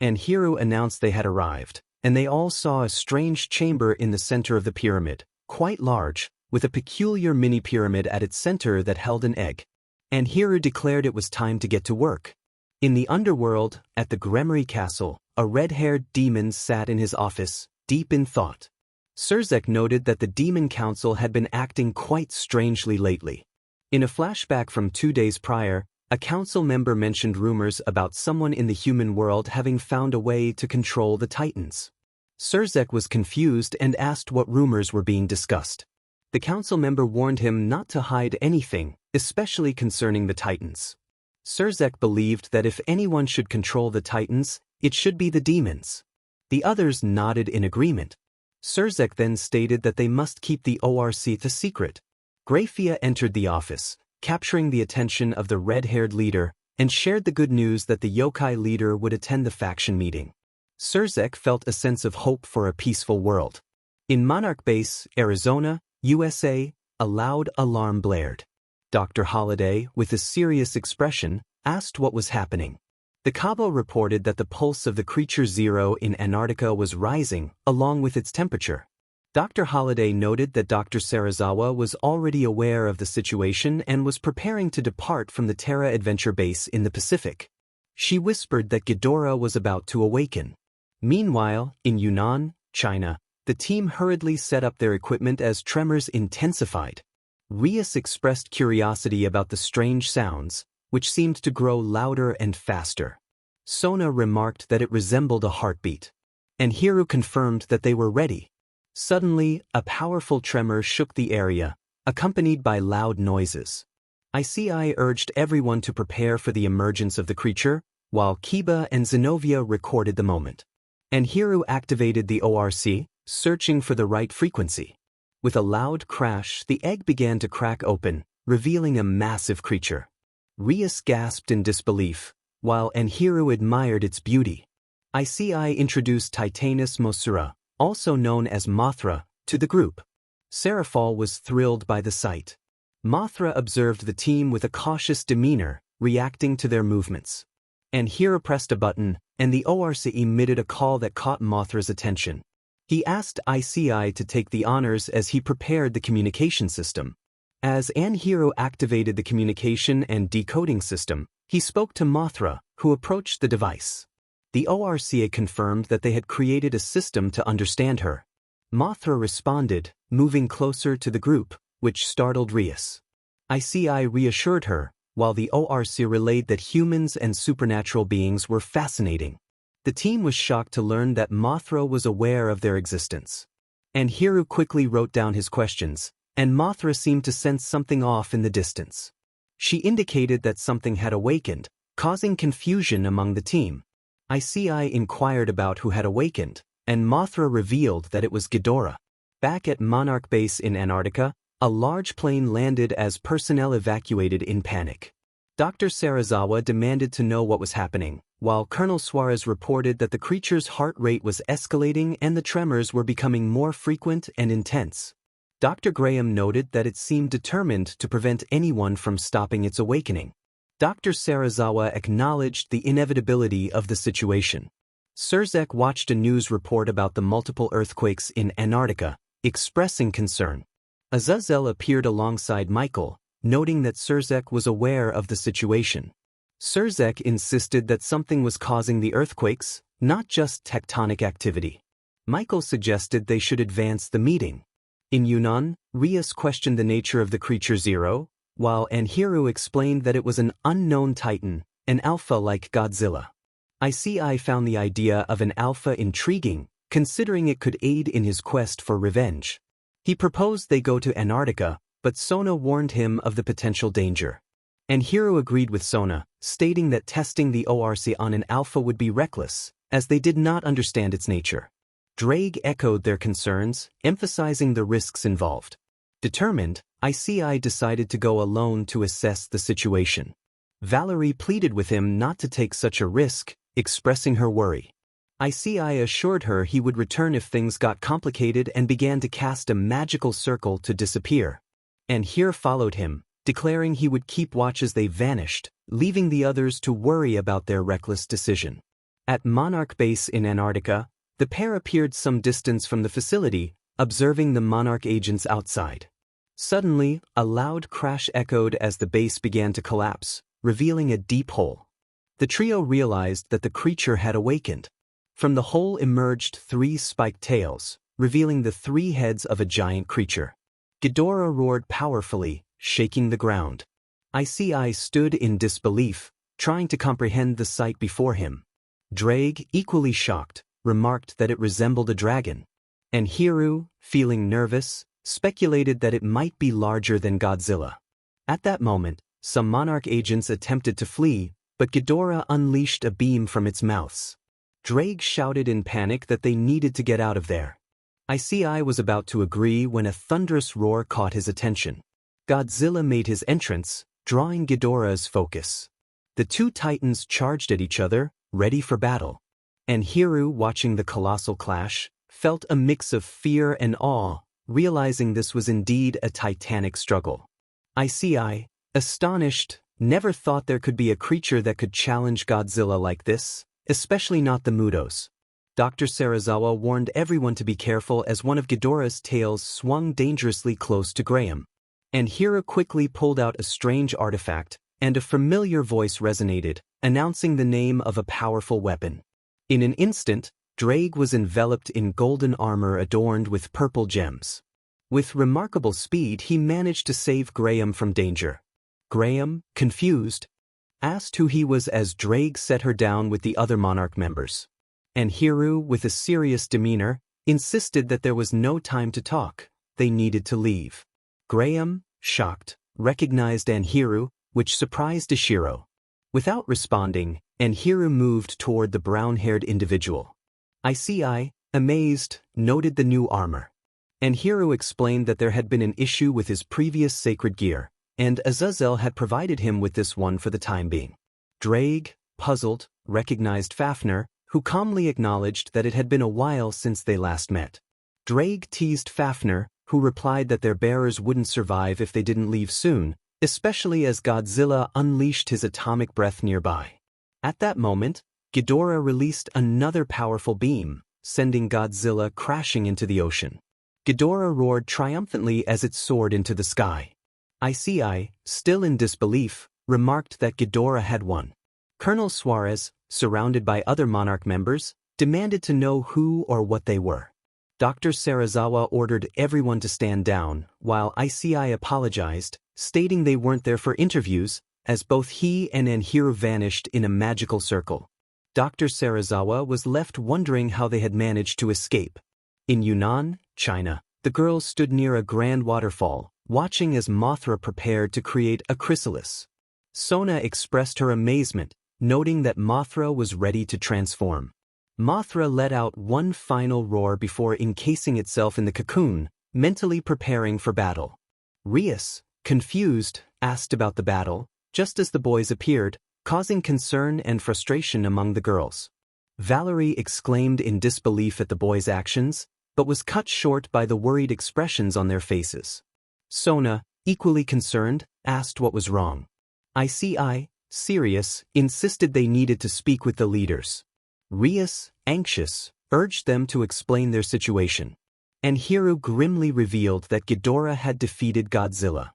Anhiro announced they had arrived, and they all saw a strange chamber in the center of the pyramid, quite large, with a peculiar mini-pyramid at its center that held an egg. Anhiro declared it was time to get to work. In the underworld, at the Gremory Castle, a red-haired demon sat in his office, deep in thought. Surzek noted that the Demon Council had been acting quite strangely lately. In a flashback from 2 days prior, a council member mentioned rumors about someone in the human world having found a way to control the Titans. Surzek was confused and asked what rumors were being discussed. The council member warned him not to hide anything, especially concerning the Titans. Surzek believed that if anyone should control the Titans, it should be the demons. The others nodded in agreement. Surzek then stated that they must keep the ORC a secret. Grafia entered the office, capturing the attention of the red-haired leader, and shared the good news that the yokai leader would attend the faction meeting. Surzek felt a sense of hope for a peaceful world. In Monarch Base, Arizona, USA, a loud alarm blared. Dr. Holliday, with a serious expression, asked what was happening. The Cabo reported that the pulse of the creature Zero in Antarctica was rising, along with its temperature. Dr. Holliday noted that Dr. Sarazawa was already aware of the situation and was preparing to depart from the Terra Adventure Base in the Pacific. She whispered that Ghidorah was about to awaken. Meanwhile, in Yunnan, China, the team hurriedly set up their equipment as tremors intensified. Rias expressed curiosity about the strange sounds, which seemed to grow louder and faster. Sona remarked that it resembled a heartbeat. Anhiro confirmed that they were ready. Suddenly, a powerful tremor shook the area, accompanied by loud noises. Issei urged everyone to prepare for the emergence of the creature, while Kiba and Zenobia recorded the moment. Anhiro activated the ORC, searching for the right frequency. With a loud crash, the egg began to crack open, revealing a massive creature. Rias gasped in disbelief, while Anhiro admired its beauty. Issei introduced Titanus Mosura, also known as Mothra, to the group. Serafal was thrilled by the sight. Mothra observed the team with a cautious demeanor, reacting to their movements. Anhiro pressed a button, and the ORC emitted a call that caught Mothra's attention. He asked Issei to take the honors as he prepared the communication system. As Anhiro activated the communication and decoding system, he spoke to Mothra, who approached the device. The ORCA confirmed that they had created a system to understand her. Mothra responded, moving closer to the group, which startled Rias. Issei reassured her, while the ORCA relayed that humans and supernatural beings were fascinating. The team was shocked to learn that Mothra was aware of their existence. Anhiro quickly wrote down his questions, and Mothra seemed to sense something off in the distance. She indicated that something had awakened, causing confusion among the team. Issei inquired about who had awakened, and Mothra revealed that it was Ghidorah. Back at Monarch Base in Antarctica, a large plane landed as personnel evacuated in panic. Dr. Sarazawa demanded to know what was happening, while Colonel Suarez reported that the creature's heart rate was escalating and the tremors were becoming more frequent and intense. Dr. Graham noted that it seemed determined to prevent anyone from stopping its awakening. Dr. Sarazawa acknowledged the inevitability of the situation. Surzek watched a news report about the multiple earthquakes in Antarctica, expressing concern. Azazel appeared alongside Michael, noting that Surzek was aware of the situation. Surzek insisted that something was causing the earthquakes, not just tectonic activity. Michael suggested they should advance the meeting. In Yunnan, Rias questioned the nature of the creature Zero, while Anhiro explained that it was an unknown titan, an alpha like Godzilla. Issei found the idea of an alpha intriguing, considering it could aid in his quest for revenge. He proposed they go to Antarctica, but Sona warned him of the potential danger. Anhiro agreed with Sona, stating that testing the ORC on an alpha would be reckless, as they did not understand its nature. Drake echoed their concerns, emphasizing the risks involved. Determined, Issei decided to go alone to assess the situation. Valerie pleaded with him not to take such a risk, expressing her worry. Issei assured her he would return if things got complicated and began to cast a magical circle to disappear. Anhiro followed him, declaring he would keep watch as they vanished, leaving the others to worry about their reckless decision. At Monarch Base in Antarctica, the pair appeared some distance from the facility, observing the Monarch agents outside. Suddenly, a loud crash echoed as the base began to collapse, revealing a deep hole. The trio realized that the creature had awakened. From the hole emerged 3 spiked tails, revealing the 3 heads of a giant creature. Ghidorah roared powerfully, shaking the ground. Issei stood in disbelief, trying to comprehend the sight before him. Drake, equally shocked, remarked that it resembled a dragon. Anhiro, feeling nervous, speculated that it might be larger than Godzilla. At that moment, some Monarch agents attempted to flee, but Ghidorah unleashed a beam from its mouths. Drake shouted in panic that they needed to get out of there. Issei was about to agree when a thunderous roar caught his attention. Godzilla made his entrance, drawing Ghidorah's focus. The 2 titans charged at each other, ready for battle. Anhiro, watching the colossal clash, felt a mix of fear and awe, realizing this was indeed a titanic struggle. Issei, astonished, never thought there could be a creature that could challenge Godzilla like this, especially not the Mudos. Dr. Sarazawa warned everyone to be careful as one of Ghidorah's tails swung dangerously close to Graham. Anhiro quickly pulled out a strange artifact, and a familiar voice resonated, announcing the name of a powerful weapon. In an instant, Drake was enveloped in golden armor adorned with purple gems. With remarkable speed, he managed to save Graham from danger. Graham, confused, asked who he was as Drake set her down with the other Monarch members. Anhiro, with a serious demeanor, insisted that there was no time to talk, they needed to leave. Graham, shocked, recognized Anhiro, which surprised Ishiro. Without responding, Anhiro moved toward the brown-haired individual. Issei, amazed, noted the new armor. Anhiro explained that there had been an issue with his previous sacred gear, and Azazel had provided him with this one for the time being. Drake, puzzled, recognized Fafnir, who calmly acknowledged that it had been a while since they last met. Drake teased Fafnir, who replied that their bearers wouldn't survive if they didn't leave soon, especially as Godzilla unleashed his atomic breath nearby. At that moment, Ghidorah released another powerful beam, sending Godzilla crashing into the ocean. Ghidorah roared triumphantly as it soared into the sky. Issei, still in disbelief, remarked that Ghidorah had won. Colonel Suarez, surrounded by other Monarch members, demanded to know who or what they were. Dr. Serizawa ordered everyone to stand down, while Issei apologized, stating they weren't there for interviews, as both he and Anhiro vanished in a magical circle. Dr. Serizawa was left wondering how they had managed to escape. In Yunnan, China, the girls stood near a grand waterfall, watching as Mothra prepared to create a chrysalis. Sona expressed her amazement, noting that Mothra was ready to transform. Mothra let out one final roar before encasing itself in the cocoon, mentally preparing for battle. Rias, confused, asked about the battle, just as the boys appeared, causing concern and frustration among the girls. Valerie exclaimed in disbelief at the boys' actions, but was cut short by the worried expressions on their faces. Sona, equally concerned, asked what was wrong. Issei, serious, insisted they needed to speak with the leaders. Rias, anxious, urged them to explain their situation. Anhiro grimly revealed that Ghidorah had defeated Godzilla.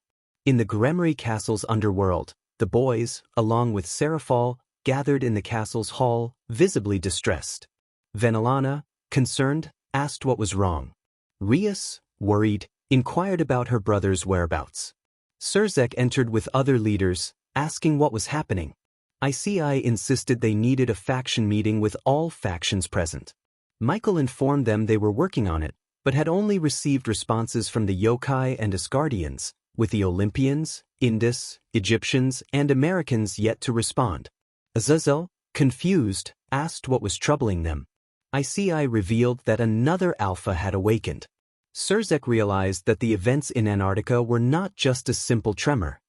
In the Gremry Castle's underworld, the boys, along with Serafal, gathered in the castle's hall, visibly distressed. Venelana, concerned, asked what was wrong. Rias, worried, inquired about her brother's whereabouts. Surzek entered with other leaders, asking what was happening. Issei insisted they needed a faction meeting with all factions present. Michael informed them they were working on it, but had only received responses from the Yokai and Asgardians, with the Olympians, Indus, Egyptians, and Americans yet to respond. Azazel, confused, asked what was troubling them. Issei revealed that another alpha had awakened. Surzek realized that the events in Antarctica were not just a simple tremor.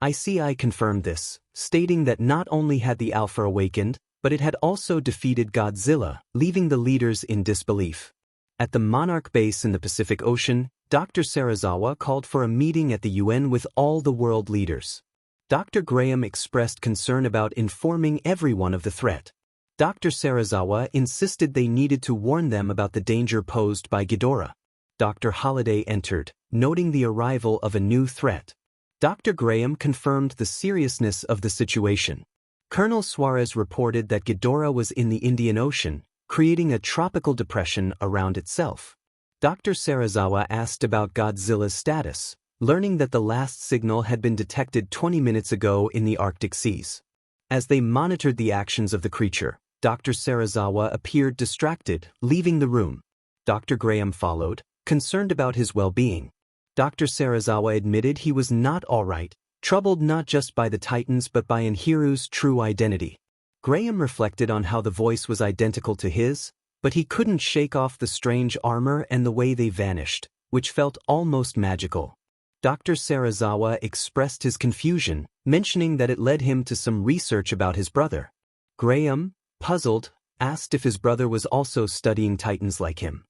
Issei confirmed this, stating that not only had the alpha awakened, but it had also defeated Godzilla, leaving the leaders in disbelief. At the Monarch base in the Pacific Ocean, Dr. Serizawa called for a meeting at the UN with all the world leaders. Dr. Graham expressed concern about informing everyone of the threat. Dr. Serizawa insisted they needed to warn them about the danger posed by Ghidorah. Dr. Holliday entered, noting the arrival of a new threat. Dr. Graham confirmed the seriousness of the situation. Colonel Suarez reported that Ghidorah was in the Indian Ocean, creating a tropical depression around itself. Dr. Serizawa asked about Godzilla's status, learning that the last signal had been detected 20 minutes ago in the Arctic seas. As they monitored the actions of the creature, Dr. Serizawa appeared distracted, leaving the room. Dr. Graham followed, concerned about his well-being. Dr. Serizawa admitted he was not all right, troubled not just by the Titans but by Anhiro's true identity. Graham reflected on how the voice was identical to his, but he couldn't shake off the strange armor and the way they vanished, which felt almost magical. Dr. Serizawa expressed his confusion, mentioning that it led him to some research about his brother. Graham, puzzled, asked if his brother was also studying Titans like him.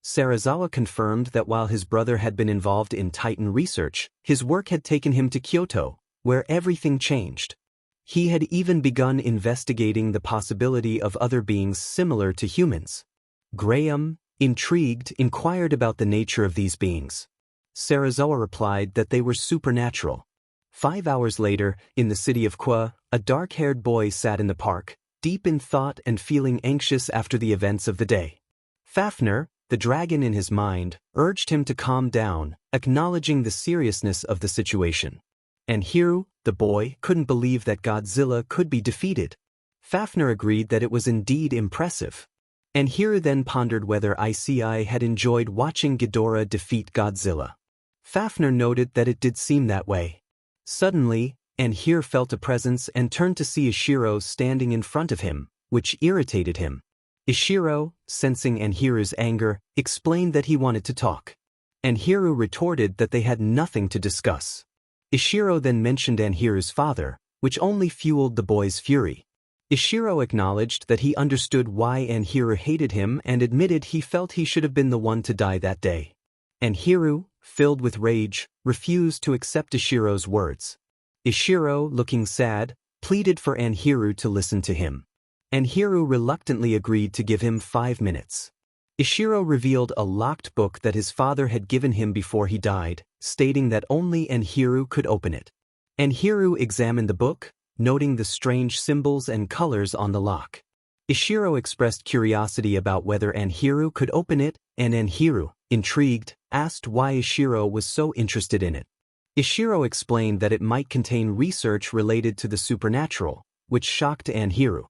Serizawa confirmed that while his brother had been involved in Titan research, his work had taken him to Kyoto, where everything changed. He had even begun investigating the possibility of other beings similar to humans. Graham, intrigued, inquired about the nature of these beings. Serizawa replied that they were supernatural. 5 hours later, in the city of Kwa, a dark-haired boy sat in the park, deep in thought and feeling anxious after the events of the day. Fafnir, the dragon in his mind, urged him to calm down, acknowledging the seriousness of the situation. Anhiro, the boy, couldn't believe that Godzilla could be defeated. Fafnir agreed that it was indeed impressive. Anhiro then pondered whether Issei had enjoyed watching Ghidorah defeat Godzilla. Fafnir noted that it did seem that way. Suddenly, Anhiro felt a presence and turned to see Ishiro standing in front of him, which irritated him. Ishiro, sensing Anhiro's anger, explained that he wanted to talk. Anhiro retorted that they had nothing to discuss. Ishiro then mentioned Anhiro's father, which only fueled the boy's fury. Ishiro acknowledged that he understood why Anhiro hated him and admitted he felt he should have been the one to die that day. Anhiro, filled with rage, refused to accept Ishiro's words. Ishiro, looking sad, pleaded for Anhiro to listen to him. Anhiro reluctantly agreed to give him 5 minutes. Ishiro revealed a locked book that his father had given him before he died, stating that only Enhiru could open it. Enhiru examined the book, noting the strange symbols and colors on the lock. Ishiro expressed curiosity about whether Enhiru could open it, and Enhiru, intrigued, asked why Ishiro was so interested in it. Ishiro explained that it might contain research related to the supernatural, which shocked Enhiru.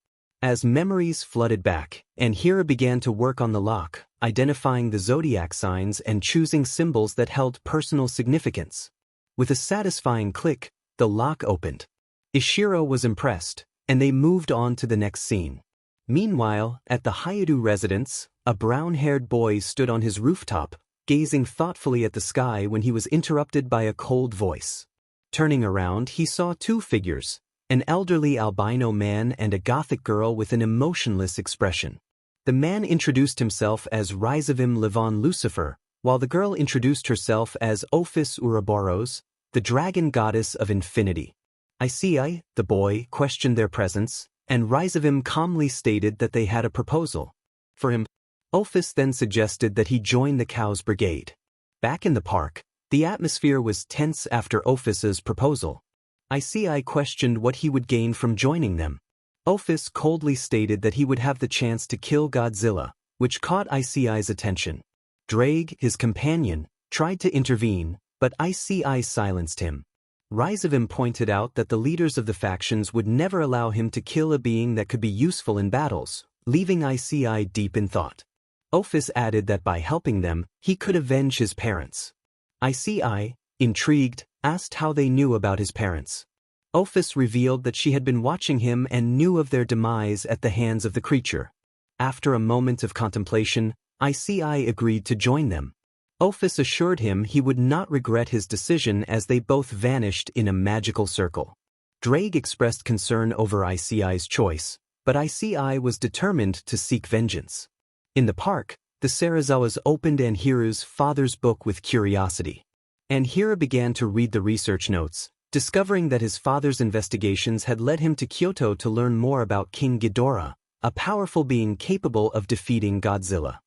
As memories flooded back, Enhiru began to work on the lock, identifying the zodiac signs and choosing symbols that held personal significance. With a satisfying click, the lock opened. Ishiro was impressed, and they moved on to the next scene. Meanwhile, at the Hyoudou residence, a brown-haired boy stood on his rooftop, gazing thoughtfully at the sky when he was interrupted by a cold voice. Turning around, he saw two figures, an elderly albino man and a gothic girl with an emotionless expression. The man introduced himself as Rizavim Levon Lucifer, while the girl introduced herself as Ophis Ouroboros, the dragon goddess of infinity. Issei, the boy, questioned their presence, and Rizavim calmly stated that they had a proposal for him. Ophis then suggested that he join the Cows Brigade. Back in the park, the atmosphere was tense after Ophis's proposal. Issei questioned what he would gain from joining them. Ophis coldly stated that he would have the chance to kill Godzilla, which caught Issei's attention. Drake, his companion, tried to intervene, but Issei silenced him. Rizavim pointed out that the leaders of the factions would never allow him to kill a being that could be useful in battles, leaving Issei deep in thought. Ophis added that by helping them, he could avenge his parents. Issei, intrigued, asked how they knew about his parents. Ophis revealed that she had been watching him and knew of their demise at the hands of the creature. After a moment of contemplation, Issei agreed to join them. Ophis assured him he would not regret his decision as they both vanished in a magical circle. Drake expressed concern over Issei's choice, but Issei was determined to seek vengeance. In the park, the Serizawas opened Enhiru's father's book with curiosity. Enhiru began to read the research notes, discovering that his father's investigations had led him to Kyoto to learn more about King Ghidorah, a powerful being capable of defeating Godzilla.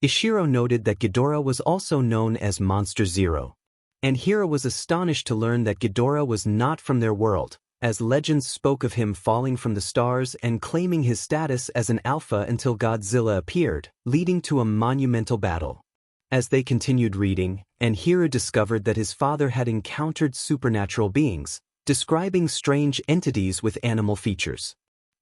Ishiro noted that Ghidorah was also known as Monster Zero. Enhiru was astonished to learn that Ghidorah was not from their world, as legends spoke of him falling from the stars and claiming his status as an alpha until Godzilla appeared, leading to a monumental battle. As they continued reading, Enhiru discovered that his father had encountered supernatural beings, describing strange entities with animal features.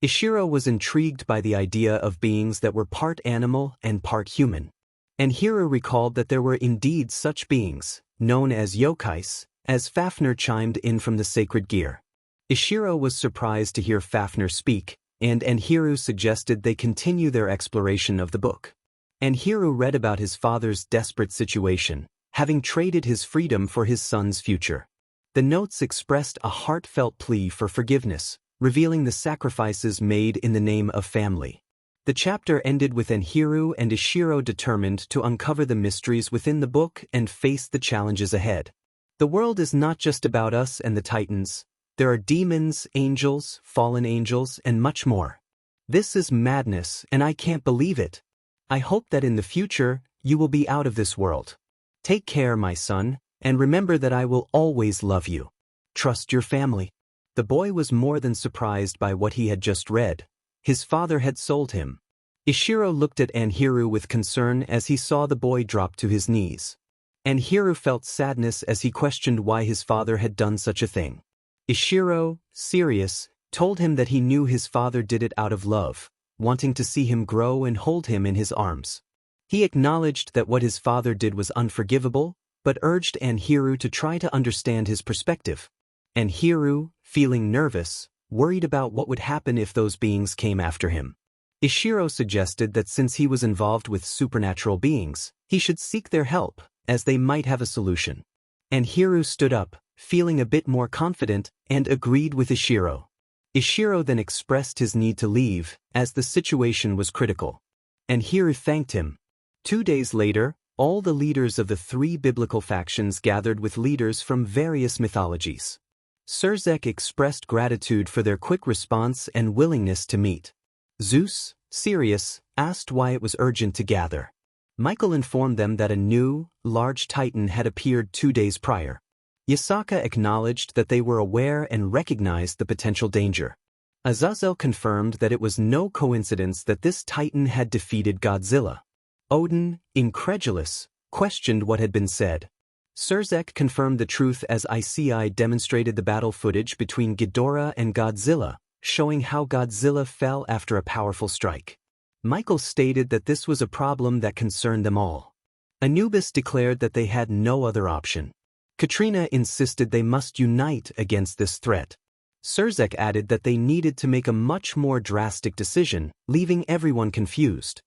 Ishiro was intrigued by the idea of beings that were part animal and part human. Enhiru recalled that there were indeed such beings, known as yokais, as Fafnir chimed in from the sacred gear. Ishiro was surprised to hear Fafnir speak, and Enhiru suggested they continue their exploration of the book. Enhiru read about his father's desperate situation, having traded his freedom for his son's future. The notes expressed a heartfelt plea for forgiveness, revealing the sacrifices made in the name of family. The chapter ended with Enhiru and Ishiro determined to uncover the mysteries within the book and face the challenges ahead. The world is not just about us and the Titans. There are demons, angels, fallen angels, and much more. This is madness, and I can't believe it. I hope that in the future, you will be out of this world. Take care, my son, and remember that I will always love you. Trust your family. The boy was more than surprised by what he had just read. His father had sold him. Ishiro looked at Enhiru with concern as he saw the boy drop to his knees. Enhiru felt sadness as he questioned why his father had done such a thing. Ishiro, serious, told him that he knew his father did it out of love, wanting to see him grow and hold him in his arms. He acknowledged that what his father did was unforgivable, but urged Enhiru to try to understand his perspective. Enhiru, feeling nervous, worried about what would happen if those beings came after him. Ishiro suggested that since he was involved with supernatural beings, he should seek their help, as they might have a solution. Enhiru stood up, feeling a bit more confident, and agreed with Ishiro. Ishiro then expressed his need to leave, as the situation was critical. Enhiru thanked him. 2 days later, all the leaders of the 3 biblical factions gathered with leaders from various mythologies. Surzek expressed gratitude for their quick response and willingness to meet. Zeus, serious, asked why it was urgent to gather. Michael informed them that a new, large titan had appeared 2 days prior. Yasaka acknowledged that they were aware and recognized the potential danger. Azazel confirmed that it was no coincidence that this titan had defeated Godzilla. Odin, incredulous, questioned what had been said. Surzek confirmed the truth as Issei demonstrated the battle footage between Ghidorah and Godzilla, showing how Godzilla fell after a powerful strike. Michael stated that this was a problem that concerned them all. Anubis declared that they had no other option. Katrina insisted they must unite against this threat. Surzek added that they needed to make a much more drastic decision, leaving everyone confused.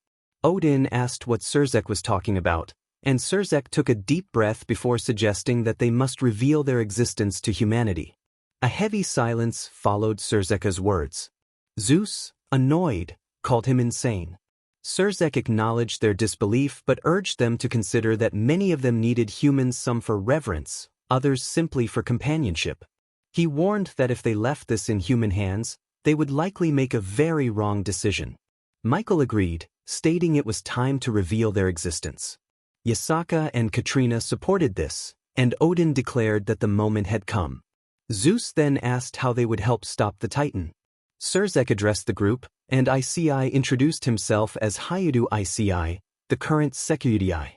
Odin asked what Surzek was talking about, and Surzek took a deep breath before suggesting that they must reveal their existence to humanity. A heavy silence followed Surzek's words. Zeus, annoyed, called him insane. Surzek acknowledged their disbelief but urged them to consider that many of them needed humans, some for reverence, others simply for companionship. He warned that if they left this in human hands, they would likely make a very wrong decision. Michael agreed, stating it was time to reveal their existence. Yasaka and Katrina supported this, and Odin declared that the moment had come. Zeus then asked how they would help stop the Titan. Surzek addressed the group, and Issei introduced himself as Hyoudou Iseei, the current Sekyudai.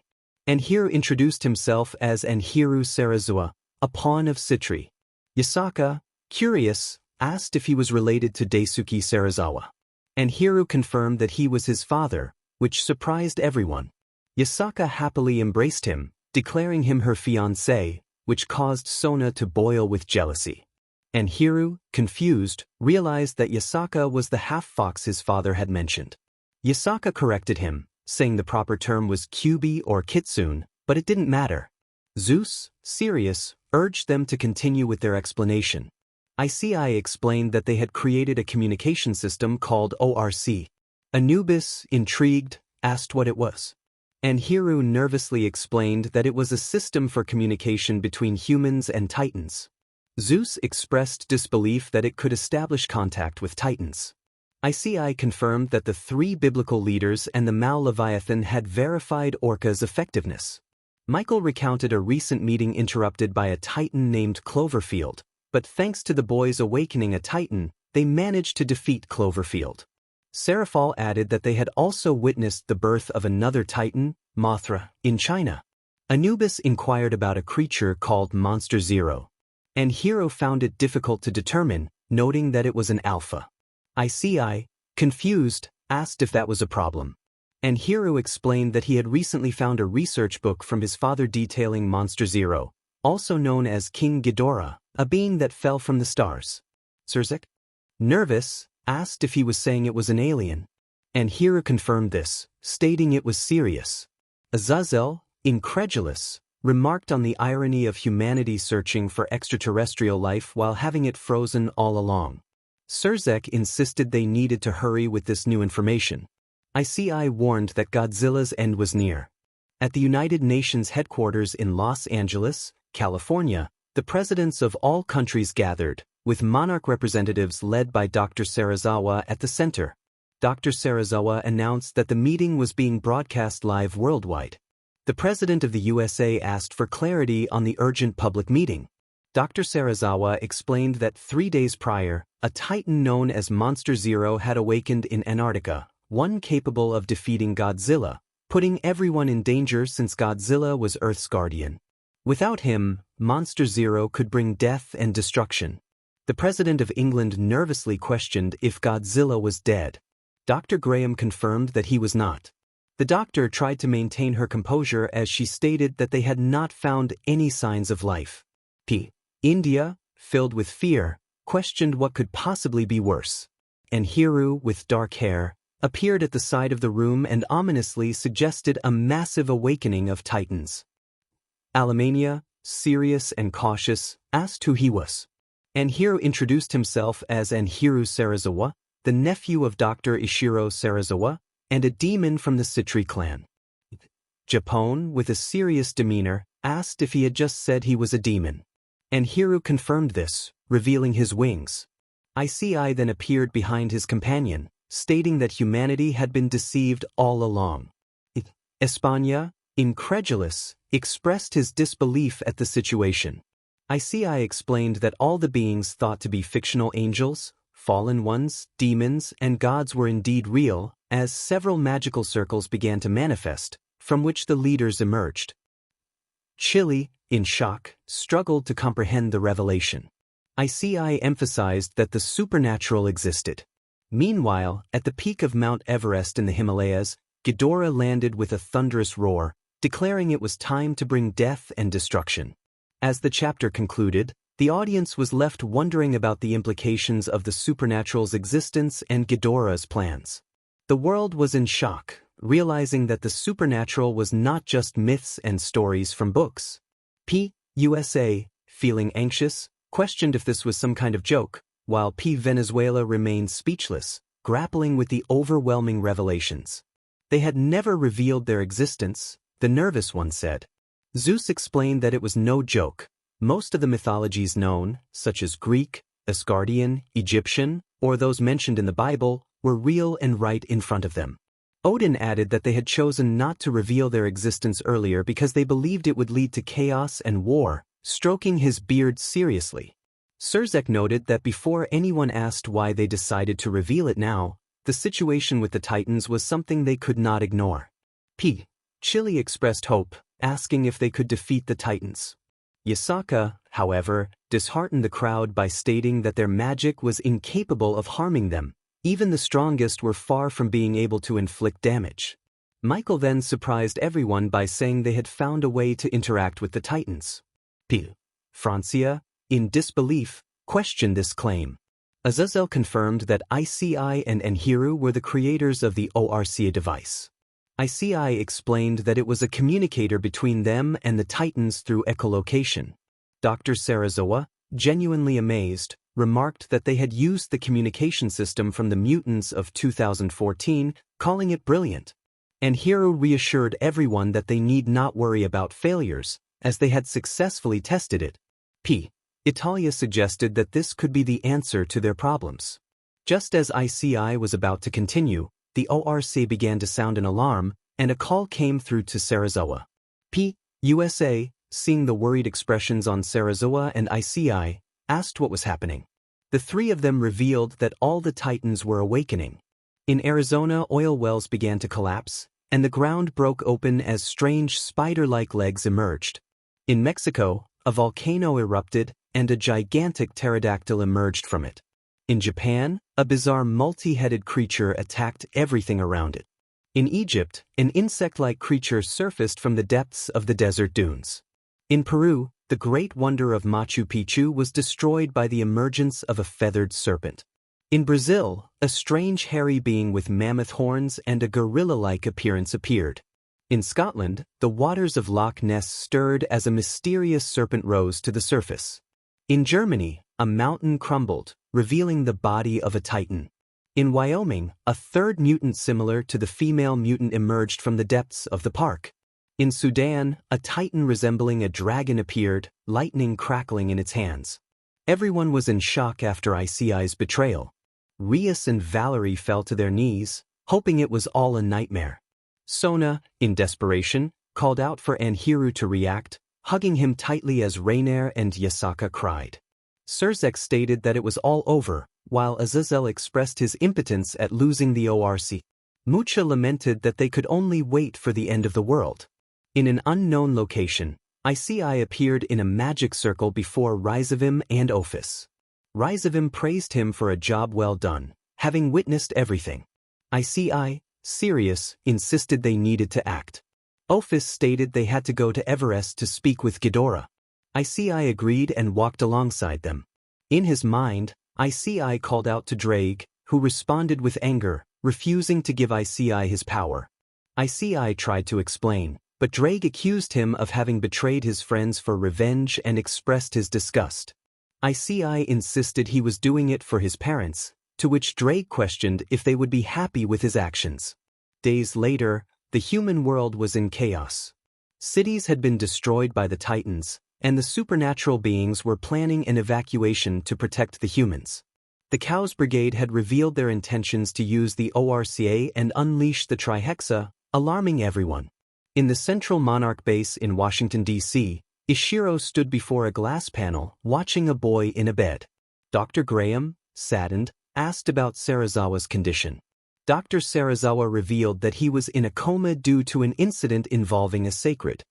And Hiro introduced himself as Anhiru Sarazawa, a pawn of Citri. Yasaka, curious, asked if he was related to Daisuke Sarazawa. Anhiru confirmed that he was his father, which surprised everyone. Yasaka happily embraced him, declaring him her fiancé, which caused Sona to boil with jealousy. Anhiru, confused, realized that Yasaka was the half-fox his father had mentioned. Yasaka corrected him, saying the proper term was Kyubi or Kitsune, but it didn't matter. Zeus, serious, urged them to continue with their explanation. Issei explained that they had created a communication system called ORC. Anubis, intrigued, asked what it was. Anhiru nervously explained that it was a system for communication between humans and titans. Zeus expressed disbelief that it could establish contact with titans. Issei confirmed that the 3 biblical leaders and the Mao Leviathan had verified Orca's effectiveness. Michael recounted a recent meeting interrupted by a titan named Cloverfield, but thanks to the boys awakening a titan, they managed to defeat Cloverfield. Seraphal added that they had also witnessed the birth of another titan, Mothra, in China. Anubis inquired about a creature called Monster Zero. Anhiru found it difficult to determine, noting that it was an alpha. Issei, confused, asked if that was a problem. Anhiru explained that he had recently found a research book from his father detailing Monster Zero, also known as King Ghidorah, a being that fell from the stars. Surzek, nervous, asked if he was saying it was an alien. Anhiru confirmed this, stating it was serious. Azazel, incredulous, remarked on the irony of humanity searching for extraterrestrial life while having it frozen all along. Surzek insisted they needed to hurry with this new information. Issei warned that Godzilla's end was near. At the United Nations headquarters in Los Angeles, California, the presidents of all countries gathered, with monarch representatives led by Dr. Sarazawa at the center. Dr. Sarazawa announced that the meeting was being broadcast live worldwide. The President of the USA asked for clarity on the urgent public meeting. Dr. Sarazawa explained that 3 days prior, a titan known as Monster Zero had awakened in Antarctica, one capable of defeating Godzilla, putting everyone in danger since Godzilla was Earth's guardian. Without him, Monster Zero could bring death and destruction. The President of England nervously questioned if Godzilla was dead. Dr. Graham confirmed that he was not. The doctor tried to maintain her composure as she stated that they had not found any signs of life. India, filled with fear, questioned what could possibly be worse. Anhiru, with dark hair, appeared at the side of the room and ominously suggested a massive awakening of titans. Alemania, serious and cautious, asked who he was. Anhiru introduced himself as Anhiru Sarazawa, the nephew of Dr. Ishiro Sarazawa, and a demon from the Citri clan. Japone, with a serious demeanor, asked if he had just said he was a demon. Anhiru confirmed this, revealing his wings. Issei then appeared behind his companion, stating that humanity had been deceived all along. España, incredulous, expressed his disbelief at the situation. Issei explained that all the beings thought to be fictional angels, fallen ones, demons, and gods were indeed real, as several magical circles began to manifest, from which the leaders emerged. Chile, in shock, struggled to comprehend the revelation. Issei emphasized that the supernatural existed. Meanwhile, at the peak of Mount Everest in the Himalayas, Ghidorah landed with a thunderous roar, declaring it was time to bring death and destruction. As the chapter concluded, the audience was left wondering about the implications of the supernatural's existence and Ghidorah's plans. The world was in shock, realizing that the supernatural was not just myths and stories from books. USA, feeling anxious, questioned if this was some kind of joke, while Venezuela remained speechless, grappling with the overwhelming revelations. They had never revealed their existence, the nervous one said. Zeus explained that it was no joke. Most of the mythologies known, such as Greek, Asgardian, Egyptian, or those mentioned in the Bible, were real and right in front of them. Odin added that they had chosen not to reveal their existence earlier because they believed it would lead to chaos and war, stroking his beard seriously. Surzek noted that before anyone asked why they decided to reveal it now, the situation with the Titans was something they could not ignore. Chile expressed hope, asking if they could defeat the Titans. Yasaka, however, disheartened the crowd by stating that their magic was incapable of harming them. Even the strongest were far from being able to inflict damage. Michael then surprised everyone by saying they had found a way to interact with the Titans. Francia, in disbelief, questioned this claim. Azazel confirmed that Issei and Enhiru were the creators of the ORCA device. Issei explained that it was a communicator between them and the Titans through echolocation. Dr. Sarazawa, genuinely amazed, remarked that they had used the communication system from the mutants of 2014, calling it brilliant. Enhiru reassured everyone that they need not worry about failures, as they had successfully tested it. Italia suggested that this could be the answer to their problems. Just as Issei was about to continue, the ORC began to sound an alarm, and a call came through to Sarazawa. USA, seeing the worried expressions on Sarazawa and Issei, asked what was happening. The three of them revealed that all the Titans were awakening. In Arizona, oil wells began to collapse, and the ground broke open as strange spider-like legs emerged. In Mexico, a volcano erupted, and a gigantic pterodactyl emerged from it. In Japan, a bizarre multi-headed creature attacked everything around it. In Egypt, an insect-like creature surfaced from the depths of the desert dunes. In Peru, the great wonder of Machu Picchu was destroyed by the emergence of a feathered serpent. In Brazil, a strange hairy being with mammoth horns and a gorilla-like appearance appeared. In Scotland, the waters of Loch Ness stirred as a mysterious serpent rose to the surface. In Germany, a mountain crumbled, revealing the body of a titan. In Wyoming, a third mutant similar to the female mutant emerged from the depths of the park. In Sudan, a titan resembling a dragon appeared, lightning crackling in its hands. Everyone was in shock after Issei's betrayal. Rias and Valerie fell to their knees, hoping it was all a nightmare. Sona, in desperation, called out for Enhiru to react, hugging him tightly as Rainier and Yasaka cried. Surzek stated that it was all over, while Azazel expressed his impotence at losing the ORC. Mucha lamented that they could only wait for the end of the world. In an unknown location, Issei appeared in a magic circle before Rizavim and Ophis. Rizavim praised him for a job well done, having witnessed everything. Issei, serious, insisted they needed to act. Ophis stated they had to go to Everest to speak with Ghidorah. Issei agreed and walked alongside them. In his mind, Issei called out to Drake, who responded with anger, refusing to give Issei his power. Issei tried to explain, but Drake accused him of having betrayed his friends for revenge and expressed his disgust. Issei insisted he was doing it for his parents, to which Drake questioned if they would be happy with his actions. Days later, the human world was in chaos. Cities had been destroyed by the Titans, and the supernatural beings were planning an evacuation to protect the humans. The Cows Brigade had revealed their intentions to use the ORCA and unleash the Trihexa, alarming everyone. In the Central Monarch Base in Washington, D.C., Ishiro stood before a glass panel, watching a boy in a bed. Dr. Graham, saddened, asked about Serizawa's condition. Dr. Serizawa revealed that he was in a coma due to an incident involving a sacred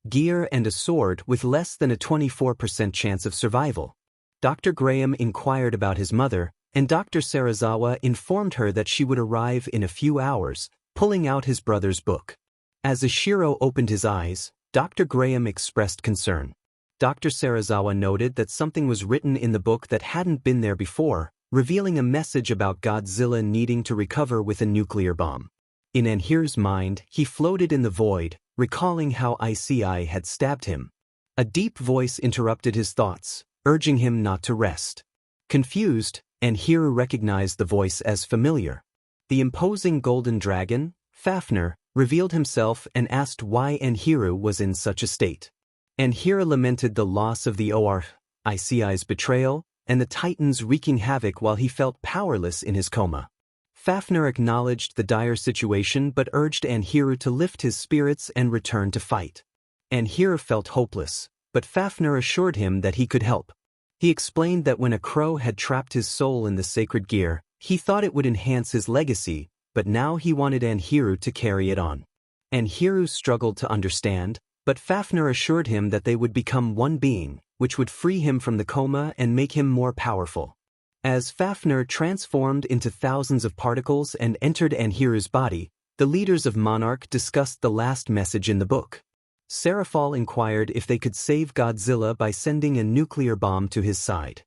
gear and a sword with less than a 24% chance of survival. Dr. Graham inquired about his mother, and Dr. Serizawa informed her that she would arrive in a few hours, pulling out his brother's book. As Ishiro opened his eyes, Dr. Graham expressed concern. Dr. Serizawa noted that something was written in the book that hadn't been there before, revealing a message about Godzilla needing to recover with a nuclear bomb. In Anhiru's mind, he floated in the void, recalling how Issei had stabbed him. A deep voice interrupted his thoughts, urging him not to rest. Confused, Anhiru recognized the voice as familiar. The imposing golden dragon, Fafnir, revealed himself and asked why Anhiru was in such a state. Anhiru lamented the loss of the Or, Issei's betrayal, and the Titans wreaking havoc while he felt powerless in his coma. Fafnir acknowledged the dire situation but urged Anhiru to lift his spirits and return to fight. Anhiru felt hopeless, but Fafnir assured him that he could help. He explained that when a crow had trapped his soul in the sacred gear, he thought it would enhance his legacy, but now he wanted Anhiru to carry it on. Anhiru struggled to understand, but Fafnir assured him that they would become one being, which would free him from the coma and make him more powerful. As Fafnir transformed into thousands of particles and entered Anhiru's body, the leaders of Monarch discussed the last message in the book. Serafal inquired if they could save Godzilla by sending a nuclear bomb to his side.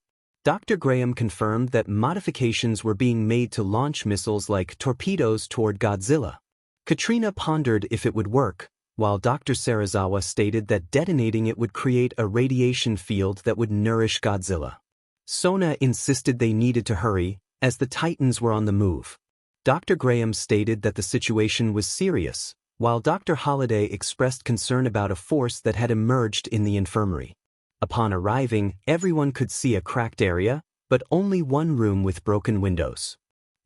Dr. Graham confirmed that modifications were being made to launch missiles like torpedoes toward Godzilla. Katrina pondered if it would work, while Dr. Serizawa stated that detonating it would create a radiation field that would nourish Godzilla. Sona insisted they needed to hurry, as the Titans were on the move. Dr. Graham stated that the situation was serious, while Dr. Holliday expressed concern about a force that had emerged in the infirmary. Upon arriving, everyone could see a cracked area, but only one room with broken windows.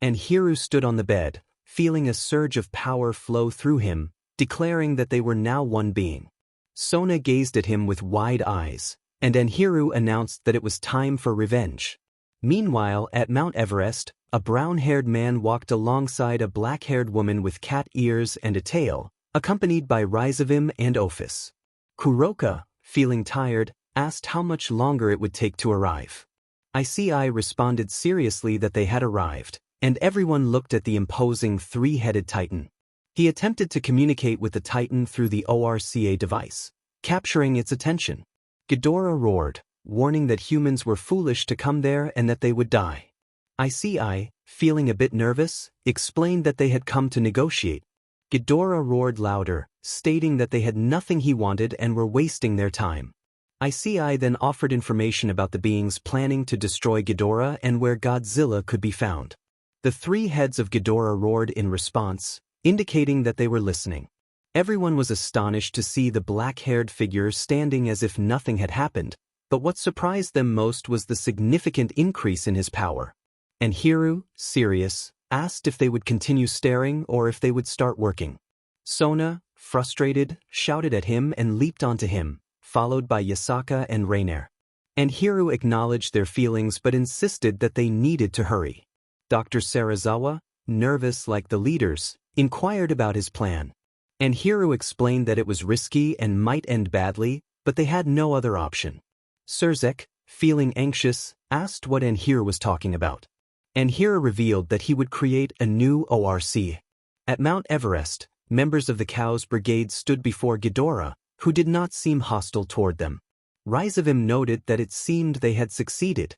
Anhiru stood on the bed, feeling a surge of power flow through him, declaring that they were now one being. Sona gazed at him with wide eyes, and Anhiru announced that it was time for revenge. Meanwhile, at Mount Everest, a brown-haired man walked alongside a black-haired woman with cat ears and a tail, accompanied by Rizavim and Ophis. Kuroka, feeling tired, asked how much longer it would take to arrive. Issei responded seriously that they had arrived, and everyone looked at the imposing three-headed Titan. He attempted to communicate with the Titan through the ORCA device, capturing its attention. Ghidorah roared, warning that humans were foolish to come there and that they would die. Issei, feeling a bit nervous, explained that they had come to negotiate. Ghidorah roared louder, stating that they had nothing he wanted and were wasting their time. Issei then offered information about the beings planning to destroy Ghidorah and where Godzilla could be found. The three heads of Ghidorah roared in response, indicating that they were listening. Everyone was astonished to see the black-haired figure standing as if nothing had happened, but what surprised them most was the significant increase in his power. Anhiru, serious, asked if they would continue staring or if they would start working. Sona, frustrated, shouted at him and leaped onto him, followed by Yasaka and Rainer. Anhiru acknowledged their feelings but insisted that they needed to hurry. Dr. Serizawa, nervous like the leaders, inquired about his plan. Anhiru explained that it was risky and might end badly, but they had no other option. Surzek, feeling anxious, asked what Anhiru was talking about. Anhiru revealed that he would create a new ORC. At Mount Everest, members of the Cows Brigade stood before Ghidorah, who did not seem hostile toward them. Rizavim noted that it seemed they had succeeded.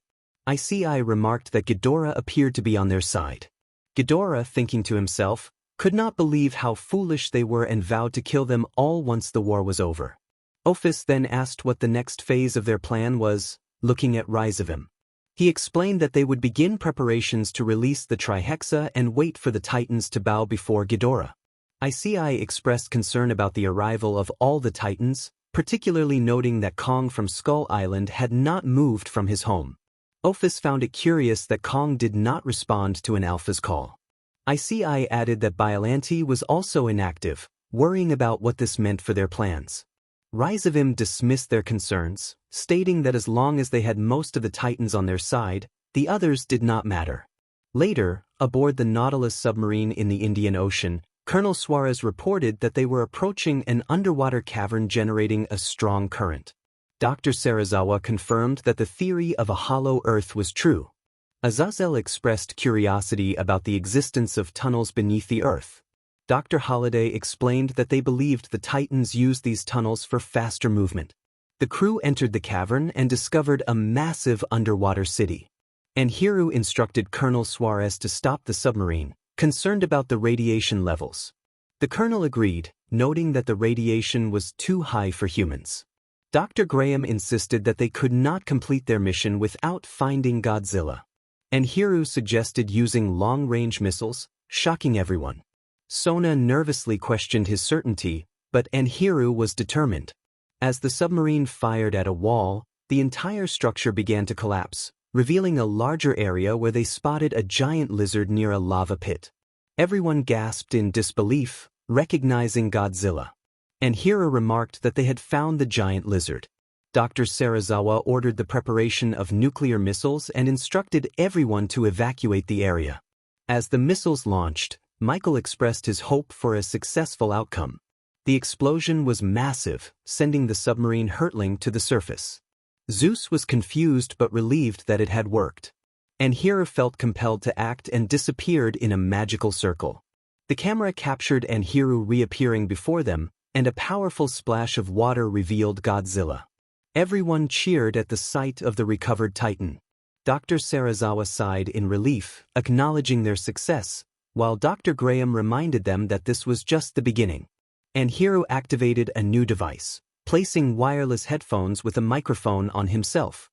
Issei remarked that Ghidorah appeared to be on their side. Ghidorah, thinking to himself, could not believe how foolish they were and vowed to kill them all once the war was over. Ophis then asked what the next phase of their plan was, looking at Rizavim. He explained that they would begin preparations to release the Trihexa and wait for the Titans to bow before Ghidorah. Issei expressed concern about the arrival of all the Titans, particularly noting that Kong from Skull Island had not moved from his home. Ophis found it curious that Kong did not respond to an Alpha's call. Issei added that Biollante was also inactive, worrying about what this meant for their plans. Rizavim dismissed their concerns, stating that as long as they had most of the Titans on their side, the others did not matter. Later, aboard the Nautilus submarine in the Indian Ocean, Colonel Suarez reported that they were approaching an underwater cavern generating a strong current. Dr. Serizawa confirmed that the theory of a hollow Earth was true. Azazel expressed curiosity about the existence of tunnels beneath the Earth. Dr. Holliday explained that they believed the Titans used these tunnels for faster movement. The crew entered the cavern and discovered a massive underwater city. Anhiru instructed Colonel Suarez to stop the submarine, concerned about the radiation levels. The colonel agreed, noting that the radiation was too high for humans. Dr. Graham insisted that they could not complete their mission without finding Godzilla. Anhiru suggested using long-range missiles, shocking everyone. Sona nervously questioned his certainty, but Anhiru was determined. As the submarine fired at a wall, the entire structure began to collapse, revealing a larger area where they spotted a giant lizard near a lava pit. Everyone gasped in disbelief, recognizing Godzilla. Anhiru remarked that they had found the giant lizard. Dr. Serizawa ordered the preparation of nuclear missiles and instructed everyone to evacuate the area. As the missiles launched, Michael expressed his hope for a successful outcome. The explosion was massive, sending the submarine hurtling to the surface. Zeus was confused but relieved that it had worked. Anhiru felt compelled to act and disappeared in a magical circle. The camera captured Anhiru reappearing before them, and a powerful splash of water revealed Godzilla. Everyone cheered at the sight of the recovered Titan. Dr. Serizawa sighed in relief, acknowledging their success, while Dr. Graham reminded them that this was just the beginning. Anhiru activated a new device, placing wireless headphones with a microphone on himself.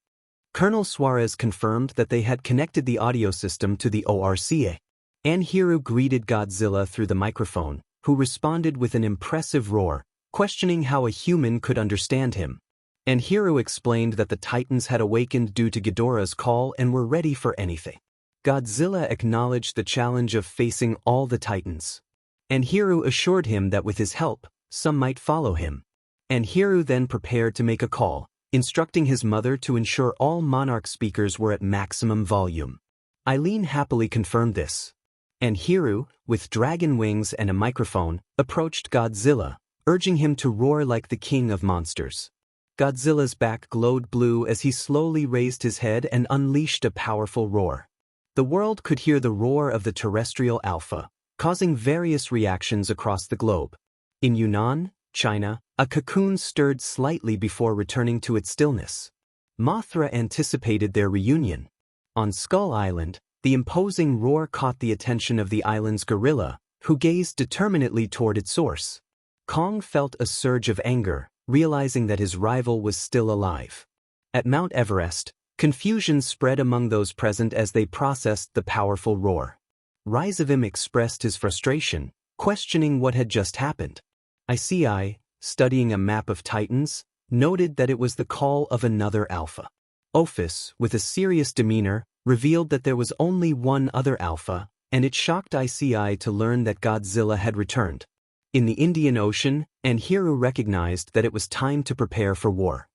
Colonel Suarez confirmed that they had connected the audio system to the ORCA. Anhiru greeted Godzilla through the microphone, who responded with an impressive roar, questioning how a human could understand him. Anhiru explained that the Titans had awakened due to Ghidorah's call and were ready for anything. Godzilla acknowledged the challenge of facing all the Titans. Anhiru assured him that with his help, some might follow him. Anhiru then prepared to make a call, instructing his mother to ensure all Monarch speakers were at maximum volume. Eileen happily confirmed this. Anhiru, with dragon wings and a microphone, approached Godzilla, urging him to roar like the king of monsters. Godzilla's back glowed blue as he slowly raised his head and unleashed a powerful roar. The world could hear the roar of the terrestrial alpha, causing various reactions across the globe. In Yunnan, China, a cocoon stirred slightly before returning to its stillness. Mothra anticipated their reunion. On Skull Island, the imposing roar caught the attention of the island's gorilla, who gazed determinedly toward its source. Kong felt a surge of anger, realizing that his rival was still alive. At Mount Everest, confusion spread among those present as they processed the powerful roar. Rizavim expressed his frustration, questioning what had just happened. Issei, studying a map of Titans, noted that it was the call of another alpha. Ophis, with a serious demeanor, revealed that there was only one other alpha, and it shocked Issei to learn that Godzilla had returned. In the Indian Ocean, Anhiru recognized that it was time to prepare for war.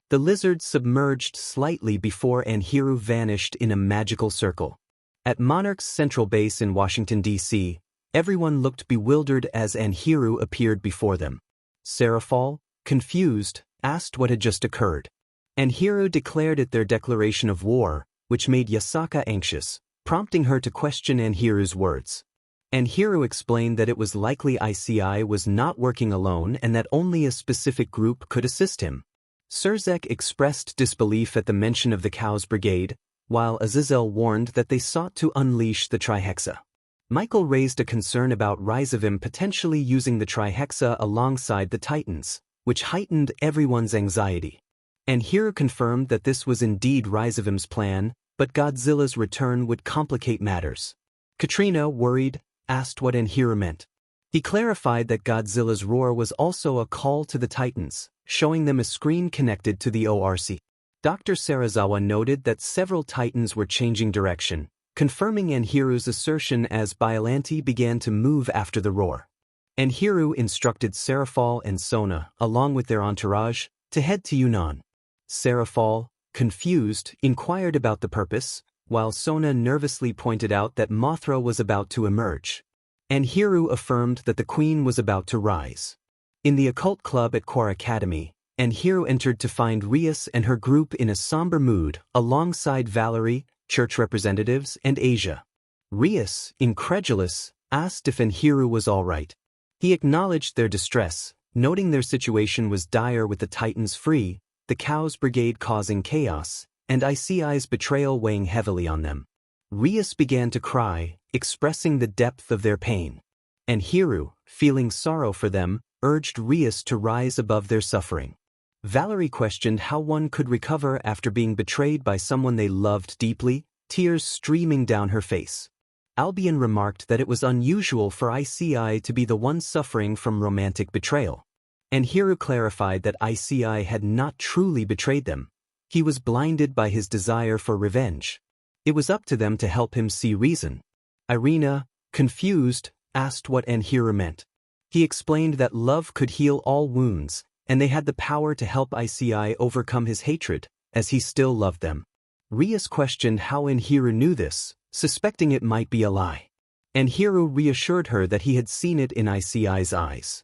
The lizard submerged slightly before Anhiru vanished in a magical circle. At Monarch's central base in Washington, D.C., everyone looked bewildered as Anhiru appeared before them. Serafal, confused, asked what had just occurred. Anhiru declared it their declaration of war, which made Yasaka anxious, prompting her to question Anhiru's words. Anhiru explained that it was likely Issei was not working alone and that only a specific group could assist him. Surzek expressed disbelief at the mention of the Cows Brigade, while Azazel warned that they sought to unleash the Trihexa. Michael raised a concern about Rizavim potentially using the Trihexa alongside the Titans, which heightened everyone's anxiety. Anhiru confirmed that this was indeed Rizavim's plan, but Godzilla's return would complicate matters. Katrina, worried, asked what Anhiru meant. He clarified that Godzilla's roar was also a call to the Titans, showing them a screen connected to the ORC. Dr. Serizawa noted that several Titans were changing direction, confirming Anhiru's assertion as Biollante began to move after the roar. and Hyoudou instructed Serafal and Sona, along with their entourage, to head to Yunnan. Serafal, confused, inquired about the purpose, while Sona nervously pointed out that Mothra was about to emerge. And Hyoudou affirmed that the queen was about to rise. In the occult club at Quar Academy, and Hyoudou entered to find Rias and her group in a somber mood, alongside Valerie, church representatives, and Asia. Rias, incredulous, asked if Hyoudou was all right. He acknowledged their distress, noting their situation was dire with the Titans free, the Chaos Brigade causing chaos, and Issei's betrayal weighing heavily on them. Rias began to cry, expressing the depth of their pain. And Hyoudou, feeling sorrow for them, urged Rias to rise above their suffering. Valerie questioned how one could recover after being betrayed by someone they loved deeply, tears streaming down her face. Albion remarked that it was unusual for Issei to be the one suffering from romantic betrayal. And Hyoudou clarified that Issei had not truly betrayed them. He was blinded by his desire for revenge. It was up to them to help him see reason. Irina, confused, asked what Hyoudou meant. He explained that love could heal all wounds, and they had the power to help Issei overcome his hatred, as he still loved them. Rias questioned how Hyoudou knew this, suspecting it might be a lie. And Hyoudou reassured her that he had seen it in Issei's eyes.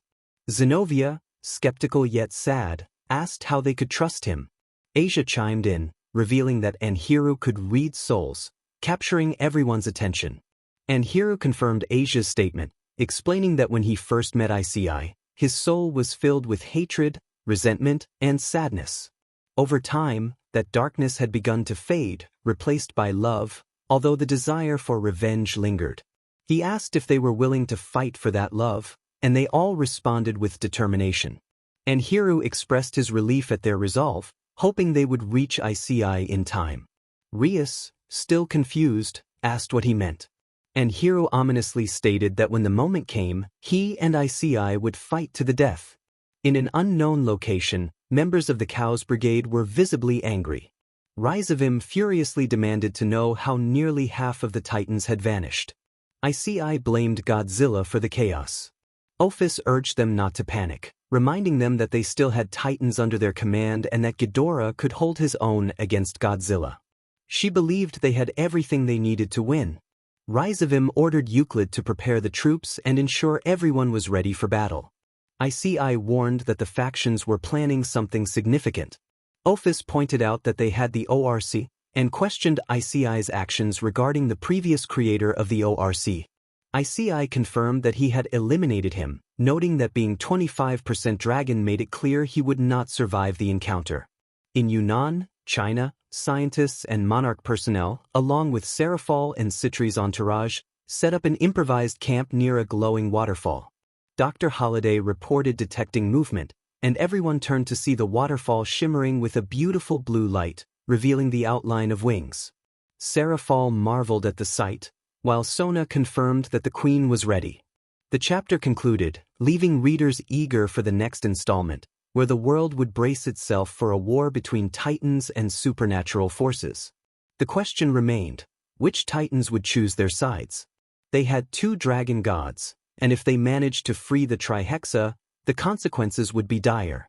Zenobia, skeptical yet sad, asked how they could trust him. Asia chimed in, revealing that Hyoudou could read souls, capturing everyone's attention. And Hyoudou confirmed Asia's statement, explaining that when he first met Issei, his soul was filled with hatred, resentment, and sadness. Over time, that darkness had begun to fade, replaced by love, although the desire for revenge lingered. He asked if they were willing to fight for that love, and they all responded with determination. And Hyoudou expressed his relief at their resolve, hoping they would reach Issei in time. Rias, still confused, asked what he meant. And Hyoudou ominously stated that when the moment came, he and Issei would fight to the death. In an unknown location, members of the Chaos Brigade were visibly angry. Rizavim furiously demanded to know how nearly half of the Titans had vanished. Issei blamed Godzilla for the chaos. Ophis urged them not to panic, reminding them that they still had Titans under their command and that Ghidorah could hold his own against Godzilla. She believed they had everything they needed to win. Rizavim ordered Euclid to prepare the troops and ensure everyone was ready for battle. Issei warned that the factions were planning something significant. Ophis pointed out that they had the ORC, and questioned Issei's actions regarding the previous creator of the ORC. Issei confirmed that he had eliminated him, noting that being 25% dragon made it clear he would not survive the encounter. In Yunnan, China, scientists and monarch personnel, along with Serafal and Citri's entourage, set up an improvised camp near a glowing waterfall. Dr. Holiday reported detecting movement, and everyone turned to see the waterfall shimmering with a beautiful blue light, revealing the outline of wings. Serafal marveled at the sight, while Sona confirmed that the queen was ready. The chapter concluded, leaving readers eager for the next installment, where the world would brace itself for a war between titans and supernatural forces. The question remained, which titans would choose their sides? They had 2 dragon gods, and if they managed to free the Trihexa, the consequences would be dire.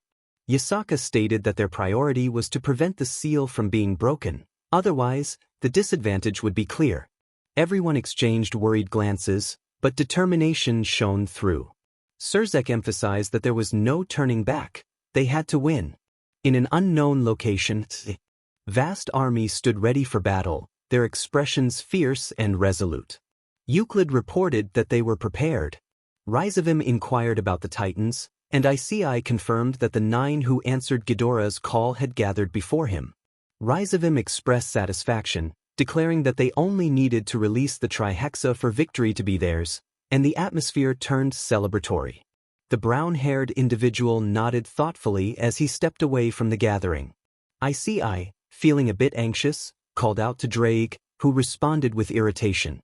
Yasaka stated that their priority was to prevent the seal from being broken, otherwise, the disadvantage would be clear. Everyone exchanged worried glances, but determination shone through. Surzek emphasized that there was no turning back. They had to win. In an unknown location, vast armies stood ready for battle, their expressions fierce and resolute. Euclid reported that they were prepared. Rizavim inquired about the Titans, and Issei confirmed that the 9 who answered Ghidorah's call had gathered before him. Rizavim expressed satisfaction, declaring that they only needed to release the Trihexa for victory to be theirs, and the atmosphere turned celebratory. The brown-haired individual nodded thoughtfully as he stepped away from the gathering. Issei, feeling a bit anxious, called out to Drake, who responded with irritation.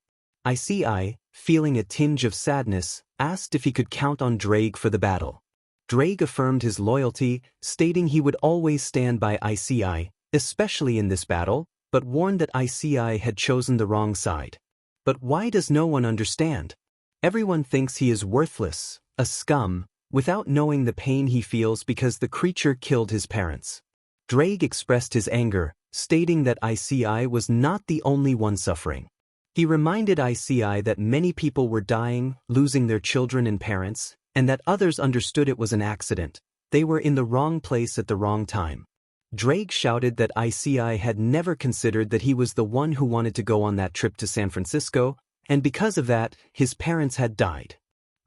Issei, feeling a tinge of sadness, asked if he could count on Drake for the battle. Drake affirmed his loyalty, stating he would always stand by Issei, especially in this battle, but warned that Issei had chosen the wrong side. But why does no one understand? Everyone thinks he is worthless, a scum, without knowing the pain he feels because the creature killed his parents. Drake expressed his anger, stating that Issei was not the only one suffering. He reminded Issei that many people were dying, losing their children and parents, and that others understood it was an accident. They were in the wrong place at the wrong time. Drake shouted that Issei had never considered that he was the one who wanted to go on that trip to San Francisco, and because of that, his parents had died.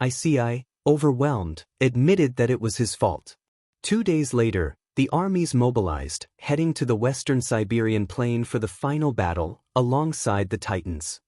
Issei, overwhelmed, admitted that it was his fault. 2 days later, the armies mobilized, heading to the Western Siberian plain for the final battle, alongside the Titans.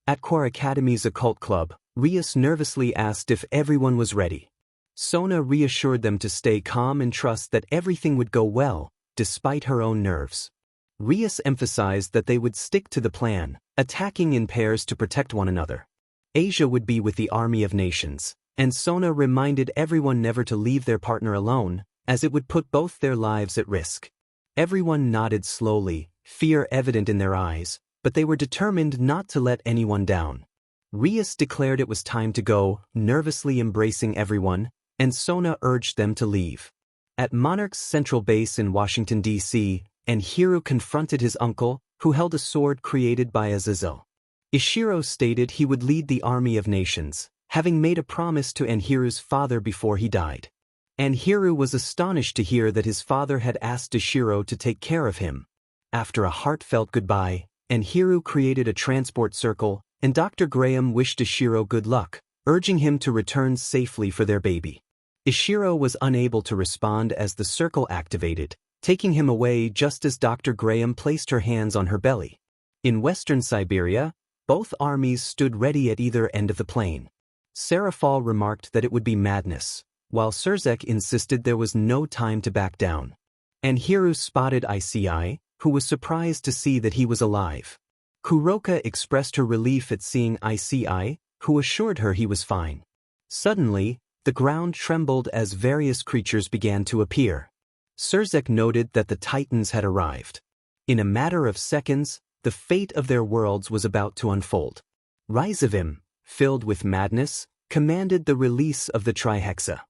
At Core Academy's occult club, Rias nervously asked if everyone was ready. Sona reassured them to stay calm and trust that everything would go well, despite her own nerves. Rias emphasized that they would stick to the plan, attacking in pairs to protect one another. Asia would be with the Army of Nations, and Sona reminded everyone never to leave their partner alone, as it would put both their lives at risk. Everyone nodded slowly, fear evident in their eyes, but they were determined not to let anyone down. Rias declared it was time to go, nervously embracing everyone, and Sona urged them to leave. At Monarch's central base in Washington, D.C., Enhiru confronted his uncle, who held a sword created by Azazel. Ishiro stated he would lead the Army of Nations, having made a promise to Enhiru's father before he died. Enhiru was astonished to hear that his father had asked Ishiro to take care of him. After a heartfelt goodbye, Enhiru created a transport circle, and Dr. Graham wished Ishiro good luck, urging him to return safely for their baby. Ishiro was unable to respond as the circle activated, taking him away just as Dr. Graham placed her hands on her belly. In western Siberia, both armies stood ready at either end of the plain. Serafal remarked that it would be madness, while Surzek insisted there was no time to back down. Enhiru spotted Issei, who was surprised to see that he was alive. Kuroka expressed her relief at seeing Issei, who assured her he was fine. Suddenly, the ground trembled as various creatures began to appear. Surzek noted that the Titans had arrived. In a matter of seconds, the fate of their worlds was about to unfold. Ryzavim, filled with madness, commanded the release of the Trihexa.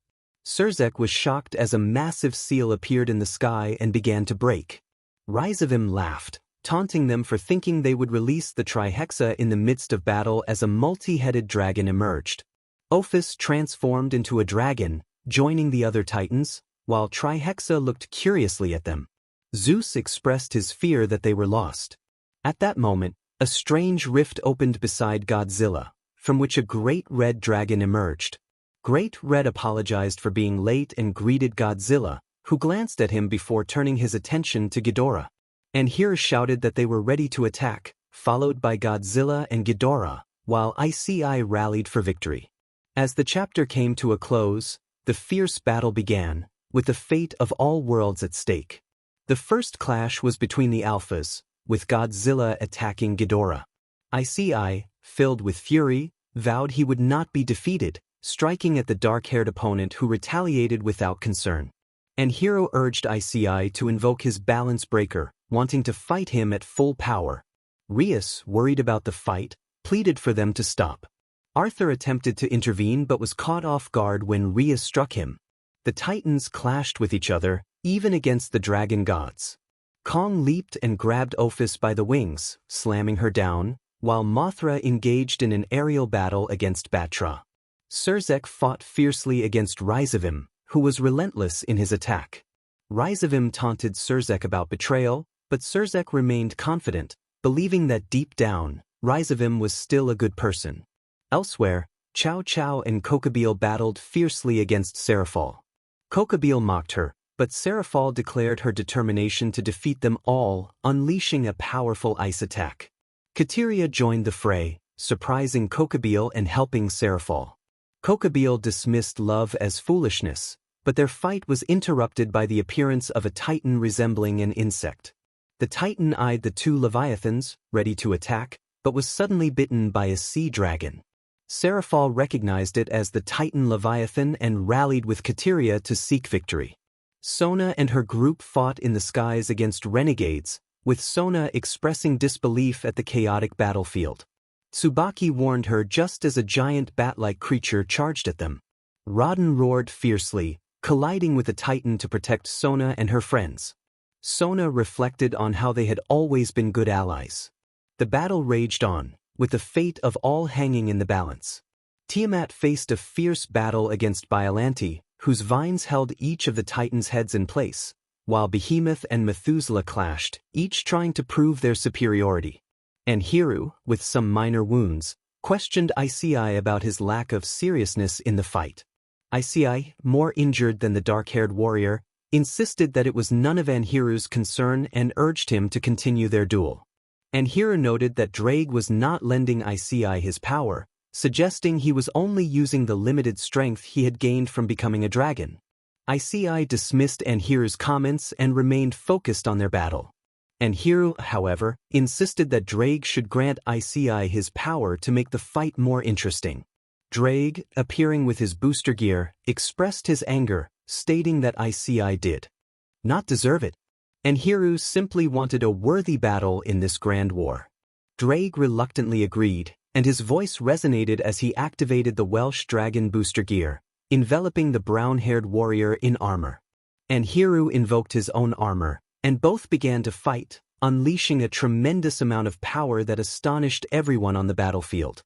Surzek was shocked as a massive seal appeared in the sky and began to break. Ryzavim laughed, taunting them for thinking they would release the Trihexa in the midst of battle as a multi-headed dragon emerged. Ophis transformed into a dragon, joining the other Titans, while Trihexa looked curiously at them. Zeus expressed his fear that they were lost. At that moment, a strange rift opened beside Godzilla, from which a great red dragon emerged. Great Red apologized for being late and greeted Godzilla, who glanced at him before turning his attention to Ghidorah. Enhiru shouted that they were ready to attack, followed by Godzilla and Ghidorah, while Issei rallied for victory. As the chapter came to a close, the fierce battle began, with the fate of all worlds at stake. The first clash was between the Alphas, with Godzilla attacking Ghidorah. Issei, filled with fury, vowed he would not be defeated, striking at the dark-haired opponent who retaliated without concern. Enhiru urged Issei to invoke his balance breaker, wanting to fight him at full power. Rias, worried about the fight, pleaded for them to stop. Arthur attempted to intervene but was caught off guard when Rias struck him. The Titans clashed with each other, even against the dragon gods. Kong leaped and grabbed Ophis by the wings, slamming her down, while Mothra engaged in an aerial battle against Batra. Surzek fought fiercely against Ryzavim, who was relentless in his attack. Ryzavim taunted Surzek about betrayal, but Surzek remained confident, believing that deep down, Ryzavim was still a good person. Elsewhere, Chow Chow and Kokobile battled fiercely against Serafal. Kokobile mocked her, but Serafal declared her determination to defeat them all, unleashing a powerful ice attack. Kateria joined the fray, surprising Kokobile and helping Serafal. Kokobile dismissed love as foolishness, but their fight was interrupted by the appearance of a Titan resembling an insect. The Titan eyed the two Leviathans, ready to attack, but was suddenly bitten by a sea dragon. Serafal recognized it as the Titan Leviathan and rallied with Kateria to seek victory. Sona and her group fought in the skies against renegades, with Sona expressing disbelief at the chaotic battlefield. Tsubaki warned her just as a giant bat-like creature charged at them. Rodden roared fiercely, colliding with the Titan to protect Sona and her friends. Sona reflected on how they had always been good allies. The battle raged on, with the fate of all hanging in the balance. Tiamat faced a fierce battle against Biollante, whose vines held each of the Titans' heads in place, while Behemoth and Methuselah clashed, each trying to prove their superiority. And Hyoudou, with some minor wounds, questioned Issei about his lack of seriousness in the fight. Issei, more injured than the dark-haired warrior, insisted that it was none of Anhiru's concern and urged him to continue their duel. Anhiru noted that Drake was not lending Issei his power, suggesting he was only using the limited strength he had gained from becoming a dragon. Issei dismissed Anhiru's comments and remained focused on their battle. Anhiru, however, insisted that Drake should grant Issei his power to make the fight more interesting. Drake, appearing with his booster gear, expressed his anger, stating that Issei did not deserve it. Anhiru simply wanted a worthy battle in this grand war. Drake reluctantly agreed, and his voice resonated as he activated the Welsh Dragon booster gear, enveloping the brown-haired warrior in armor. Anhiru invoked his own armor, and both began to fight, unleashing a tremendous amount of power that astonished everyone on the battlefield.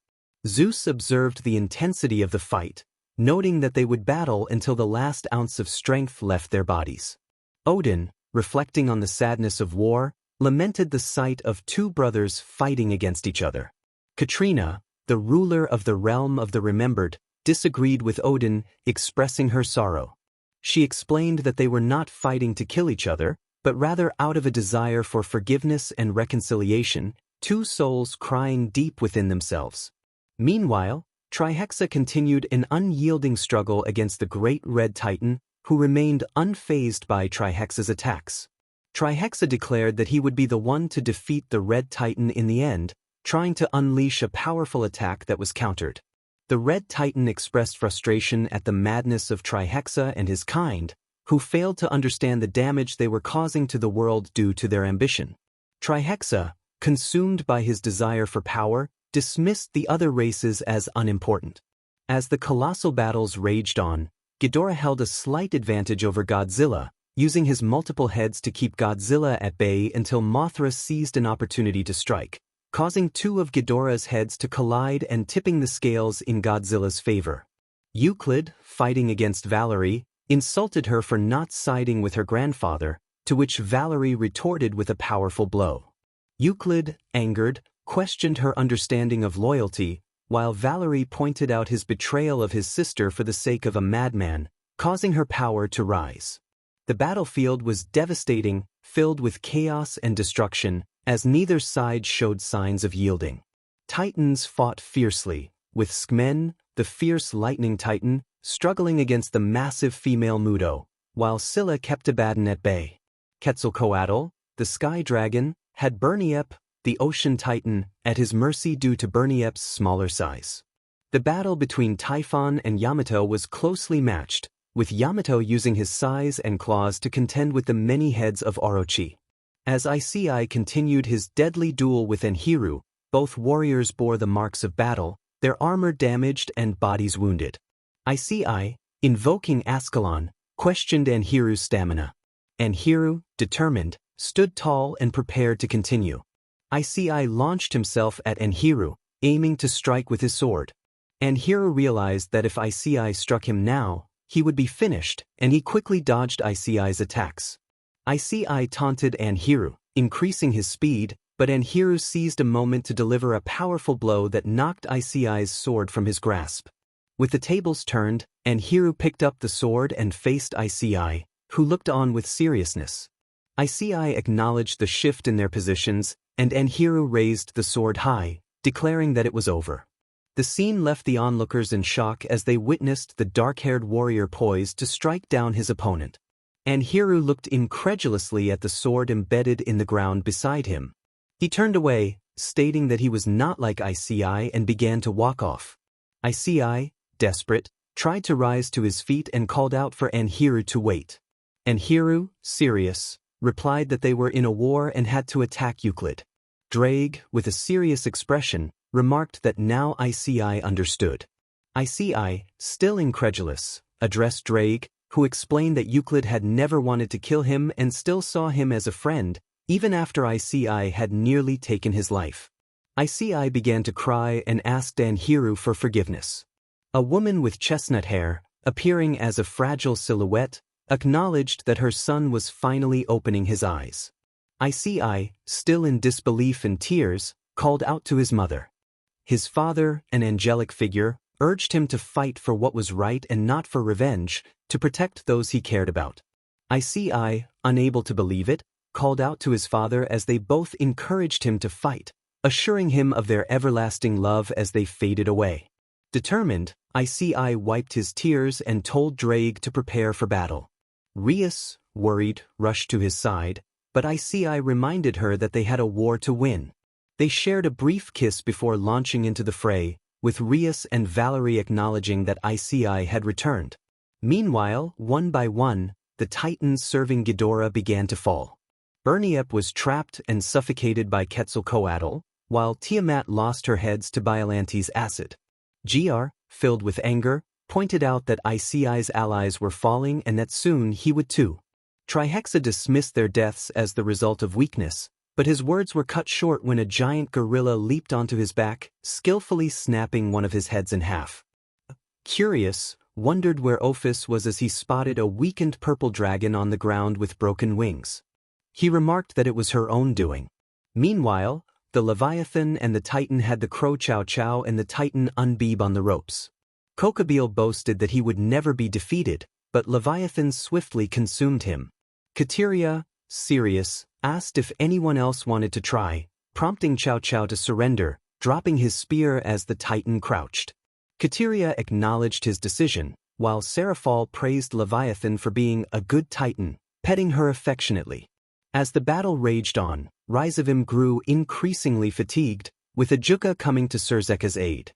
Zeus observed the intensity of the fight, noting that they would battle until the last ounce of strength left their bodies. Odin, reflecting on the sadness of war, lamented the sight of two brothers fighting against each other. Katrina, the ruler of the realm of the remembered, disagreed with Odin, expressing her sorrow. She explained that they were not fighting to kill each other, but rather out of a desire for forgiveness and reconciliation, two souls crying deep within themselves. Meanwhile, Trihexa continued an unyielding struggle against the great Red Titan, who remained unfazed by Trihexa's attacks. Trihexa declared that he would be the one to defeat the Red Titan in the end, trying to unleash a powerful attack that was countered. The Red Titan expressed frustration at the madness of Trihexa and his kind, who failed to understand the damage they were causing to the world due to their ambition. Trihexa, consumed by his desire for power, dismissed the other races as unimportant. As the colossal battles raged on, Ghidorah held a slight advantage over Godzilla, using his multiple heads to keep Godzilla at bay until Mothra seized an opportunity to strike, causing two of Ghidorah's heads to collide and tipping the scales in Godzilla's favor. Euclid, fighting against Valerie, insulted her for not siding with her grandfather, to which Valerie retorted with a powerful blow. Euclid, angered, questioned her understanding of loyalty, while Valerie pointed out his betrayal of his sister for the sake of a madman, causing her power to rise. The battlefield was devastating, filled with chaos and destruction, as neither side showed signs of yielding. Titans fought fiercely, with Skmen, the fierce lightning titan, struggling against the massive female Mudo, while Scylla kept Abaddon at bay. Quetzalcoatl, the sky dragon, had Berniep, the ocean titan, at his mercy due to Berniep's smaller size. The battle between Typhon and Yamato was closely matched, with Yamato using his size and claws to contend with the many heads of Orochi. As Issei continued his deadly duel with Anhiru, both warriors bore the marks of battle, their armor damaged and bodies wounded. Issei, invoking Ascalon, questioned Anhiru's stamina. Anhiru, determined, stood tall and prepared to continue. Issei launched himself at Anhiru, aiming to strike with his sword. Anhiru realized that if Issei struck him now, he would be finished, and he quickly dodged Issei's attacks. Issei taunted Anhiru, increasing his speed, but Anhiru seized a moment to deliver a powerful blow that knocked Issei's sword from his grasp. With the tables turned, Anhiru picked up the sword and faced Issei, who looked on with seriousness. Issei acknowledged the shift in their positions, and Anhiru raised the sword high, declaring that it was over. The scene left the onlookers in shock as they witnessed the dark-haired warrior poised to strike down his opponent. Anhiru looked incredulously at the sword embedded in the ground beside him. He turned away, stating that he was not like Issei, and began to walk off. Issei, desperate, tried to rise to his feet and called out for Anhiru to wait. Anhiru, serious, replied that they were in a war and had to attack Euclid. Drake, with a serious expression, remarked that now Issei understood. Issei, still incredulous, addressed Drake, who explained that Euclid had never wanted to kill him and still saw him as a friend, even after Issei had nearly taken his life. Issei began to cry and asked Danhiru for forgiveness. A woman with chestnut hair, appearing as a fragile silhouette, acknowledged that her son was finally opening his eyes. Issei, still in disbelief and tears, called out to his mother. His father, an angelic figure, urged him to fight for what was right and not for revenge, to protect those he cared about. Issei, unable to believe it, called out to his father as they both encouraged him to fight, assuring him of their everlasting love as they faded away. Determined, Issei wiped his tears and told Drake to prepare for battle. Rias, worried, rushed to his side, but Issei reminded her that they had a war to win. They shared a brief kiss before launching into the fray, with Rias and Valerie acknowledging that Issei had returned. Meanwhile, one by one, the titans serving Ghidorah began to fall. Berniep was trapped and suffocated by Quetzalcoatl, while Tiamat lost her heads to Biolante's acid. Gr, filled with anger, pointed out that Issei's allies were falling and that soon he would too. Trihexa dismissed their deaths as the result of weakness, but his words were cut short when a giant gorilla leaped onto his back, skillfully snapping one of his heads in half. Curious, wondered where Ophis was as he spotted a weakened purple dragon on the ground with broken wings. He remarked that it was her own doing. Meanwhile, the Leviathan and the Titan had the Crow Chow Chow and the Titan Unbeeb on the ropes. Kokabeel boasted that he would never be defeated, but Leviathan swiftly consumed him. Kateria, serious, asked if anyone else wanted to try, prompting Chow Chow to surrender, dropping his spear as the Titan crouched. Kateria acknowledged his decision, while Seraphal praised Leviathan for being a good Titan, petting her affectionately. As the battle raged on, Rizavim grew increasingly fatigued, with Ajuka coming to Surzeka's aid.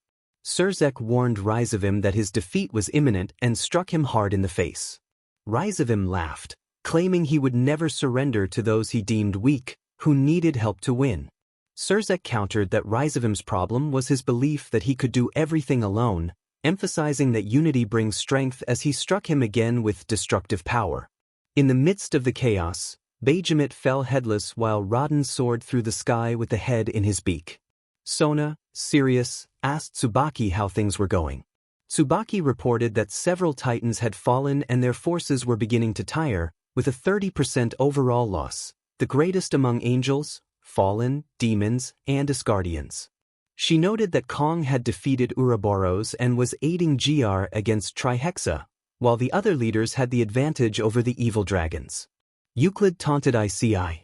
Surzek warned Rizavim that his defeat was imminent and struck him hard in the face. Rizavim laughed, claiming he would never surrender to those he deemed weak, who needed help to win. Surzek countered that Rizavim's problem was his belief that he could do everything alone, emphasizing that unity brings strength as he struck him again with destructive power. In the midst of the chaos, Bajamit fell headless while Rodden soared through the sky with the head in his beak. Sona, serious, asked Tsubaki how things were going. Tsubaki reported that several titans had fallen and their forces were beginning to tire, with a 30% overall loss, the greatest among angels, fallen, demons, and Asgardians. She noted that Kong had defeated Ouroboros and was aiding Gr against Trihexa, while the other leaders had the advantage over the evil dragons. Euclid taunted Issei,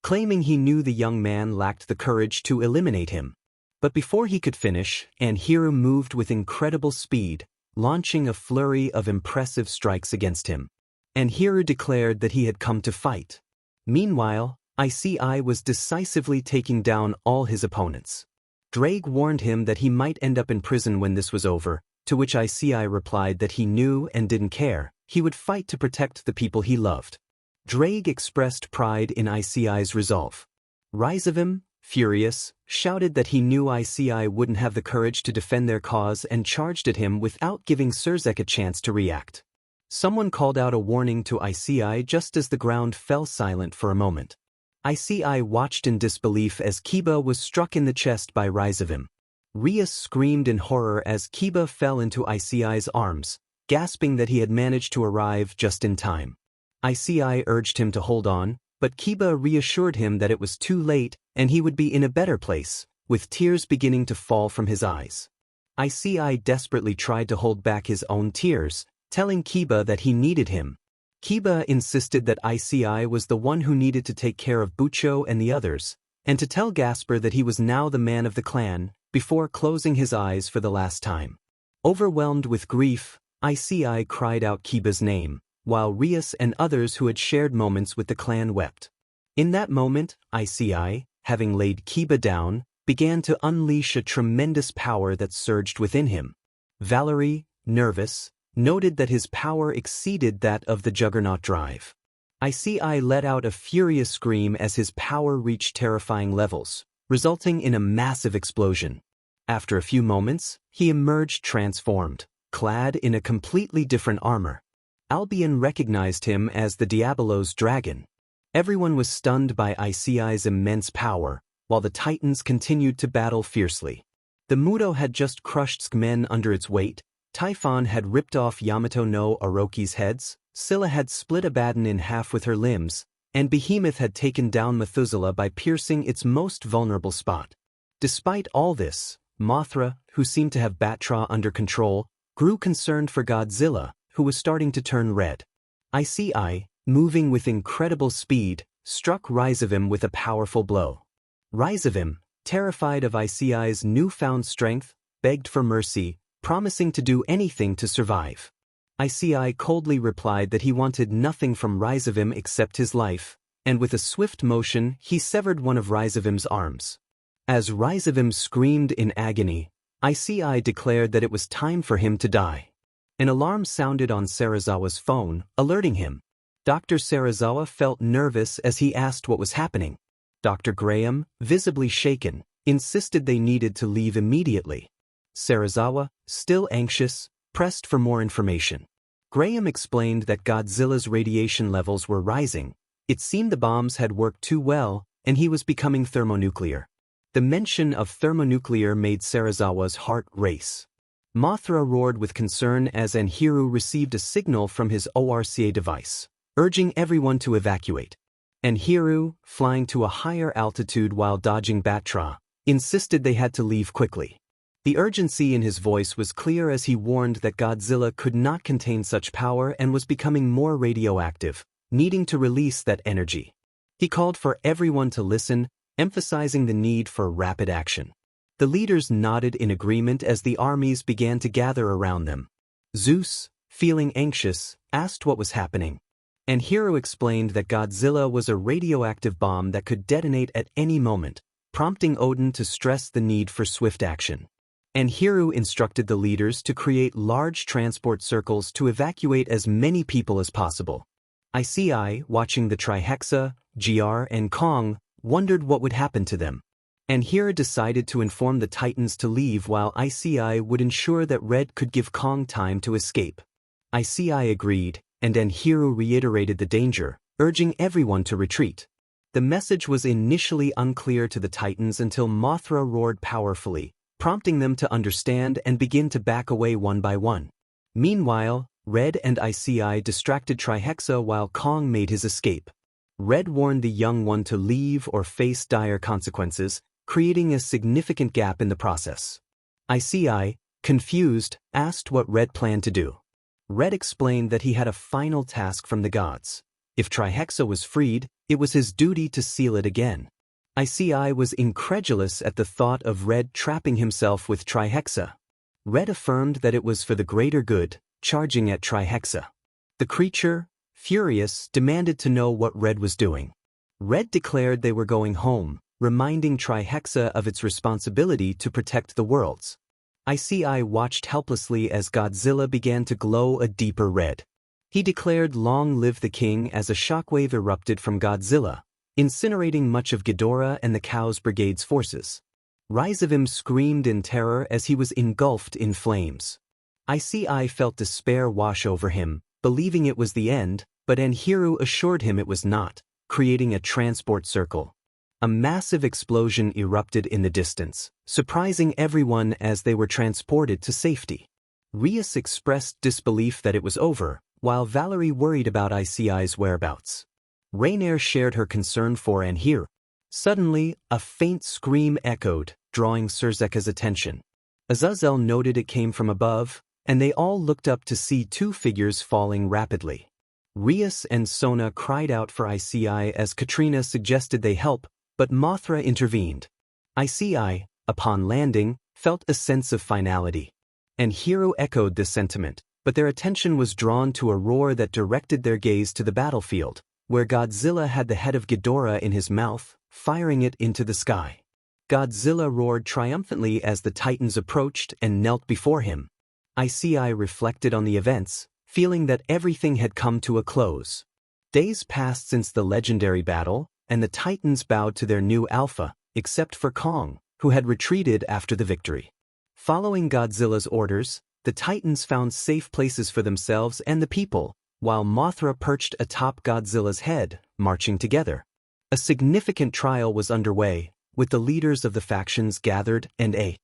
claiming he knew the young man lacked the courage to eliminate him. But before he could finish, Anhiru moved with incredible speed, launching a flurry of impressive strikes against him. Anhiru declared that he had come to fight. Meanwhile, Issei was decisively taking down all his opponents. Drake warned him that he might end up in prison when this was over, to which Issei replied that he knew and didn't care, he would fight to protect the people he loved. Drake expressed pride in Issei's resolve. Rizavim, furious, shouted that he knew Issei wouldn't have the courage to defend their cause and charged at him without giving Surzek a chance to react. Someone called out a warning to Issei just as the ground fell silent for a moment. Issei watched in disbelief as Kiba was struck in the chest by Rizavim. Rias screamed in horror as Kiba fell into Issei's arms, gasping that he had managed to arrive just in time. Issei urged him to hold on, but Kiba reassured him that it was too late and he would be in a better place, with tears beginning to fall from his eyes. Issei desperately tried to hold back his own tears, telling Kiba that he needed him. Kiba insisted that Issei was the one who needed to take care of Bucho and the others, and to tell Gasper that he was now the man of the clan, before closing his eyes for the last time. Overwhelmed with grief, Issei cried out Kiba's name, while Rias and others who had shared moments with the clan wept. In that moment, Issei, having laid Kiba down, began to unleash a tremendous power that surged within him. Valerie, nervous, noted that his power exceeded that of the Juggernaut drive. Issei let out a furious scream as his power reached terrifying levels, resulting in a massive explosion. After a few moments, he emerged transformed, clad in a completely different armor. Albion recognized him as the Diabolos dragon. Everyone was stunned by Issei's immense power, while the Titans continued to battle fiercely. The Muto had just crushed men under its weight, Typhon had ripped off Yamato no Orochi's heads, Scylla had split Abaddon in half with her limbs, and Behemoth had taken down Methuselah by piercing its most vulnerable spot. Despite all this, Mothra, who seemed to have Batra under control, grew concerned for Godzilla, who was starting to turn red. Issei, moving with incredible speed, struck Rizavim with a powerful blow. Rizavim, terrified of Issei's newfound strength, begged for mercy, promising to do anything to survive. Issei coldly replied that he wanted nothing from Rizavim except his life, and with a swift motion he severed one of Rizavim's arms. As Rizavim screamed in agony, Issei declared that it was time for him to die. An alarm sounded on Serizawa's phone, alerting him. Dr. Serizawa felt nervous as he asked what was happening. Dr. Graham, visibly shaken, insisted they needed to leave immediately. Serizawa, still anxious, pressed for more information. Graham explained that Godzilla's radiation levels were rising. It seemed the bombs had worked too well, and he was becoming thermonuclear. The mention of thermonuclear made Serizawa's heart race. Mothra roared with concern as Anhiru received a signal from his ORCA device, urging everyone to evacuate. Anhiru, flying to a higher altitude while dodging Batra, insisted they had to leave quickly. The urgency in his voice was clear as he warned that Godzilla could not contain such power and was becoming more radioactive, needing to release that energy. He called for everyone to listen, emphasizing the need for rapid action. The leaders nodded in agreement as the armies began to gather around them. Zeus, feeling anxious, asked what was happening. Anhiru explained that Godzilla was a radioactive bomb that could detonate at any moment, prompting Odin to stress the need for swift action. Anhiru instructed the leaders to create large transport circles to evacuate as many people as possible. Issei, watching the Trihexa, GR, and Kong, wondered what would happen to them. Anhiru decided to inform the Titans to leave while Issei would ensure that Red could give Kong time to escape. Issei agreed, and Anhiru reiterated the danger, urging everyone to retreat. The message was initially unclear to the Titans until Mothra roared powerfully, prompting them to understand and begin to back away one by one. Meanwhile, Red and Issei distracted Trihexa while Kong made his escape. Red warned the young one to leave or face dire consequences, creating a significant gap in the process. Issei, confused, asked what Red planned to do. Red explained that he had a final task from the gods. If Trihexa was freed, it was his duty to seal it again. Issei was incredulous at the thought of Red trapping himself with Trihexa. Red affirmed that it was for the greater good, charging at Trihexa. The creature, furious, demanded to know what Red was doing. Red declared they were going home, reminding Trihexa of its responsibility to protect the worlds. Issei watched helplessly as Godzilla began to glow a deeper red. He declared "Long live the king" as a shockwave erupted from Godzilla, incinerating much of Ghidorah and the Chaos Brigade's forces. Rizavim screamed in terror as he was engulfed in flames. Issei felt despair wash over him, believing it was the end, but Anhiru assured him it was not, creating a transport circle. A massive explosion erupted in the distance, surprising everyone as they were transported to safety. Rias expressed disbelief that it was over, while Valerie worried about Issei's whereabouts. Rainier shared her concern for Anhiru. Suddenly, a faint scream echoed, drawing Surzeka's attention. Azazel noted it came from above, and they all looked up to see two figures falling rapidly. Rias and Sona cried out for Issei as Katrina suggested they help, but Mothra intervened. Issei, upon landing, felt a sense of finality. Anhiru echoed this sentiment, but their attention was drawn to a roar that directed their gaze to the battlefield, where Godzilla had the head of Ghidorah in his mouth, firing it into the sky. Godzilla roared triumphantly as the Titans approached and knelt before him. Issei reflected on the events, feeling that everything had come to a close. Days passed since the legendary battle, and the Titans bowed to their new alpha, except for Kong, who had retreated after the victory. Following Godzilla's orders, the Titans found safe places for themselves and the people, while Mothra perched atop Godzilla's head, marching together. A significant trial was underway, with the leaders of the factions gathered and a